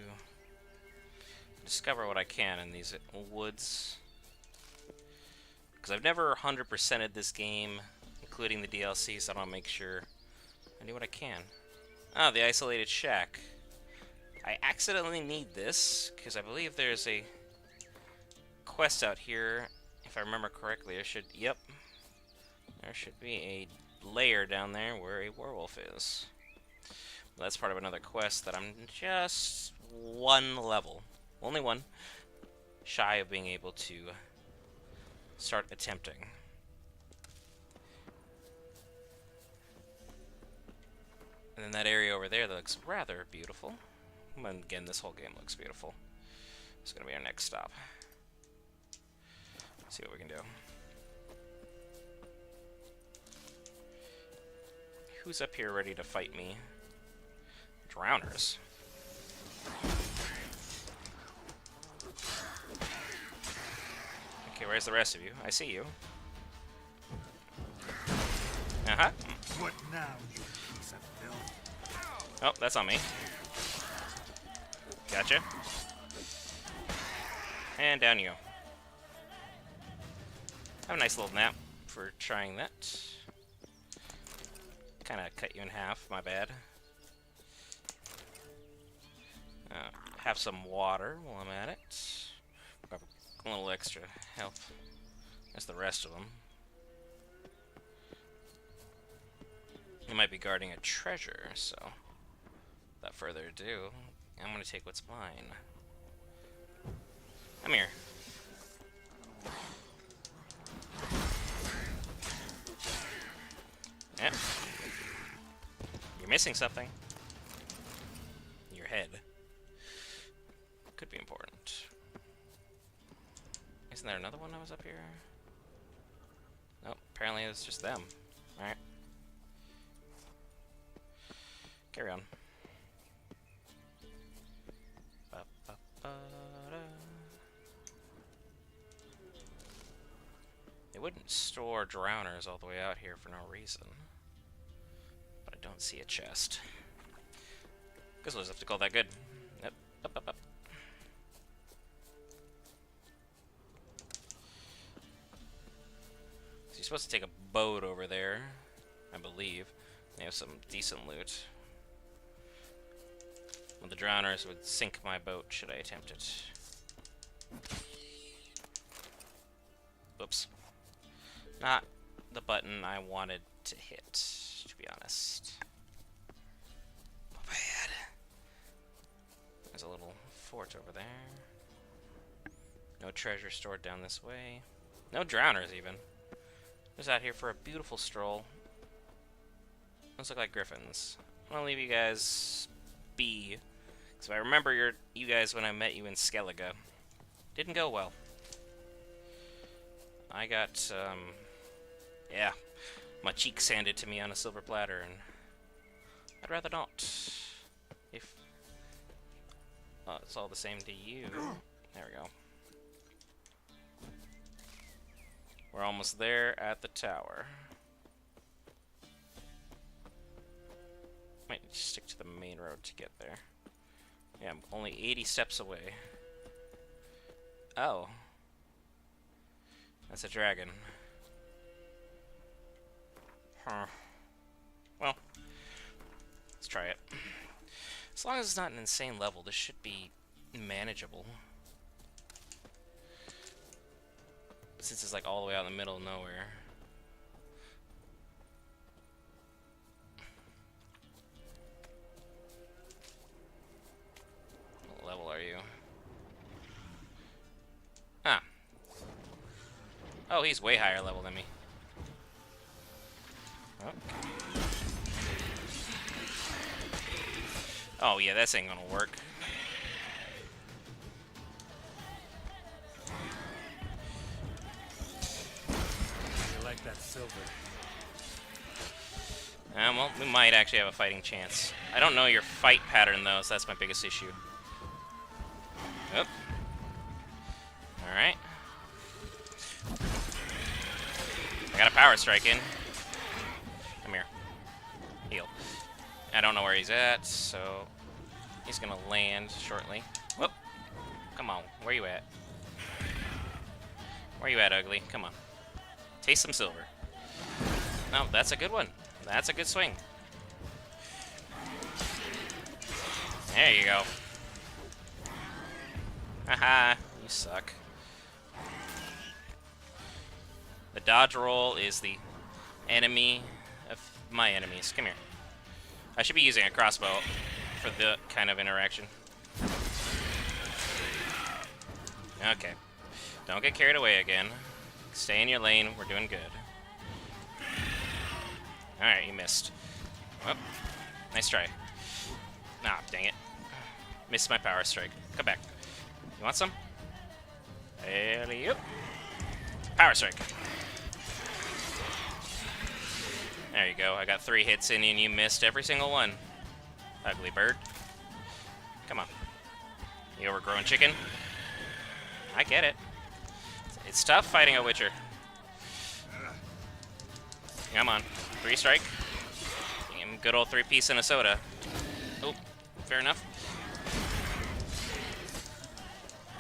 Speaker 1: discover what I can in these woods. Because I've never 100%ed this game, including the DLC, so I want to make sure I do what I can. Ah, the isolated shack. I accidentally need this, because I believe there's a quest out here. If I remember correctly, there should be a lair down there where a werewolf is. Well, that's part of another quest that I'm just one level, only one, shy of being able to start attempting. And then that area over there that looks rather beautiful. And again, this whole game looks beautiful. It's going to be our next stop. Let's see what we can do. Who's up here ready to fight me? Drowners. Okay, where's the rest of you? I see you. Uh-huh.
Speaker 2: What now, you piece of filth?
Speaker 1: Oh, that's on me. Gotcha. And down you go. Have a nice little nap for trying that. Kind of cut you in half, my bad. Have some water while I'm at it. Grab a little extra health. That's the rest of them. You might be guarding a treasure, so without further ado, I'm going to take what's mine. Come here. Yep. You're missing something. Your head. Could be important. Isn't there another one that was up here? Nope, apparently it's just them. Alright. Carry on. They wouldn't store drowners all the way out here for no reason. But I don't see a chest. Guess we'll just have to call that good. Yep, up. So you're supposed to take a boat over there, I believe. They have some decent loot. Well, the drowners would sink my boat should I attempt it. Whoops. Not the button I wanted to hit. to be honest. Not bad. There's a little fort over there. No treasure stored down this way. No drowners, even. Just out here for a beautiful stroll. Those look like griffins. I'm gonna leave you guys be. Because I remember you guys when I met you in Skellige. Didn't go well. I got, yeah, my cheek sanded to me on a silver platter, and I'd rather not. If it's all the same to you. There we go. We're almost there at the tower. Might stick to the main road to get there. Yeah, I'm only 80 steps away. Oh. That's a dragon. Huh. Well, let's try it. As long as it's not an insane level, this should be manageable. Since it's like all the way out in the middle of nowhere. What level are you? Ah. Oh, he's way higher level than me. Oh. Oh yeah, this ain't gonna work.
Speaker 13: You like that silver?
Speaker 1: Well, we might actually have a fighting chance. I don't know your fight pattern though, so that's my biggest issue. Oh. Alright. I got a power strike in. Come here. Heal. I don't know where he's at, so he's gonna land shortly. Whoop. Come on. Where you at? Where you at, ugly? Come on. Taste some silver. No, that's a good one. That's a good swing. There you go. Haha, you suck. The dodge roll is the enemy of my enemies. Come here. I should be using a crossbow for the kind of interaction. Okay. Don't get carried away again. Stay in your lane. We're doing good. Alright, you missed. Oh, nice try. Ah, dang it. Missed my power strike. Come back. You want some? Alley-oop. Power strike. There you go. I got 3 hits in you and you missed every single one. Ugly bird. Come on. You overgrown chicken. I get it. It's tough fighting a Witcher. Come on. 3 strike. Give him good old 3-piece and a soda. Oh, fair enough.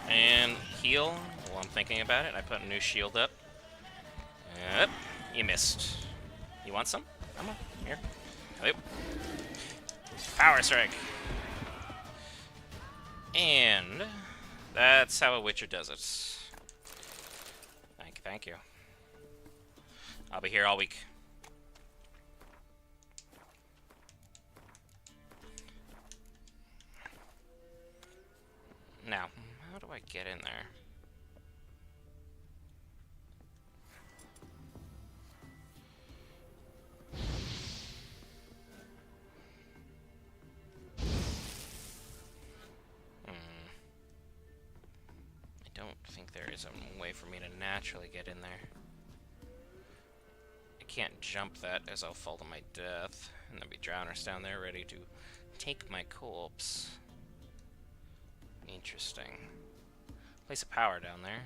Speaker 1: And heal while I'm thinking about it. I put a new shield up. Yep. You missed. You want some? Come on. Here. Yep. Power strike. And that's how a Witcher does it. Thank you. I'll be here all week. Now, how do I get in there? I don't think there is a way for me to naturally get in there. I can't jump that as I'll fall to my death, and there'll be drowners down there ready to take my corpse. Interesting. Place a power down there,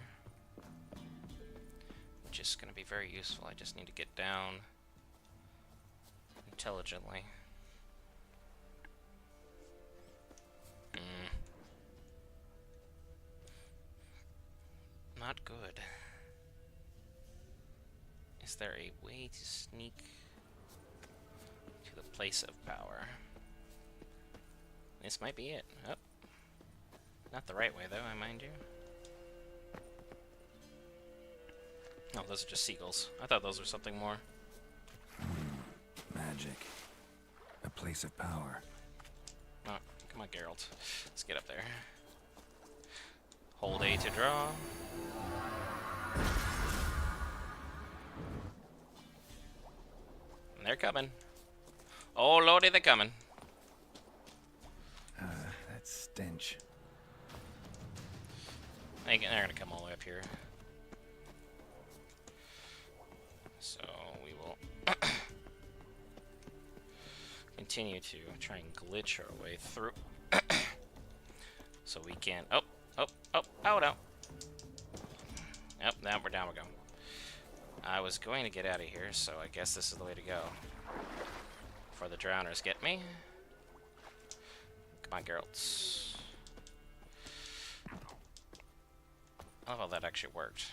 Speaker 1: which is going to be very useful. I just need to get down intelligently. Not good. Is there a way to sneak to the place of power? This might be it. Oh. Not the right way, though, I mind you. Oh, those are just seagulls. I thought those were something more.
Speaker 2: Magic. magic. A place of power.
Speaker 1: Oh, come on, Geralt. Let's get up there. Hold A to draw. And they're coming. Oh, lordy, they're coming.
Speaker 2: That stench.
Speaker 1: They're gonna come all the way up here. So we will continue to try and glitch our way through. So we can. Oh, no. Yep, now we're down we go. I was going to get out of here, so I guess this is the way to go. Before the drowners get me. Come on, Geralt. I love how that actually worked.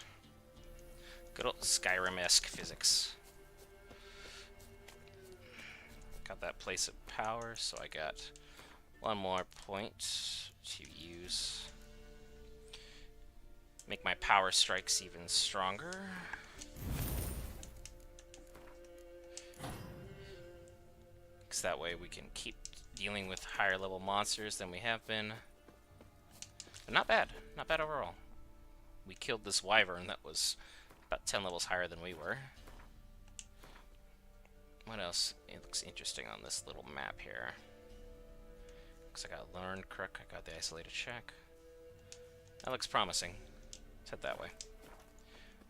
Speaker 1: Good old Skyrim-esque physics. Got that place of power, so I got one more point to use. Make my power strikes even stronger. Because that way we can keep dealing with higher level monsters than we have been. But not bad. Not bad overall. We killed this wyvern that was about 10 levels higher than we were. What else? It looks interesting on this little map here. Looks like I learned crook. I got the isolated check. That looks promising. Let's head that way.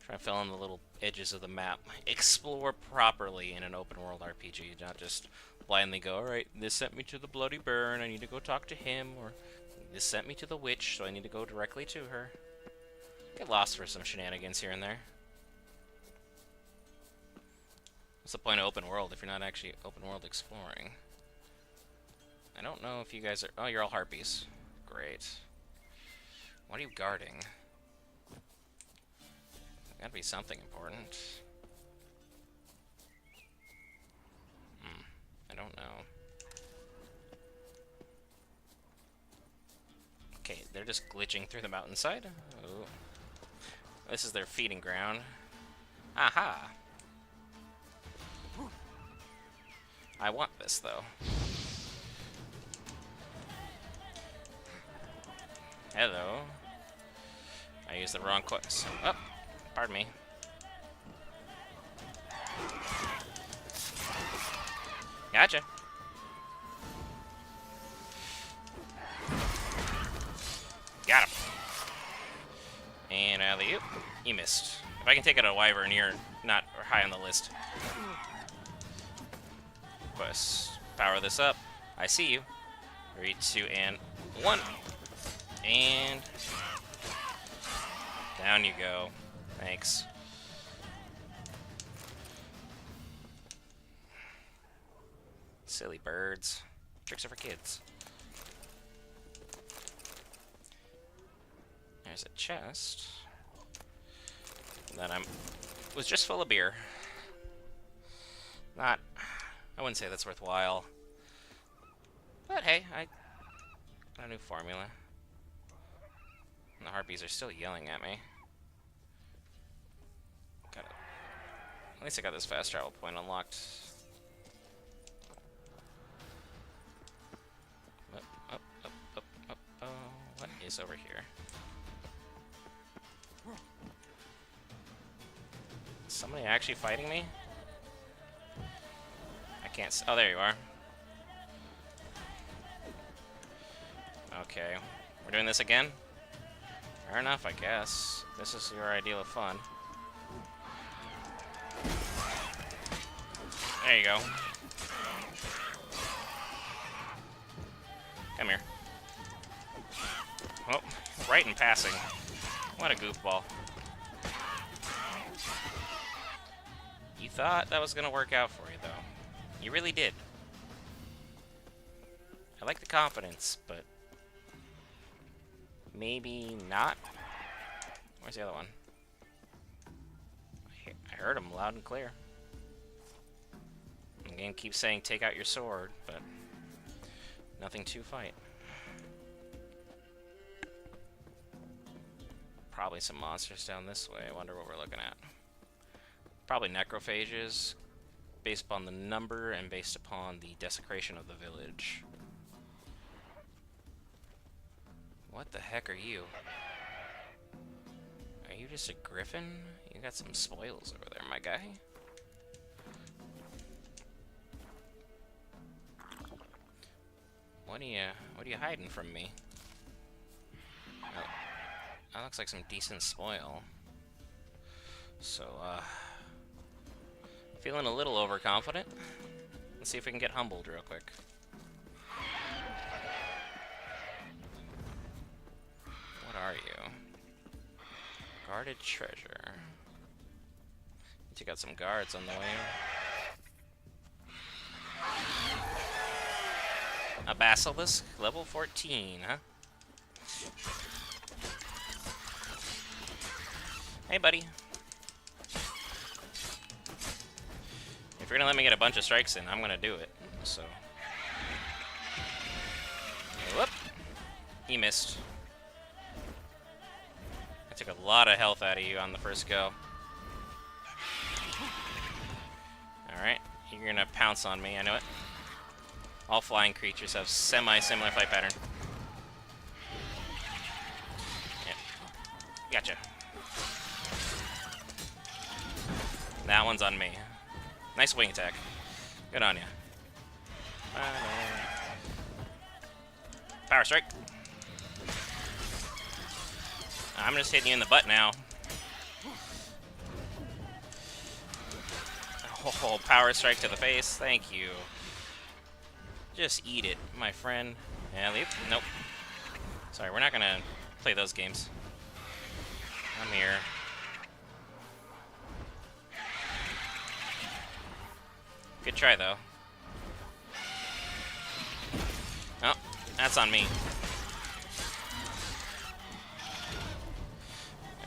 Speaker 1: Try to fill in the little edges of the map. Explore properly in an open world RPG, not just blindly go, alright, this sent me to the Bloody Burn, I need to go talk to him, or this sent me to the witch, so I need to go directly to her. Get lost for some shenanigans here and there. What's the point of open world if you're not actually open world exploring? I don't know if you guys are... Oh, you're all harpies. Great. What are you guarding? Gotta be something important. I don't know. Okay, they're just glitching through the mountainside. Oh. This is their feeding ground. Aha! I want this, though. Hello. I used the wrong quest. Oh, pardon me. Gotcha. Got him. And alley-oop. You missed. If I can take out a wyvern, you're not high on the list. Let's power this up. I see you. 3, 2, and 1. And down you go. Thanks. Silly birds. Tricks are for kids. There's a chest. That was just full of beer. I wouldn't say that's worthwhile. But hey, I got a new formula. And the harpies are still yelling at me. Got it. At least I got this fast travel point unlocked. What is over here? Is somebody actually fighting me? I can't s- Oh, there you are. Okay. We're doing this again? Fair enough, I guess. This is your ideal of fun. There you go. Come here. Oh, right in passing. What a goofball. You thought that was gonna work out for you, though. You really did. I like the confidence, but maybe not. Where's the other one? I heard him loud and clear. The game keeps saying take out your sword, but nothing to fight. Probably some monsters down this way. I wonder what we're looking at. Probably necrophages. based upon the number and based upon the desecration of the village. What the heck are you? Are you just a griffin? You got some spoils over there, my guy. What are you hiding from me? Oh, that looks like some decent spoil. So, feeling a little overconfident. Let's see if we can get humbled real quick. What are you? Guarded treasure. You got some guards on the way. A basilisk, level 14, huh? Hey, buddy. If you're gonna let me get a bunch of strikes in, I'm gonna do it. So. Whoop. He missed. I took a lot of health out of you on the first go. Alright, you're gonna pounce on me, I know it. All flying creatures have semi-similar flight pattern. Yep. Gotcha. That one's on me. Nice wing attack. Good on ya. Power strike. I'm just hitting you in the butt now. Oh, power strike to the face. Thank you. Just eat it, my friend. Yeah, leave. Nope. Sorry, we're not gonna play those games. I'm here. Good try, though. Oh, that's on me.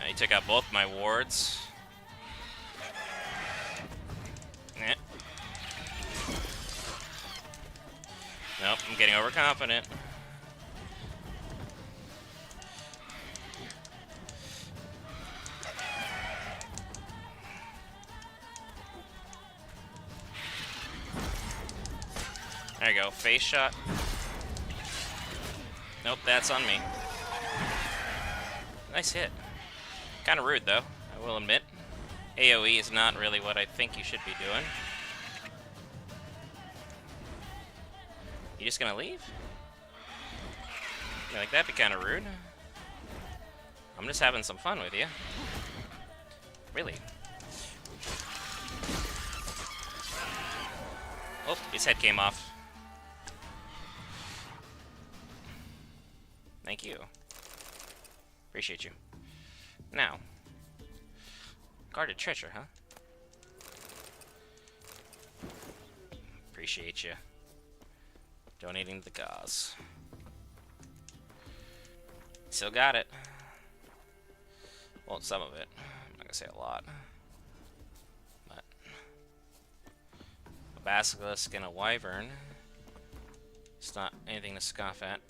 Speaker 1: He took out both my wards. Eh. Nope, I'm getting overconfident. There you go, face shot. Nope, that's on me. Nice hit. Kind of rude, though, I will admit. AoE is not really what I think you should be doing. You just gonna leave? You like that'd be kind of rude. I'm just having some fun with you. Really. Oh, his head came off. Thank you. Appreciate you. Now, guarded treasure, huh? Appreciate you. Donating to the cause. Still got it. Well, some of it. I'm not gonna say a lot. But a basilisk and a wyvern. It's not anything to scoff at.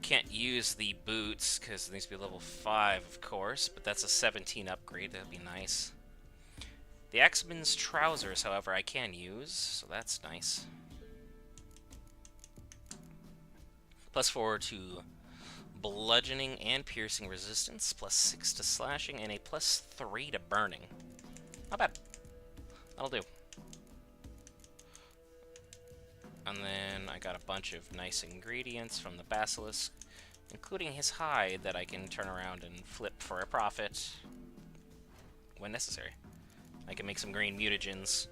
Speaker 1: Can't use the boots because it needs to be level 5, of course, but that's a 17 upgrade. That'd be nice. The Axeman's trousers, however, I can use, so that's nice. +4 to bludgeoning and piercing resistance, +6 to slashing, and a +3 to burning. Not bad. That'll do. And then I got a bunch of nice ingredients from the basilisk, including his hide that I can turn around and flip for a profit when necessary. I can make some green mutagens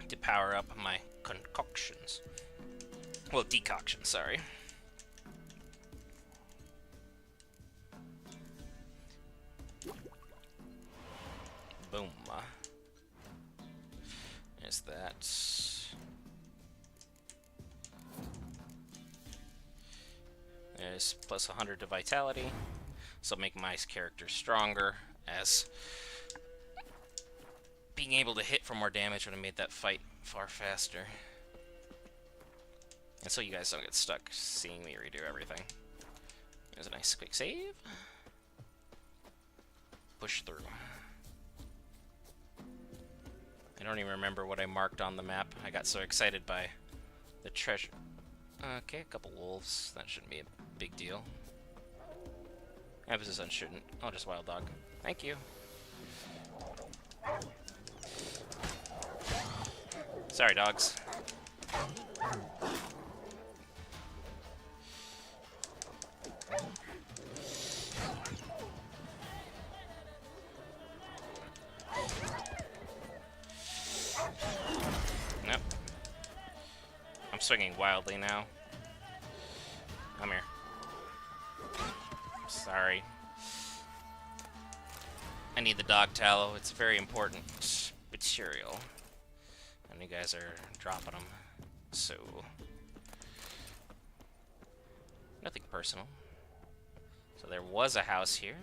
Speaker 1: to power up my concoctions. Well, decoctions, sorry. Boom. There's that. There's +100 to vitality, so make my character stronger, as being able to hit for more damage would have made that fight far faster. And so you guys don't get stuck seeing me redo everything. There's a nice quick save. Push through. I don't even remember what I marked on the map. I got so excited by the treasure. Okay, a couple wolves. That shouldn't be a big deal. Emphasis on shouldn't. Oh, just wild dog. Thank you. Sorry, dogs. Nope. I'm swinging wildly now. Come here. Sorry. I need the dog tallow. It's very important material. And you guys are dropping them. So... nothing personal. So there was a house here.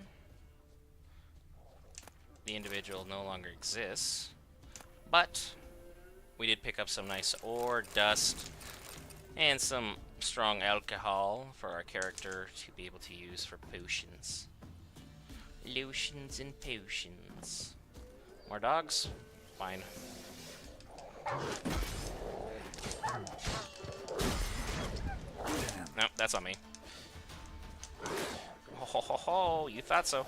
Speaker 1: The individual no longer exists. But we did pick up some nice ore, dust, and some strong alcohol for our character to be able to use for potions. Lotions and potions. More dogs? Fine. Nope, that's on me. Ho ho ho ho, you thought so.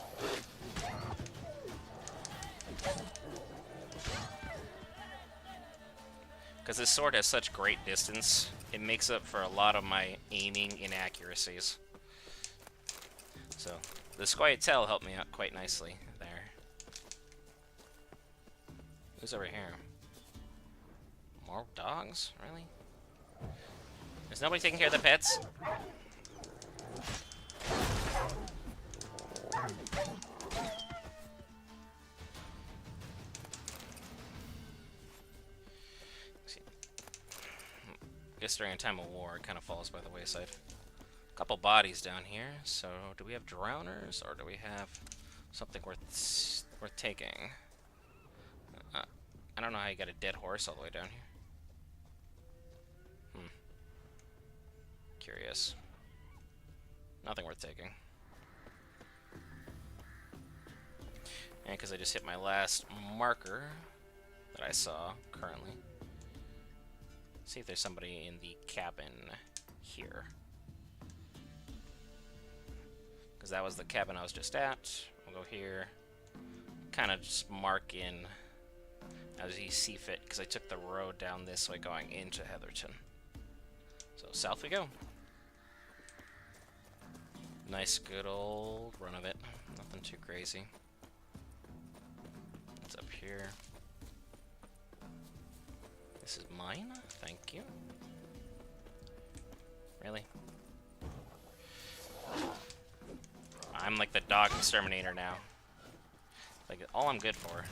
Speaker 1: Because this sword has such great distance, it makes up for a lot of my aiming inaccuracies. So, the Squietel helped me out quite nicely there. Who's over here? More dogs? Really? Is nobody taking care of the pets? I guess during a time of war, it kind of falls by the wayside. A couple bodies down here. So, do we have drowners, or do we have something worth taking? I don't know how you got a dead horse all the way down here. Curious. Nothing worth taking. And because I just hit my last marker that I saw currently. See if there's somebody in the cabin here. Because that was the cabin I was just at. We'll go here. Kind of just mark in as you see fit, because I took the road down this way going into Heatherton. So south we go. Nice good old run of it. Nothing too crazy. What's up here? This is mine? Thank you. Really? I'm like the dog exterminator now. Like, all I'm good for.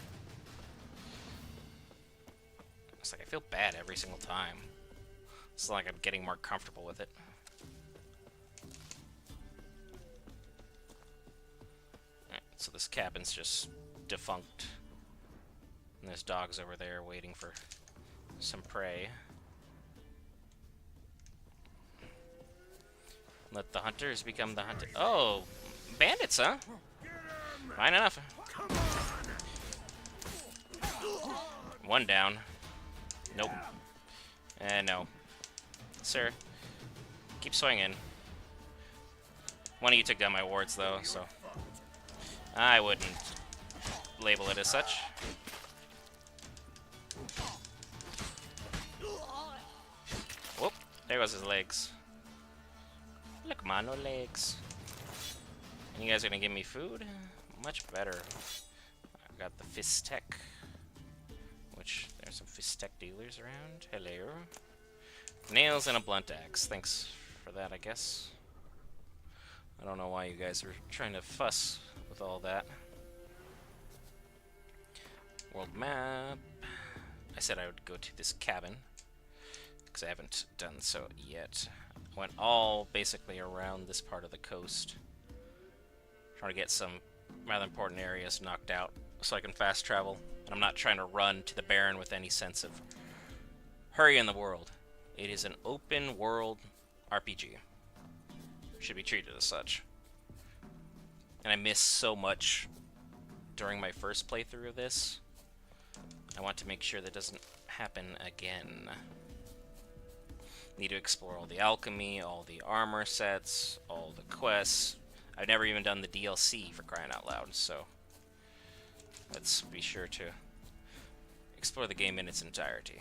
Speaker 1: It's like I feel bad every single time. It's like I'm getting more comfortable with it. Alright, so this cabin's just defunct. And there's dogs over there waiting for some prey. Let the hunters become the hunted. Oh, bandits, huh? Fine enough. One down. Nope. No. Sir, keep swinging. One of you took down my wards, though, so I wouldn't label it as such. Whoop, there was his legs. Look, mano legs. And you guys are gonna give me food? Much better. I got the fist tech, which there's some fist tech dealers around. Hello. Nails and a blunt axe. Thanks for that, I guess. I don't know why you guys are trying to fuss with all that. World map. I said I would go to this cabin, because I haven't done so yet. I went all basically around this part of the coast, trying to get some rather important areas knocked out so I can fast travel. And I'm not trying to run to the Baron with any sense of hurry in the world. It is an open world RPG. Should be treated as such. And I missed so much during my first playthrough of this. I want to make sure that doesn't happen again. Need to explore all the alchemy, all the armor sets, all the quests. I've never even done the DLC, for crying out loud, so let's be sure to explore the game in its entirety.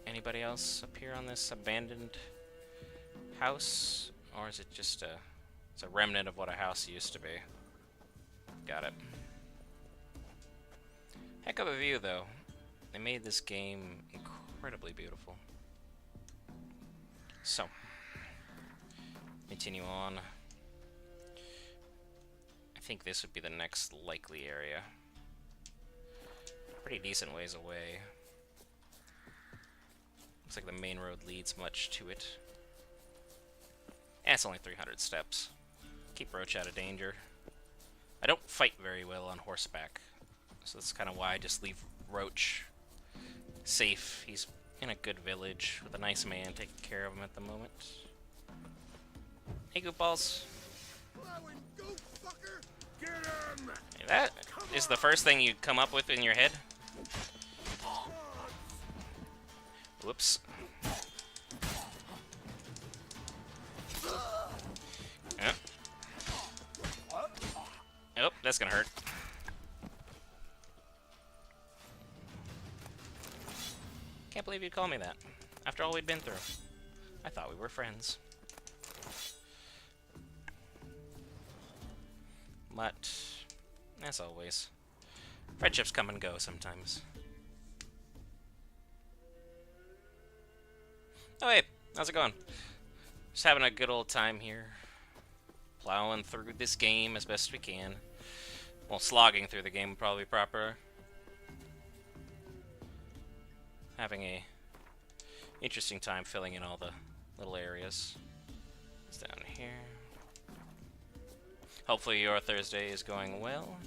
Speaker 1: Anybody else up here on this abandoned house? Or is it just it's a remnant of what a house used to be? Got it. Heck of a view, though. They made this game incredibly beautiful. So, continue on. I think this would be the next likely area. Pretty decent ways away. Looks like the main road leads much to it. It's only 300 steps. Keep Roach out of danger. I don't fight very well on horseback, so that's kind of why I just leave Roach safe. He's in a good village with a nice man taking care of him at the moment. Hey, goofballs. Hey, that is the first thing you come up with in your head? Whoops. Yep. Oh, that's gonna hurt. Can't believe you'd call me that. After all we'd been through. I thought we were friends. But, as always, friendships come and go sometimes. Oh hey, how's it going? Just having a good old time here. Plowing through this game as best we can. Well, slogging through the game would probably be proper. Having a interesting time filling in all the little areas. It's down here. Hopefully your Thursday is going well.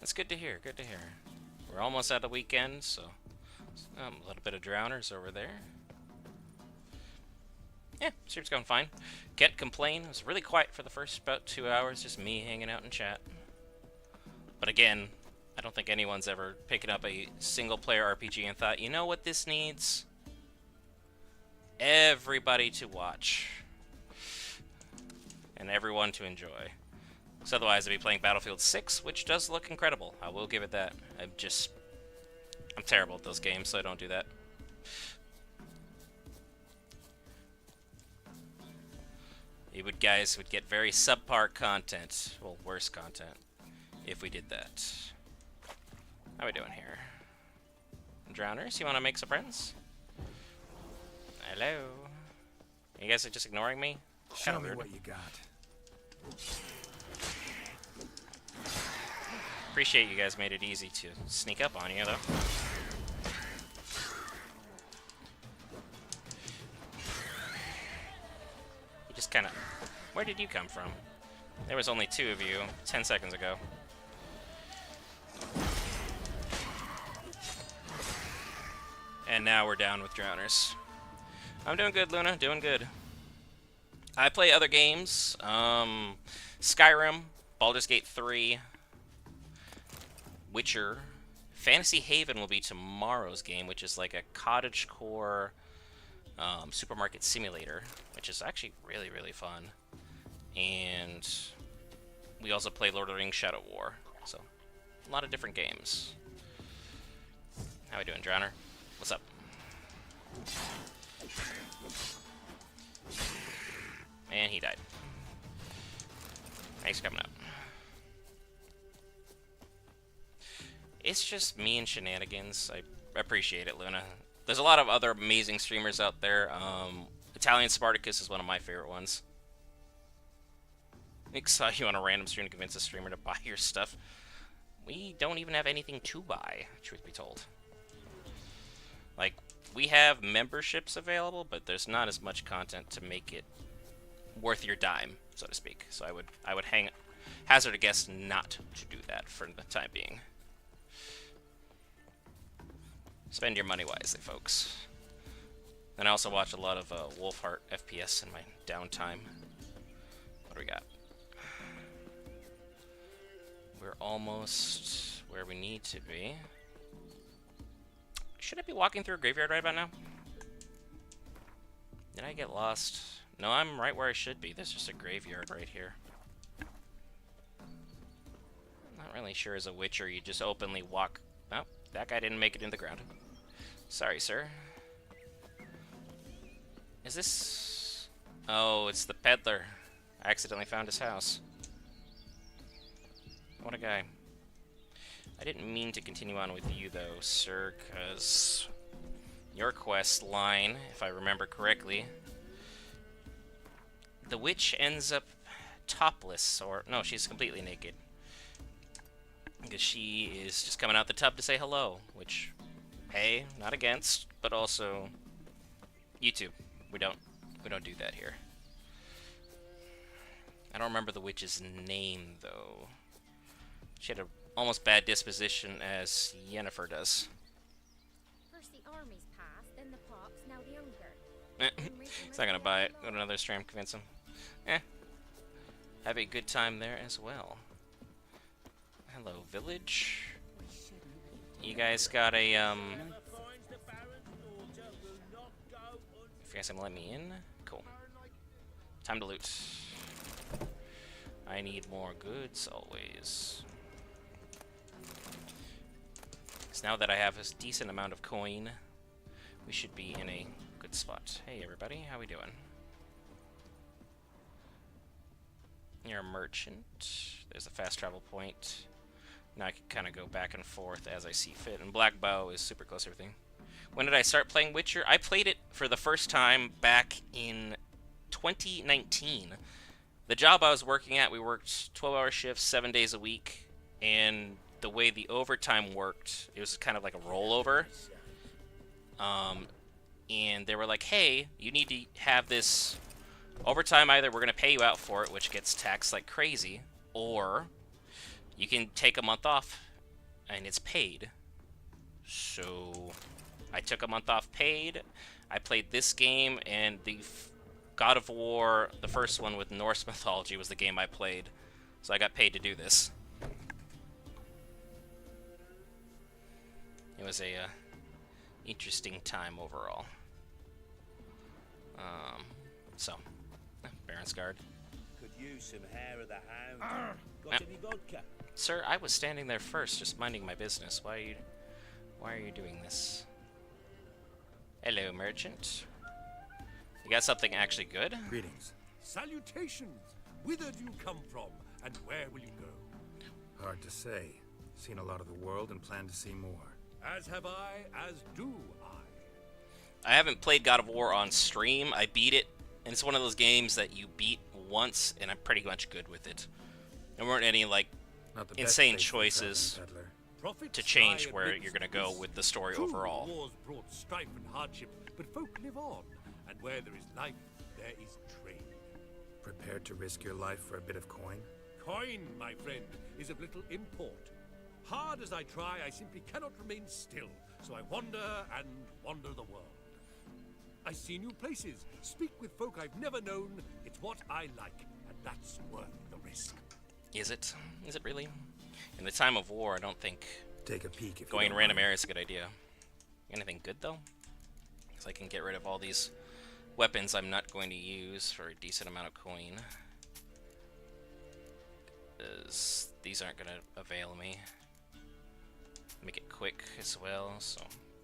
Speaker 1: That's good to hear, good to hear. We're almost at the weekend, so a little bit of drowners over there. Yeah, stream's going fine. Can't complain. It was really quiet for the first about 2 hours, just me hanging out in chat. But again, I don't think anyone's ever picked up a single-player RPG and thought, you know what this needs? Everybody to watch. And everyone to enjoy. Because otherwise I'd be playing Battlefield 6, which does look incredible. I will give it that. I'm terrible at those games, so I don't do that. Guys would get very subpar content. Well, worse content. If we did that. How we doing here? Drowners, you want to make some friends? Hello? You guys are just ignoring me?
Speaker 2: Show me what you got.
Speaker 1: Appreciate you guys made it easy to sneak up on you, though. You just kind of... Where did you come from? There was only 2 of you 10 seconds ago. And now we're down with drowners. I'm doing good, Luna. Doing good. I play other games. Skyrim, Baldur's Gate 3, Witcher. Fantasy Haven will be tomorrow's game, which is like a cottagecore supermarket simulator, which is actually really, really fun. And we also play Lord of the Rings Shadow War. So, a lot of different games. How we doing, Drowner? What's up? And he died. Thanks for coming up. It's just me and shenanigans. I appreciate it, Luna. There's a lot of other amazing streamers out there. Italian Spartacus is one of my favorite ones. Nick saw you on a random stream to convince a streamer to buy your stuff. We don't even have anything to buy, truth be told. Like, we have memberships available, but there's not as much content to make it worth your dime, so to speak. So I would hazard a guess not to do that for the time being. Spend your money wisely, folks. And I also watch a lot of Wolfheart FPS in my downtime. What do we got? We're almost where we need to be. Should I be walking through a graveyard right about now? Did I get lost? No, I'm right where I should be. There's just a graveyard right here. Not really sure as a witcher, you just openly walk... Oh, that guy didn't make it in the ground. Sorry, sir. Is this... Oh, it's the peddler. I accidentally found his house. What a guy. I didn't mean to continue on with you, though, sir, because your quest line, if I remember correctly, the witch ends up topless, or... No, she's completely naked. Because she is just coming out the tub to say hello, which, hey, not against, but also, YouTube. We don't do that here. I don't remember the witch's name, though. She had a almost bad disposition as Yennefer does.
Speaker 19: First the armies passed, then the pox, now the hunger.
Speaker 1: He's not gonna buy it. Go to another stream, convince him. Have a good time there as well. Hello, village. You guys got a, if you guys can let me in, cool. Time to loot. I need more goods, always. So now that I have a decent amount of coin, we should be in a good spot. Hey everybody, how we doing? You're a merchant. There's a fast travel point. Now I can kind of go back and forth as I see fit. And Black Bow is super close to everything. When did I start playing Witcher? I played it for the first time back in 2019. The job I was working at, we worked 12-hour shifts, 7 days a week. And the way the overtime worked, it was kind of like a rollover. And they were like, hey, you need to have this overtime. Either we're going to pay you out for it, which gets taxed like crazy, or you can take a month off and it's paid. So I took a month off paid. I played this game, and the God of War, the first one with Norse mythology, was the game I played. So I got paid to do this. It was a interesting time overall. Baron's Guard.
Speaker 20: Could use some hair of the hound. Got any vodka?
Speaker 1: Sir, I was standing there first, just minding my business. Why are you doing this? Hello, merchant. You got something actually good?
Speaker 2: Greetings.
Speaker 14: Salutations! Whither do you come from, and where will you go?
Speaker 2: Hard to say. Seen a lot of the world and plan to see more.
Speaker 14: As have I, as do I.
Speaker 1: I haven't played God of War on stream. I beat it, and it's one of those games that you beat once, and I'm pretty much good with it. There weren't any, like, insane choices to change where you're going to go with the story overall.
Speaker 14: Wars brought strife and hardship, but folk live on, and where there is life, there is trade.
Speaker 2: Prepared to risk your life for a bit of coin?
Speaker 14: Coin, my friend, is of little import. Hard as I try, I simply cannot remain still, so I wander and wander the world. I see new places, speak with folk I've never known. It's what I like, and that's worth the risk.
Speaker 1: Is it? Is it really? In the time of war, I don't think
Speaker 2: take a peek if
Speaker 1: going in random areas is a good idea. Anything good, though? Because I can get rid of all these weapons I'm not going to use for a decent amount of coin. Because these aren't going to avail me. Make it quick as well, so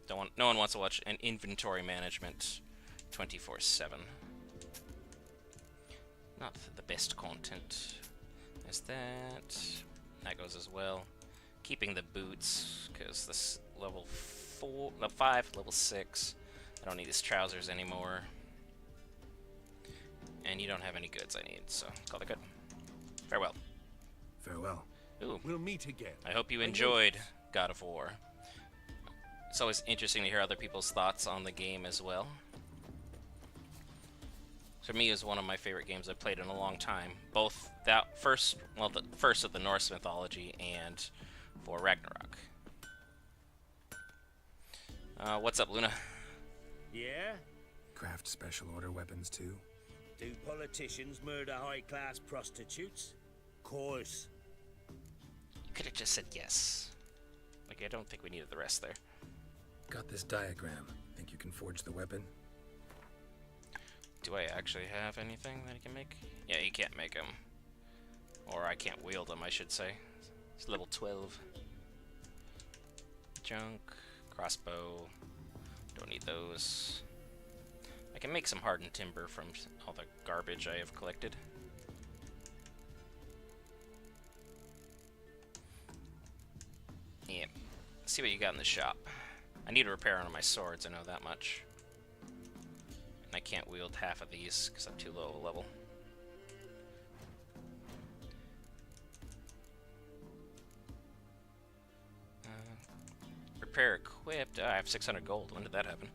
Speaker 1: no one wants to watch an inventory management 24/7. Not the best content. There's that. That goes as well. Keeping the boots, because this level 5, level 6. I don't need his trousers anymore. And you don't have any goods I need, so call it good. Farewell.
Speaker 2: Farewell.
Speaker 1: Ooh.
Speaker 14: We'll meet again.
Speaker 1: I hope you enjoyed God of War. It's always interesting to hear other people's thoughts on the game as well. For me, it's one of my favorite games I've played in a long time. Both that first, well, the first of the Norse mythology and for Ragnarok. What's up, Luna?
Speaker 20: Yeah?
Speaker 2: craft special order weapons too?
Speaker 20: Do politicians murder high-class prostitutes? Course.
Speaker 1: You could have just said yes. Like, I don't think we needed the rest there.
Speaker 2: Got this diagram. Think you can forge the weapon?
Speaker 1: Do I actually have anything that I can make? Yeah, you can't make them. Or I can't wield them, I should say. It's level 12. Junk, crossbow. Don't need those. I can make some hardened timber from all the garbage I have collected. Yeah. Let's see what you got in the shop. I need a repair on my swords, I know that much. And I can't wield half of these because I'm too low a level. Repair equipped. I have 600 gold. When did that happen?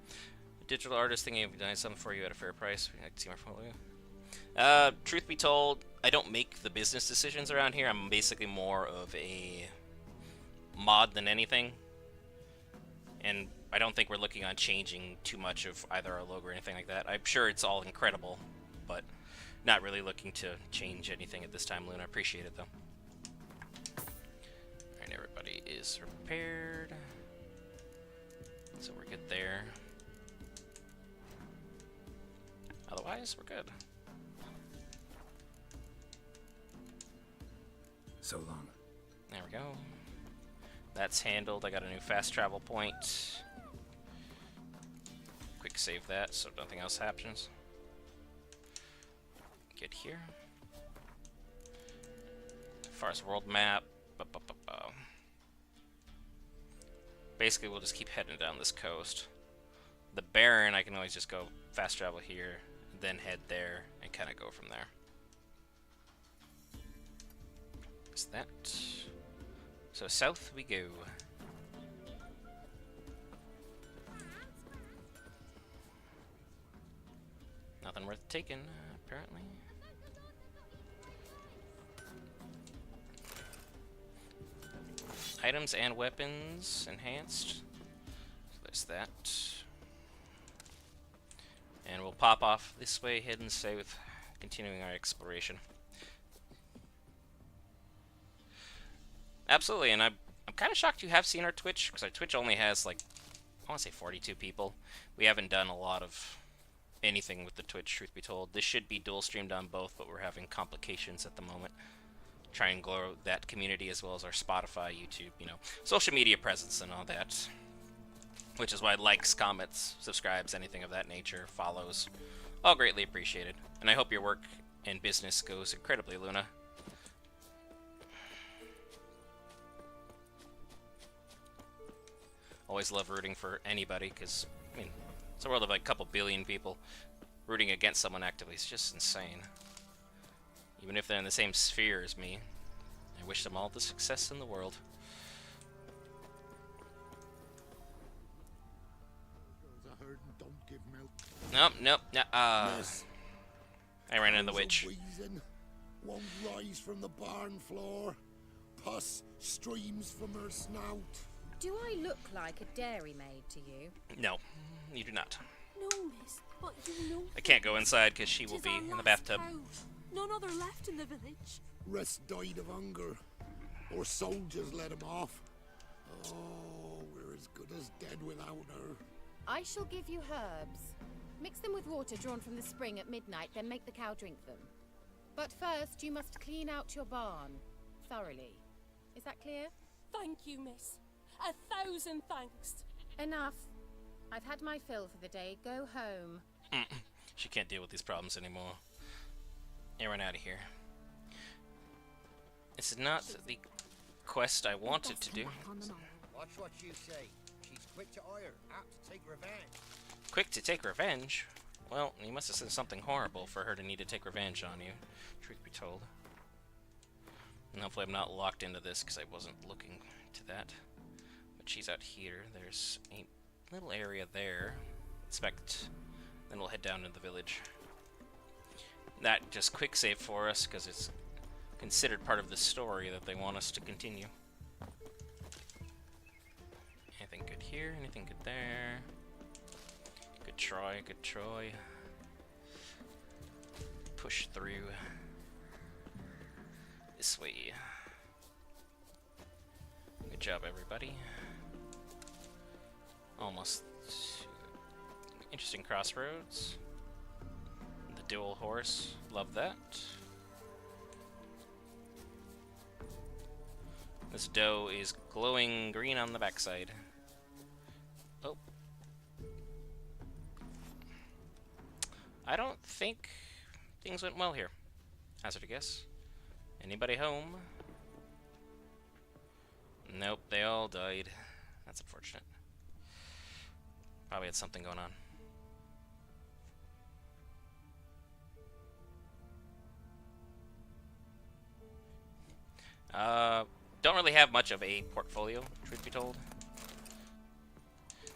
Speaker 1: A digital artist thinking of doing something for you at a fair price. I can see my portfolio. Truth be told, I don't make the business decisions around here. I'm basically more of a mod than anything. And I don't think we're looking on changing too much of either our logo or anything like that. I'm sure it's all incredible, but not really looking to change anything at this time, Luna. I appreciate it, though. Alright, everybody is repaired. So we're good there. Otherwise, we're good.
Speaker 2: So long.
Speaker 1: There we go. That's handled. I got a new fast travel point. Quick save that so nothing else happens. Get here. As far as world map, basically we'll just keep heading down this coast. The Baron, I can always just go fast travel here, then head there, and kind of go from there. Is that? So south we go. Nothing worth taking, apparently. Items and weapons enhanced. So there's that. And we'll pop off this way, heading south, continuing our exploration. Absolutely, and I'm kind of shocked you have seen our Twitch, because our Twitch only has, like, I want to say 42 people. We haven't done a lot of anything with the Twitch, truth be told. This should be dual streamed on both, but we're having complications at the moment. Try and grow that community as well as our Spotify, YouTube, you know, social media presence and all that. Which is why likes, comments, subscribes, anything of that nature, follows, all greatly appreciated. And I hope your work and business goes incredibly, Luna. Always love rooting for anybody, because, I mean, it's a world of like a couple billion people. Rooting against someone actively is just insane. Even if they're in the same sphere as me, I wish them all the success in the world. Nope.
Speaker 11: Yes.
Speaker 1: I ran into the witch.
Speaker 11: Wheezing, won't rise from the barn floor. Pus streams from her snout.
Speaker 19: Do I look like a dairymaid to you?
Speaker 1: No, you do not.
Speaker 5: No, miss, but you know.
Speaker 1: I can't go inside because she will be in the bathtub.
Speaker 5: None other left in the village.
Speaker 11: Rest died of hunger, or soldiers let him off. Oh, we're as good as dead without her.
Speaker 19: I shall give you herbs. Mix them with water drawn from the spring at midnight, then make the cow drink them. But first, you must clean out your barn thoroughly. Is that clear?
Speaker 5: Thank you, miss. 1,000 thanks.
Speaker 19: Enough. I've had my fill for the day. Go home.
Speaker 1: She can't deal with these problems anymore. Yeah, run out of here. This is not the quest I wanted to do.
Speaker 16: Watch what you say. She's quick to ire, apt to take revenge.
Speaker 1: Quick to take revenge? Well, you must have said something horrible for her to need to take revenge on you, truth be told. And hopefully I'm not locked into this because I wasn't looking to that. But she's out here. There's a little area there. Inspect. Then we'll head down to the village. That just quick save for us because it's considered part of the story that they want us to continue. Anything good here? Anything good there? Good Good try, good try. Push through. This way. Good job, everybody. Almost interesting crossroads. The dual horse, love that. This doe is glowing green on the backside. Oh. I don't think things went well here. Hazard a guess. Anybody home? Nope, they all died. That's unfortunate. Probably had something going on. Don't really have much of a portfolio, truth be told.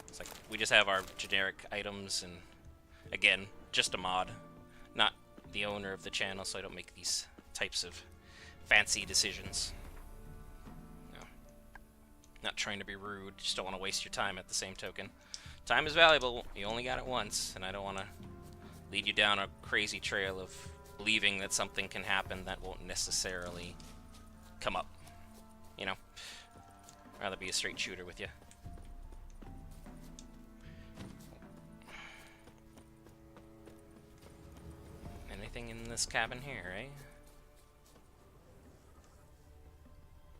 Speaker 1: It's like we just have our generic items, and again, just a mod, not the owner of the channel, so I don't make these types of fancy decisions. No. Not trying to be rude, just don't want to waste your time at the same token. Time is valuable, you only got it once, and I don't want to lead you down a crazy trail of believing that something can happen that won't necessarily come up. You know, rather be a straight shooter with you. Anything in this cabin here, eh?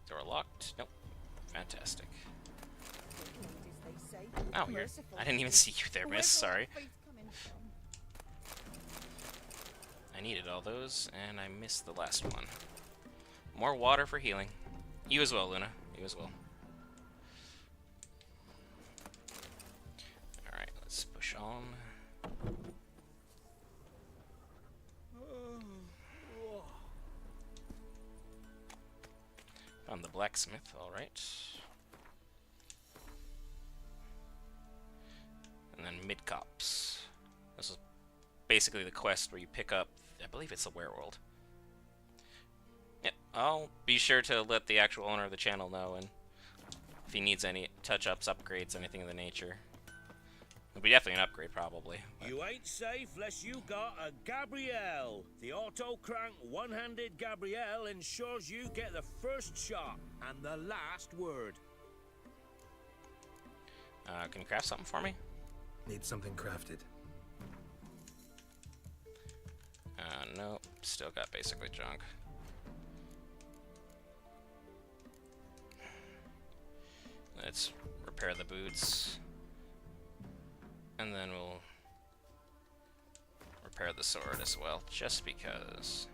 Speaker 1: Door locked? Nope. Fantastic. Oh, here. I didn't even see you there, miss. Sorry. I needed all those, and I missed the last one. More water for healing. You as well, Luna. You as well. Alright, let's push on. Found the blacksmith, alright. And then mid-cops. This is basically the quest where you pick up, I believe it's the werewolf. Yep, I'll be sure to let the actual owner of the channel know, and if he needs any touch-ups, upgrades, anything of the nature. It'll be definitely an upgrade, probably.
Speaker 20: You ain't safe unless you got a Gabrielle. The auto-crank one-handed Gabrielle ensures you get the first shot and the last word.
Speaker 1: Can you craft something for me?
Speaker 2: Need something crafted.
Speaker 1: Nope. Still got basically junk. Let's repair the boots. And then we'll repair the sword as well, just because.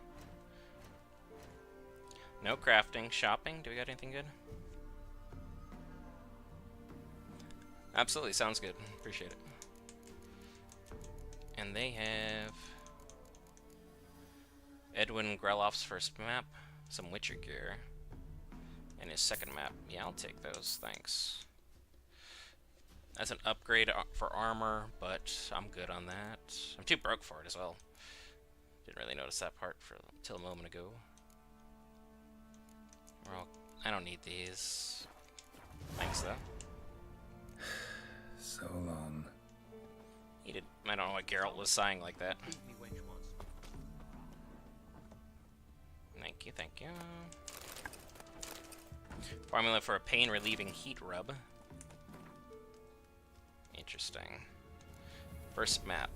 Speaker 1: No crafting. Shopping? Do we got anything good? Absolutely, sounds good. Appreciate it. And they have Edwin Grelof's first map, some Witcher gear, and his second map. Yeah, I'll take those, thanks. That's an upgrade for armor, but I'm good on that. I'm too broke for it as well. Didn't really notice that part until a moment ago. I don't need these. Thanks, though.
Speaker 2: So long.
Speaker 1: I don't know why Geralt was sighing like that. Thank you, thank you. Formula for a pain-relieving heat rub. Interesting. First map,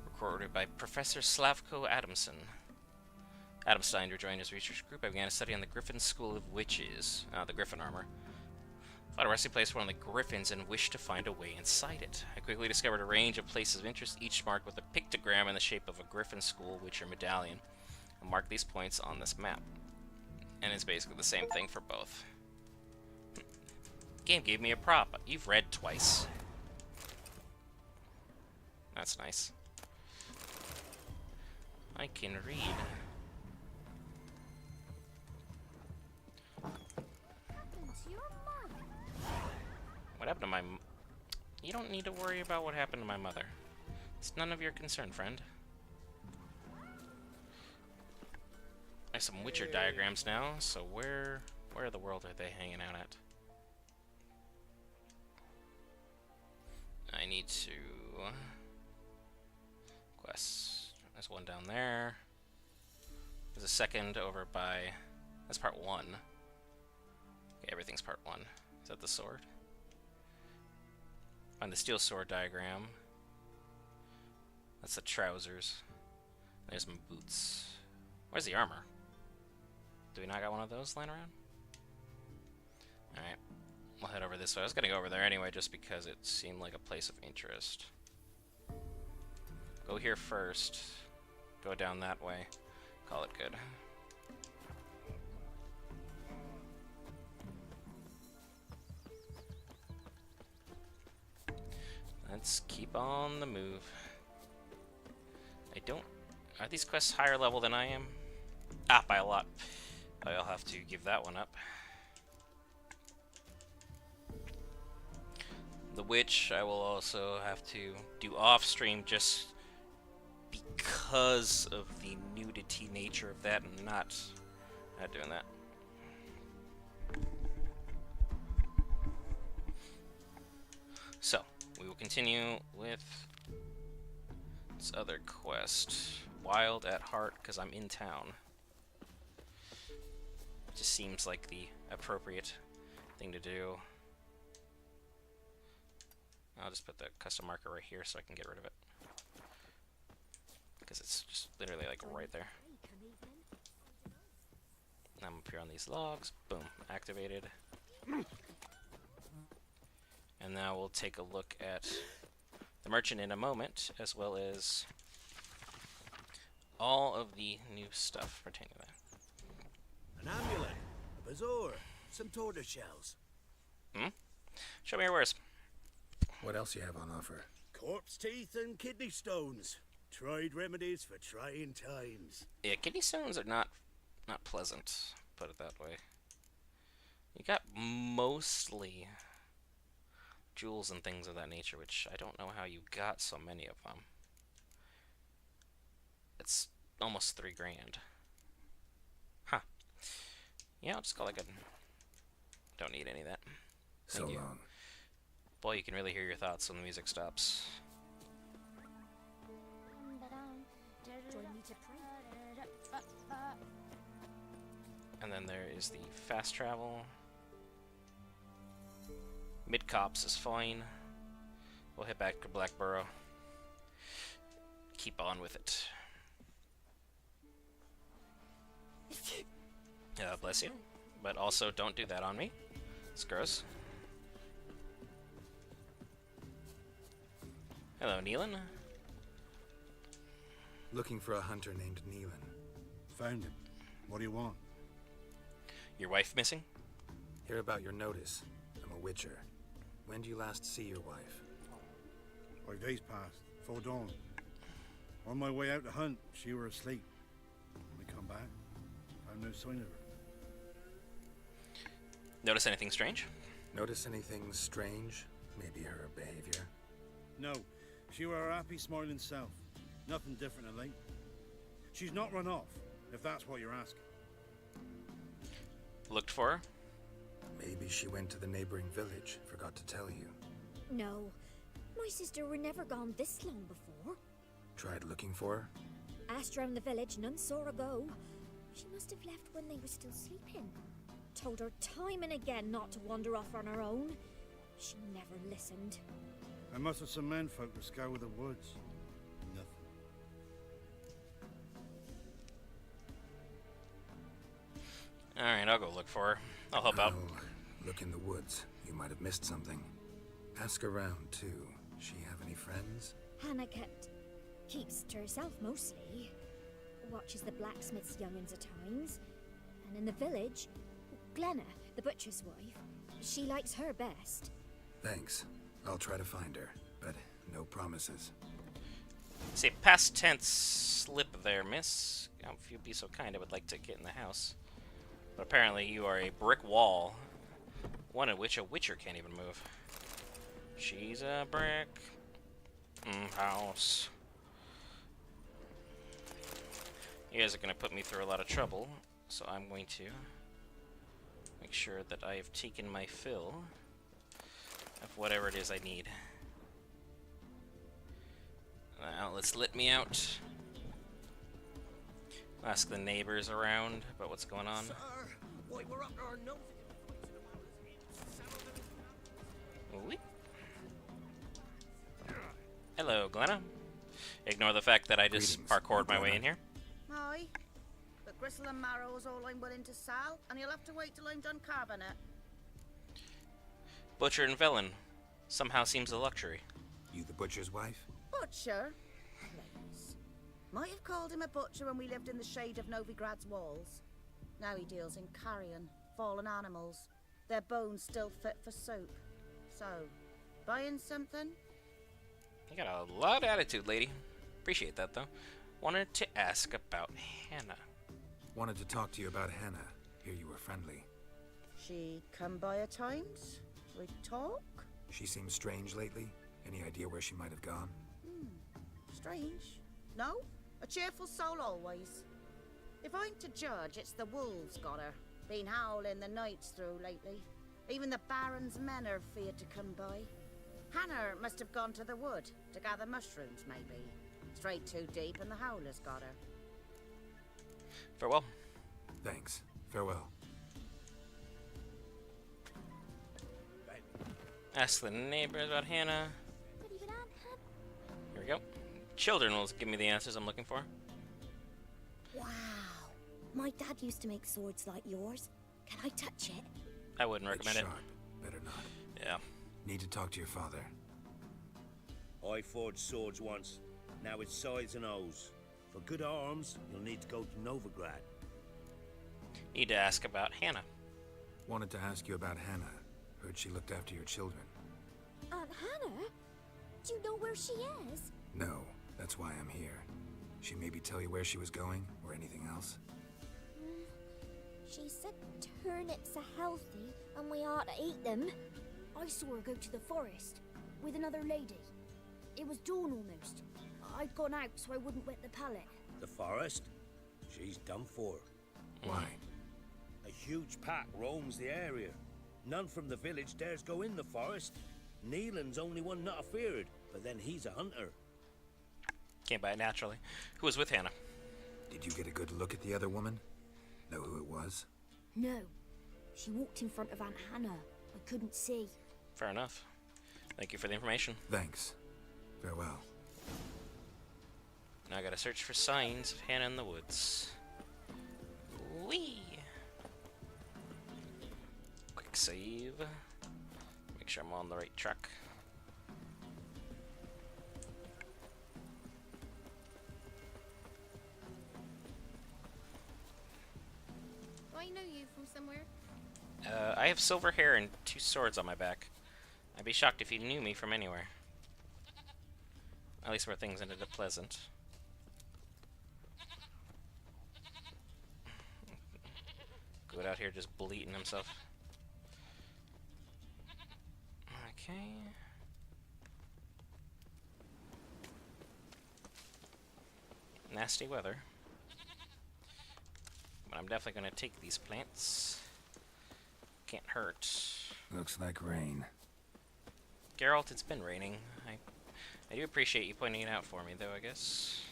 Speaker 1: recorded by Professor Slavko Adamson. Adamstein rejoined his research group. I began a study on the Griffin School of Witches. The Griffin armor. Found a resting place for one of the griffins and wished to find a way inside it. I quickly discovered a range of places of interest, each marked with a pictogram in the shape of a Griffin School Witcher medallion. I'll mark these points on this map. And it's basically the same thing for both. Game gave me a prop. You've read twice. That's nice. I can read. What happened to my... You don't need to worry about what happened to my mother. It's none of your concern, friend. I have some Witcher diagrams now, so where in the world are they hanging out at? I need to quests. There's one down there. There's a second over by... That's part 1. Okay, everything's part 1. Is that the sword? Find the steel sword diagram. That's the trousers. There's my boots. Where's the armor? Do we not got one of those laying around? Alright. We'll head over this way. I was gonna go over there anyway just because it seemed like a place of interest. Go here first. Go down that way. Call it good. Let's keep on the move. I don't... Are these quests higher level than I am? Ah, by a lot. I'll have to give that one up. The Witch, I will also have to do off-stream just because of the nudity nature of that and not doing that. So, we will continue with this other quest. Wild at heart, because I'm in town. Just seems like the appropriate thing to do. I'll just put the custom marker right here so I can get rid of it. Because it's just literally like right there. I'm up here on these logs. Boom. Activated. And now we'll take a look at the merchant in a moment, as well as all of the new stuff pertaining to that.
Speaker 4: An amulet, a bazaar, some tortoise shells.
Speaker 1: Hmm? Show me your wares.
Speaker 2: What else you have on offer?
Speaker 4: Corpse teeth and kidney stones. Tried remedies for trying times.
Speaker 1: Yeah, kidney stones are not pleasant, put it that way. You got mostly jewels and things of that nature, which I don't know how you got so many of them. It's almost $3 grand. Huh. Yeah, I'll just call it good. Don't need any of that.
Speaker 2: So long.
Speaker 1: Boy, you can really hear your thoughts when the music stops. And then there is the fast travel. Mid-Cops is fine. We'll head back to Blackborough. Keep on with it. Bless you. But also, don't do that on me. It's gross. Hello, Neelan.
Speaker 2: Looking for a hunter named Neelan.
Speaker 9: Found him. What do you want?
Speaker 1: Your wife missing?
Speaker 2: Hear about your notice. I'm a witcher. When do you last see your wife?
Speaker 9: 5 days passed, before dawn. On my way out to hunt, she were asleep. When we come back, found no sign of her.
Speaker 1: Notice anything strange?
Speaker 2: Notice anything strange? Maybe her behavior?
Speaker 9: No, she were her happy, smiling self. Nothing different of late. She's not run off, if that's what you're asking.
Speaker 1: Looked for her?
Speaker 2: Maybe she went to the neighboring village. Forgot to tell you.
Speaker 21: No. My sister were never gone this long before.
Speaker 2: Tried looking for her?
Speaker 21: Asked round the village, none saw her go. She must have left when they were still sleeping. Told her time and again not to wander off on her own. She never listened.
Speaker 9: I must have some menfolk to scour the woods. Nothing.
Speaker 1: Alright, I'll go look for her. I'll help out.
Speaker 2: Look in the woods. You might have missed something. Ask around, too. She have any friends?
Speaker 21: Hannah keeps to herself mostly. Watches the blacksmith's young'uns at times. And in the village, Glenna, the butcher's wife, she likes her best.
Speaker 2: Thanks. I'll try to find her, but no promises.
Speaker 1: See, past tense slip there, miss. If you'd be so kind, I would like to get in the house. But apparently you are a brick wall, one in which a witcher can't even move. She's a brick house. You guys are going to put me through a lot of trouble, so I'm going to make sure that I have taken my fill of whatever it is I need. Now let's let me out. Ask the neighbors around about what's going on.
Speaker 20: Sir, why we're up to our noses.
Speaker 1: Ooh-wee. Hello, Glenna. Ignore the fact that I just parkoured my way in here.
Speaker 15: Aye. But gristle and marrow is all I'm willing to sell, and you'll have to wait till I'm done carving it.
Speaker 1: Butcher and villain. Somehow seems a luxury.
Speaker 2: You the butcher's wife?
Speaker 15: Butcher? Please. Might have called him a butcher when we lived in the shade of Novigrad's walls. Now he deals in carrion, fallen animals. Their bones still fit for soup. So, buying something?
Speaker 1: You got a lot of attitude, lady. Appreciate that, though. Wanted to ask about Hannah.
Speaker 2: Wanted to talk to you about Hannah. Hear you were friendly.
Speaker 15: She come by at times? We talk?
Speaker 2: She seems strange lately. Any idea where she might have gone?
Speaker 15: Strange. No? A cheerful soul always. If I'm to judge, it's the wolves got her. Been howling the nights through lately. Even the Baron's men are feared to come by. Hannah must have gone to the wood to gather mushrooms, maybe. Straight too deep and the howlers got her.
Speaker 1: Farewell.
Speaker 2: Thanks. Farewell.
Speaker 1: Ask the neighbors about Hannah. Here we go. Children will give me the answers I'm looking for.
Speaker 21: Wow. My dad used to make swords like yours. Can I touch it?
Speaker 1: I wouldn't recommend
Speaker 2: It's sharp. Better not.
Speaker 1: Yeah.
Speaker 2: Need to talk to your father.
Speaker 20: I forged swords once. Now it's size and O's. For good arms, you'll need to go to Novigrad.
Speaker 1: Need to ask about Hannah.
Speaker 2: Wanted to ask you about Hannah. Heard she looked after your children.
Speaker 21: Aunt Hannah? Do you know where she is?
Speaker 2: No, that's why I'm here. She maybe tell you where she was going, or anything else?
Speaker 21: She said turnips are healthy and we ought to eat them. I saw her go to the forest with another lady. It was dawn almost. I'd gone out so I wouldn't wet the pallet.
Speaker 20: The forest? She's done for.
Speaker 2: Why?
Speaker 20: A huge pack roams the area. None from the village dares go in the forest. Neelan's only one not afeared, but then he's a hunter.
Speaker 1: Came by naturally. Who was with Hannah?
Speaker 2: Did you get a good look at the other woman? Know who it was?
Speaker 21: No. She walked in front of Aunt Hannah. I couldn't see.
Speaker 1: Fair enough. Thank you for the information.
Speaker 2: Thanks. Farewell.
Speaker 1: Now I gotta search for signs of Hannah in the woods. Whee! Quick save. Make sure I'm on the right track.
Speaker 19: Do I know you from somewhere?
Speaker 1: I have silver hair and 2 swords on my back. I'd be shocked if you knew me from anywhere. At least where things ended up pleasant. Good out here just bleating himself. Okay. Nasty weather. But I'm definitely going to take these plants. Can't hurt.
Speaker 2: Looks like rain.
Speaker 1: Geralt, it's been raining. I do appreciate you pointing it out for me, though, I guess.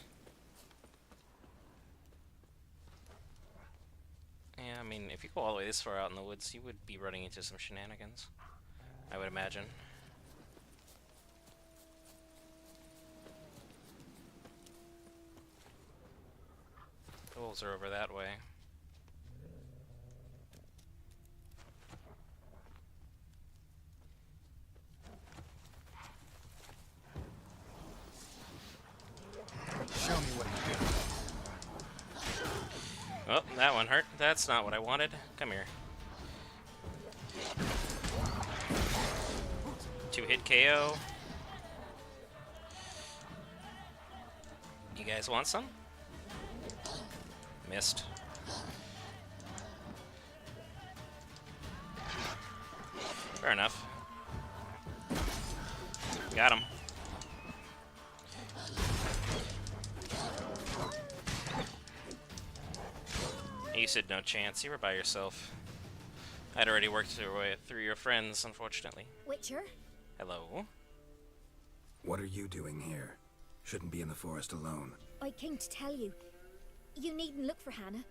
Speaker 1: Yeah, I mean, if you go all the way this far out in the woods, you would be running into some shenanigans. I would imagine. The wolves are over that way.
Speaker 2: Show me what you do.
Speaker 1: Oh, that one hurt. That's not what I wanted. Come here. 2-hit KO. You guys want some? Missed. Fair enough. Got him. You said no chance. You were by yourself. I'd already worked your way through your friends, unfortunately.
Speaker 21: Witcher?
Speaker 1: Hello.
Speaker 2: What are you doing here? Shouldn't be in the forest alone.
Speaker 21: I came to tell you. You needn't look for Hannah.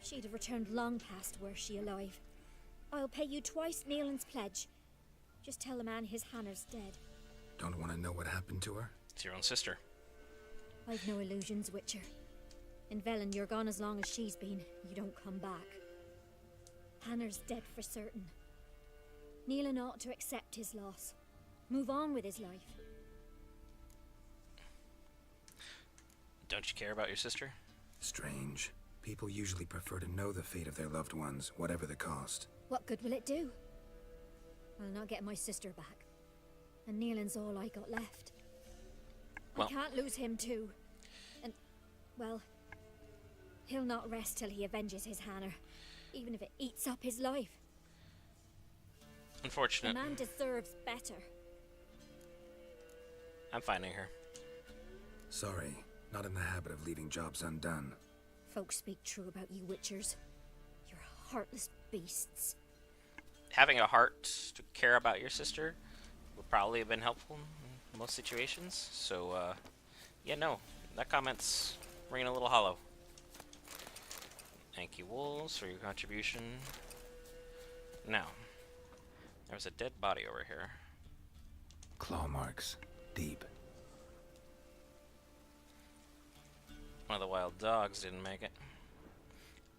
Speaker 21: She'd have returned long past were she alive. I'll pay you twice Nealon's pledge. Just tell the man his Hannah's dead.
Speaker 2: Don't want to know what happened to her?
Speaker 1: It's your own sister.
Speaker 21: I've no illusions, Witcher. In Velen, you're gone as long as she's been. You don't come back. Hannah's dead for certain. Nealon ought to accept his loss. Move on with his life.
Speaker 1: Don't you care about your sister?
Speaker 2: Strange. People usually prefer to know the fate of their loved ones, whatever the cost.
Speaker 21: What good will it do? I'll not get my sister back. And Nealon's all I got left.
Speaker 1: Well,
Speaker 21: I can't lose him too. And, well, he'll not rest till he avenges his Hannah, even if it eats up his life.
Speaker 1: Unfortunate.
Speaker 21: The man deserves better.
Speaker 1: I'm finding her.
Speaker 2: Sorry, not in the habit of leaving jobs undone.
Speaker 21: Folks speak true about you Witchers. You're heartless beasts.
Speaker 1: Having a heart to care about your sister would probably have been helpful in most situations. So, yeah, no, that comment's ringing a little hollow. Thank you, Wolves, for your contribution. Now, there was a dead body over here.
Speaker 2: Claw marks. Deep.
Speaker 1: One of the wild dogs didn't make it.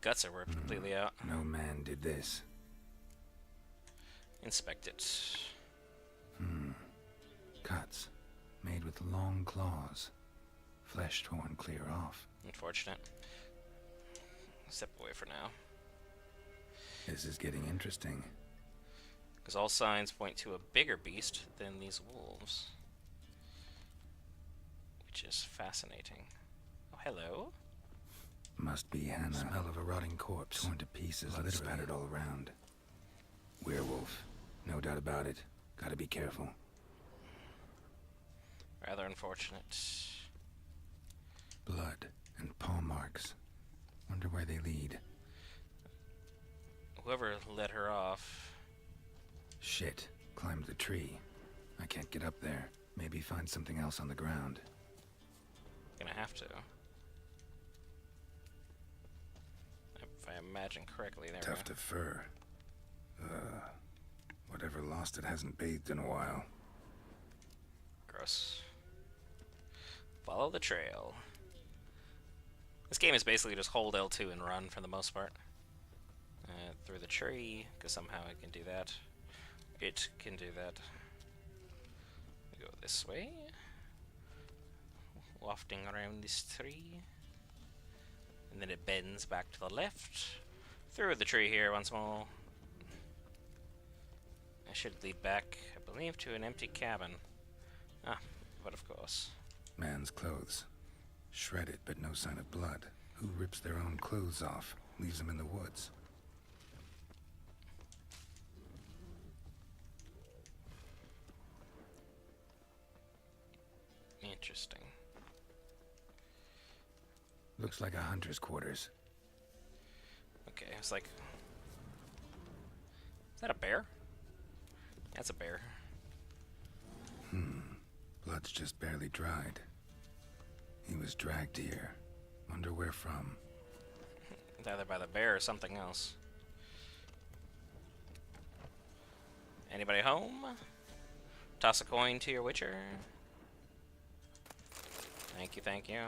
Speaker 1: Guts are ripped completely out.
Speaker 2: No man did this.
Speaker 1: Inspect it.
Speaker 2: Cuts. Made with long claws. Flesh torn clear off.
Speaker 1: Unfortunate. Step away for now.
Speaker 2: This is getting interesting.
Speaker 1: Because all signs point to a bigger beast than these wolves. Which is fascinating. Oh, hello.
Speaker 2: Must be Hannah. Smell of a rotting corpse. Torn to pieces, blood spattered all around. Werewolf. No doubt about it. Gotta be careful.
Speaker 1: Rather unfortunate.
Speaker 2: Blood and paw marks. Wonder where they lead.
Speaker 1: Whoever let her off.
Speaker 2: Shit. Climbed the tree. I can't get up there. Maybe find something else on the ground.
Speaker 1: Gonna have to. If I imagine correctly, there we
Speaker 2: Tuft
Speaker 1: go.
Speaker 2: of fur. Whatever lost it hasn't bathed in a while.
Speaker 1: Gross. Follow the trail. This game is basically just hold L2 and run for the most part. Through the tree, because somehow it can do that. It can do that. We go this way. Wafting around this tree. And then it bends back to the left. Through the tree here once more. I should lead back, I believe, to an empty cabin. Ah, but of course.
Speaker 2: Man's clothes. Shredded, but no sign of blood. Who rips their own clothes off? Leaves them in the woods.
Speaker 1: Interesting.
Speaker 2: Looks like a hunter's quarters.
Speaker 1: Okay, it's like... Is that a bear? That's a bear.
Speaker 2: Blood's just barely dried. He was dragged here. Wonder where from.
Speaker 1: Either by the bear or something else. Anybody home? Toss a coin to your Witcher. Thank you, thank you.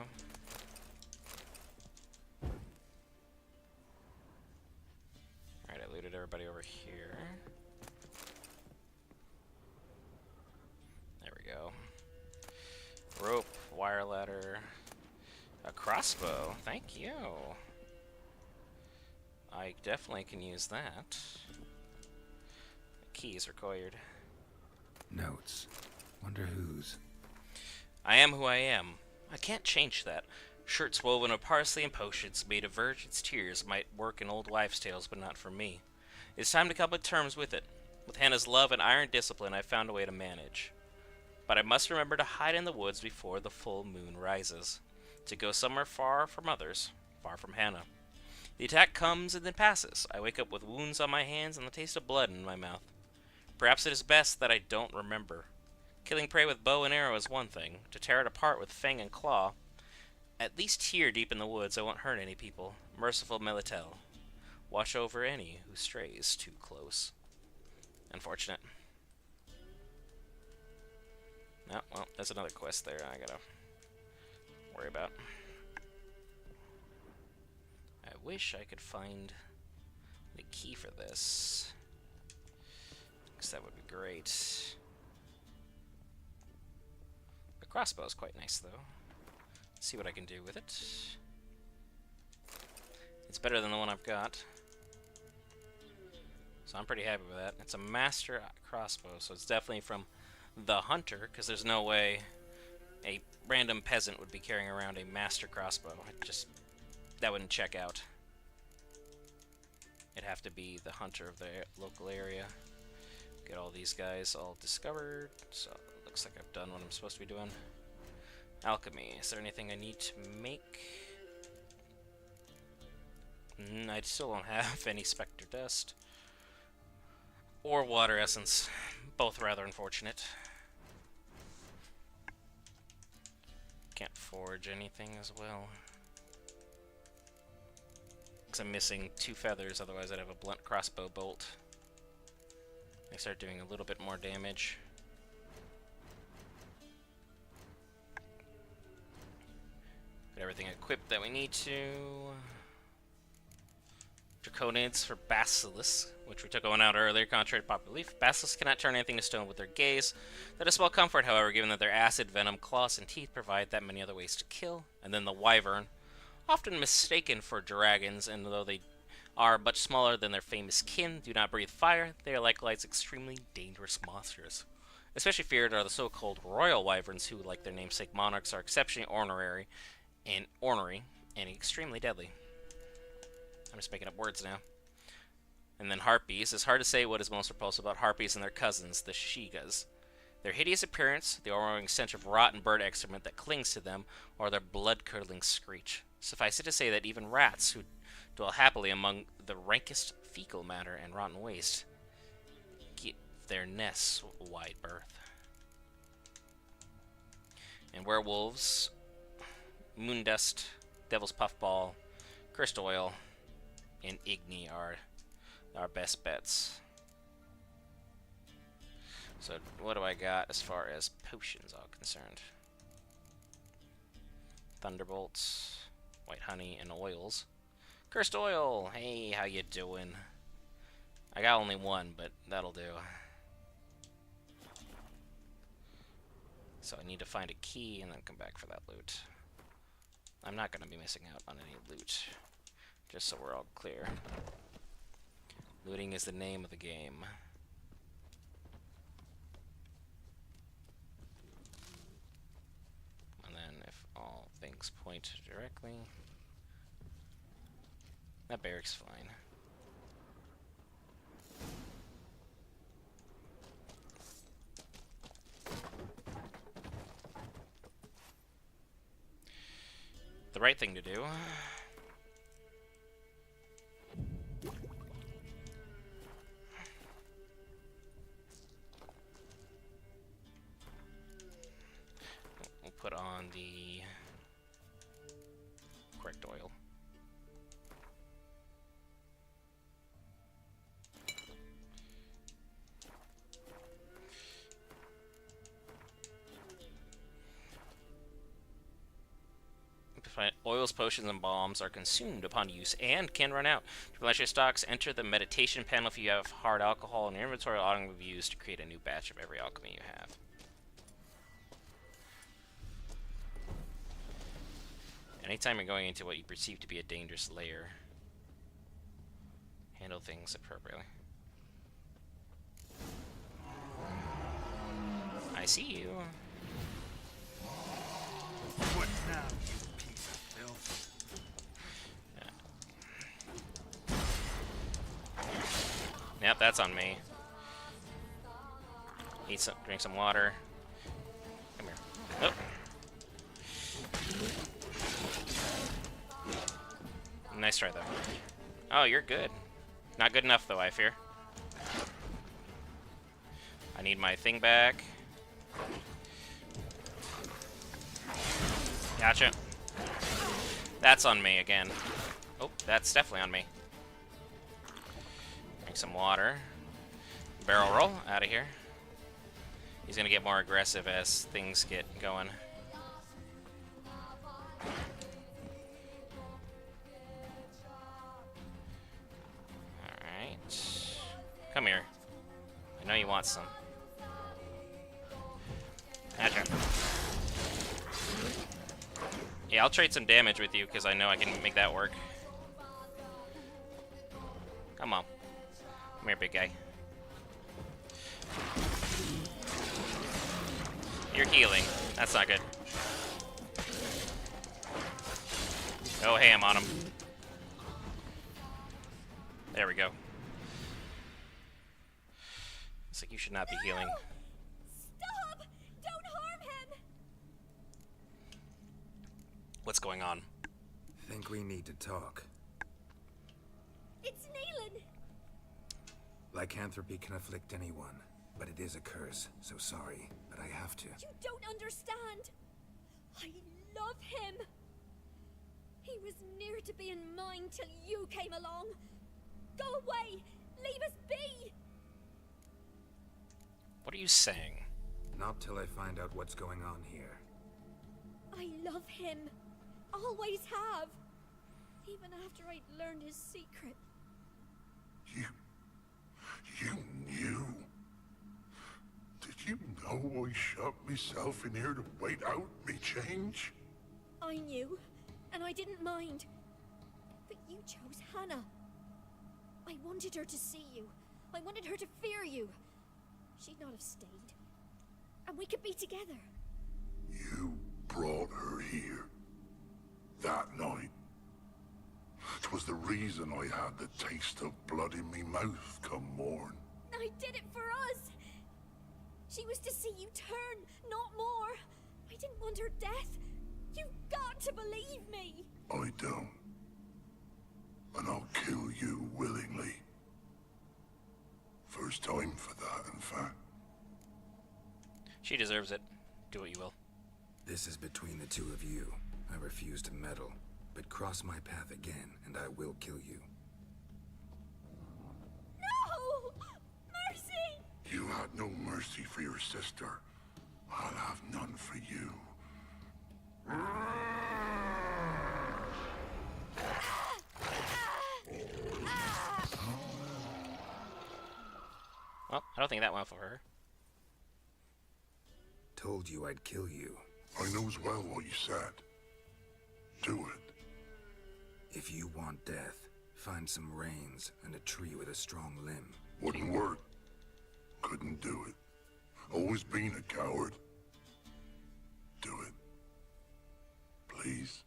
Speaker 1: Alright, I looted everybody over here. There we go. Rope, wire ladder, a crossbow. Thank you. I definitely can use that. Keys required.
Speaker 2: Notes. Wonder whose.
Speaker 1: I am who I am. I can't change that. Shirts woven of parsley and potions made of virgin's tears might work in old wives' tales, but not for me. It's time to come to terms with it. With Hannah's love and iron discipline, I found a way to manage. But I must remember to hide in the woods before the full moon rises. To go somewhere far from others, far from Hannah. The attack comes and then passes. I wake up with wounds on my hands and the taste of blood in my mouth. Perhaps it is best that I don't remember. Killing prey with bow and arrow is one thing. To tear it apart with fang and claw, at least here deep in the woods, I won't hurt any people. Merciful Militel. Watch over any who strays too close. Unfortunate. No, well, there's another quest there I gotta worry about. I wish I could find the key for this, because that would be great. The crossbow is quite nice, though. Let's see what I can do with it. It's better than the one I've got, so I'm pretty happy with that. It's a master crossbow, so it's definitely from the hunter, because there's no way a random peasant would be carrying around a master crossbow. That wouldn't check out. It'd have to be the hunter of the local area. Get all these guys all discovered, so it looks like I've done what I'm supposed to be doing. Alchemy. Is there anything I need to make? I still don't have any specter dust. Or water essence. Both rather unfortunate. Can't forge anything as well. Because I'm missing 2 feathers, otherwise I'd have a blunt crossbow bolt. I start doing a little bit more damage. Got everything equipped that we need to. Draconids for Basilisk, which we took one out earlier, contrary to popular belief. Basilisks cannot turn anything to stone with their gaze. That is small comfort, however, given that their acid, venom, claws, and teeth provide that many other ways to kill. And then the Wyvern, often mistaken for dragons, and though they are much smaller than their famous kin, do not breathe fire, they are likewise extremely dangerous monsters. Especially feared are the so-called royal wyverns, who, like their namesake monarchs, are exceptionally ornery and extremely deadly. I'm just making up words now. And then harpies. It's hard to say what is most repulsive about harpies and their cousins, the shigas. Their hideous appearance, the overwhelming stench of rotten bird excrement that clings to them, or their blood-curdling screech. Suffice it to say that even rats, who dwell happily among the rankest fecal matter and rotten waste, give their nests wide berth. And werewolves, moondust, devil's puffball, cursed oil, and Igni are our best bets. So what do I got as far as potions are concerned? Thunderbolts, white honey, and oils. Cursed oil! Hey, how you doing? I got only one, but that'll do. So I need to find a key and then come back for that loot. I'm not going to be missing out on any loot. Just so we're all clear. Looting is the name of the game. And then if all things point directly... That barracks fine. The right thing to do... We'll put on the correct oil. Oils, potions, and bombs are consumed upon use and can run out. To replenish your stocks, enter the meditation panel if you have hard alcohol in your inventory. Auto will be used to create a new batch of every alchemy you have. Anytime you're going into what you perceive to be a dangerous lair, handle things appropriately. I see you.
Speaker 13: What now, you piece of filth?
Speaker 1: Yep, that's on me. Eat some, drink some water. Come here. Oh. Nice try, though. Oh, you're good. Not good enough, though, I fear. I need my thing back. Gotcha. That's on me again. Oh, that's definitely on me. Drink some water. Barrel roll out of here. He's gonna get more aggressive as things get going. Alright. Come here. I know you want some. Gotcha. Yeah, I'll trade some damage with you because I know I can make that work. Come on. Come here, big guy. You're healing. That's not good. Go ham on him. There we go. Looks like you should not be healing.
Speaker 21: Stop! Don't harm him!
Speaker 1: What's going on?
Speaker 2: Think we need to talk.
Speaker 21: It's Neelan!
Speaker 2: Lycanthropy can afflict anyone, but it is a curse, so sorry, but I have to.
Speaker 21: You don't understand! I love him! He was near to being mine till you came along. Go away! Leave us be!
Speaker 1: What are you saying?
Speaker 2: Not till I find out what's going on here.
Speaker 21: I love him. Always have. Even after I'd learned his secret.
Speaker 18: You knew? Did you know I shut myself in here to wait out me change?
Speaker 21: I knew, and I didn't mind. But you chose Hannah. I wanted her to see you. I wanted her to fear you. She'd not have stayed. And we could be together.
Speaker 18: You brought her here. That night. 'Twas the reason I had the taste of blood in me mouth come morn.
Speaker 21: I did it for us. She was to see you turn, not more. I didn't want her death. You've got to believe me.
Speaker 18: I don't. And I'll kill you willingly. First time for that, in fact.
Speaker 1: She deserves it. Do what you will.
Speaker 2: This is between the two of you. I refuse to meddle, but cross my path again, and I will kill you.
Speaker 21: No! Mercy!
Speaker 18: You had no mercy for your sister. I'll have none for you.
Speaker 1: Well, I don't think that went for her.
Speaker 2: Told you I'd kill you.
Speaker 18: I knows well what you said. Do it.
Speaker 2: If you want death, find some reins and a tree with a strong limb.
Speaker 18: Wouldn't work. Couldn't do it. Always been a coward. Do it. Please.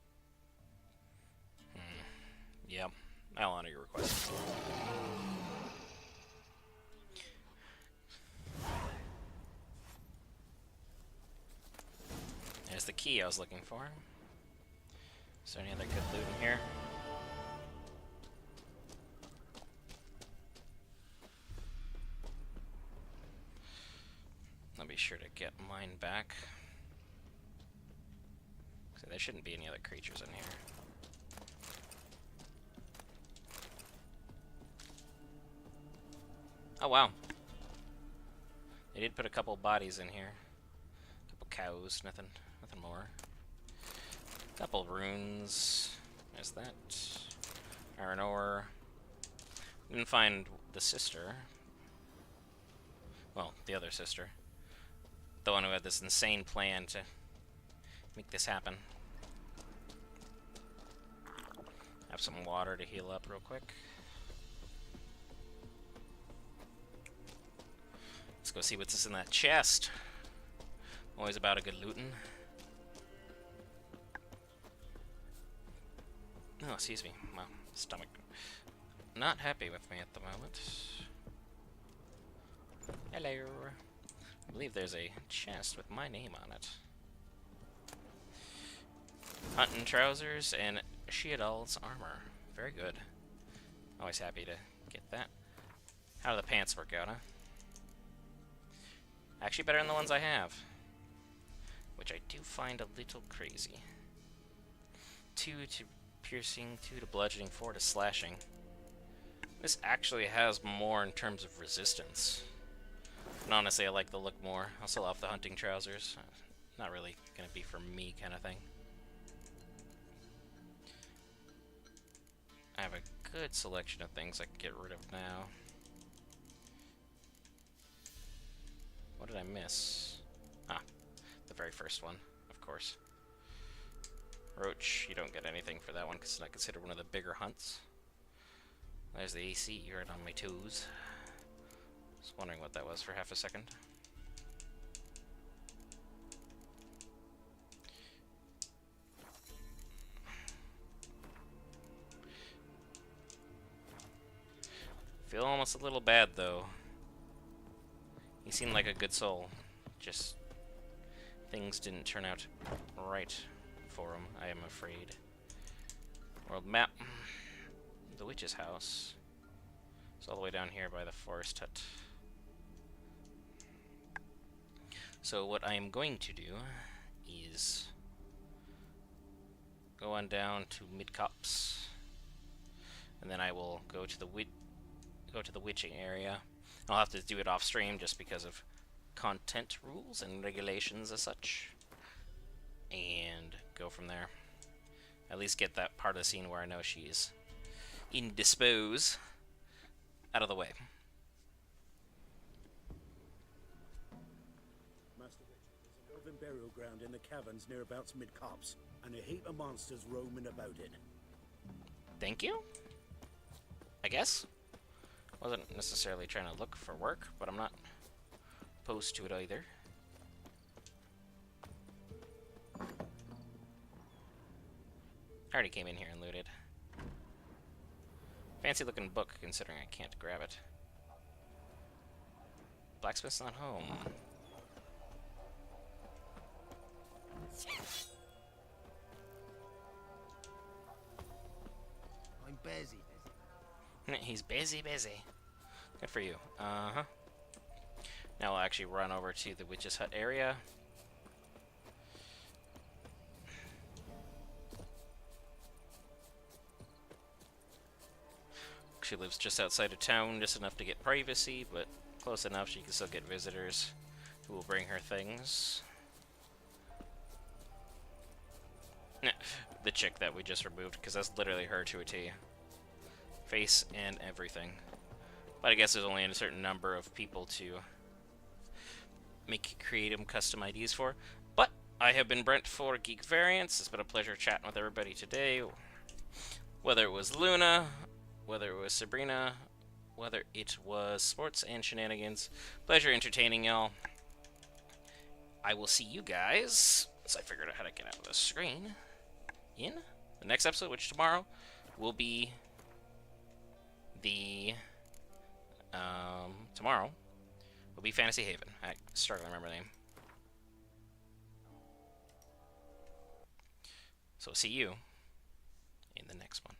Speaker 1: Yeah, I'll honor your request. There's the key I was looking for. Is there any other good loot in here? I'll be sure to get mine back. So there shouldn't be any other creatures in here. Oh wow. They did put a couple bodies in here. A couple cows, nothing more. Couple runes. There's that. Iron ore. Didn't find the sister. Well, the other sister. The one who had this insane plan to make this happen. Have some water to heal up real quick. Let's go see what's in that chest. Always about a good looting. Oh, excuse me. My stomach not happy with me at the moment. Hello. I believe there's a chest with my name on it. Hunting trousers and Sheadal's armor. Very good. Always happy to get that. How do the pants work out, huh? Actually better than the ones I have. which I do find a little crazy. 2 to piercing, 2 to bludgeoning, 4 to slashing. This actually has more in terms of resistance. And honestly, I like the look more. I'll sell off the hunting trousers. Not really gonna be for me kind of thing. I have a good selection of things I can get rid of now. What did I miss? Ah, the very first one, of course. Roach, you don't get anything for that one because it's not considered one of the bigger hunts. There's the AC right on my toes. Just wondering what that was for half a second. Feel almost a little bad though. He seemed like a good soul. Just things didn't turn out right for him, I am afraid. World map. The witch's house. It's all the way down here by the forest hut. So what I am going to do is go on down to Mid-Copse, and then I will go to the witching area. I'll have to do it off stream just because of content rules and regulations as such, and go from there. At least get that part of the scene where I know she's indisposed out of the way.
Speaker 4: Master Witch, there's an elven burial ground in the caverns nearabouts Mid-Copse, and a heap of monsters roaming about it.
Speaker 1: Thank you, I guess. Wasn't necessarily trying to look for work, but I'm not opposed to it either. I already came in here and looted. Fancy looking book, considering I can't grab it. Blacksmith's not home.
Speaker 16: I'm busy.
Speaker 1: He's busy. Good for you. Uh-huh. Now we'll actually run over to the witch's hut area. She lives just outside of town, just enough to get privacy, but close enough she can still get visitors who will bring her things. The chick that we just removed, because that's literally her to a T. Face and everything. But I guess there's only a certain number of people to create custom IDs for. But I have been Brent for Geek Variants. It's been a pleasure chatting with everybody today. Whether it was Luna, whether it was Sabrina, whether it was sports and shenanigans. Pleasure entertaining y'all. I will see you guys, once I figured out how to get out of the screen, in the next episode, which tomorrow will be Fantasy Haven. I struggle to remember the name. So see you in the next one.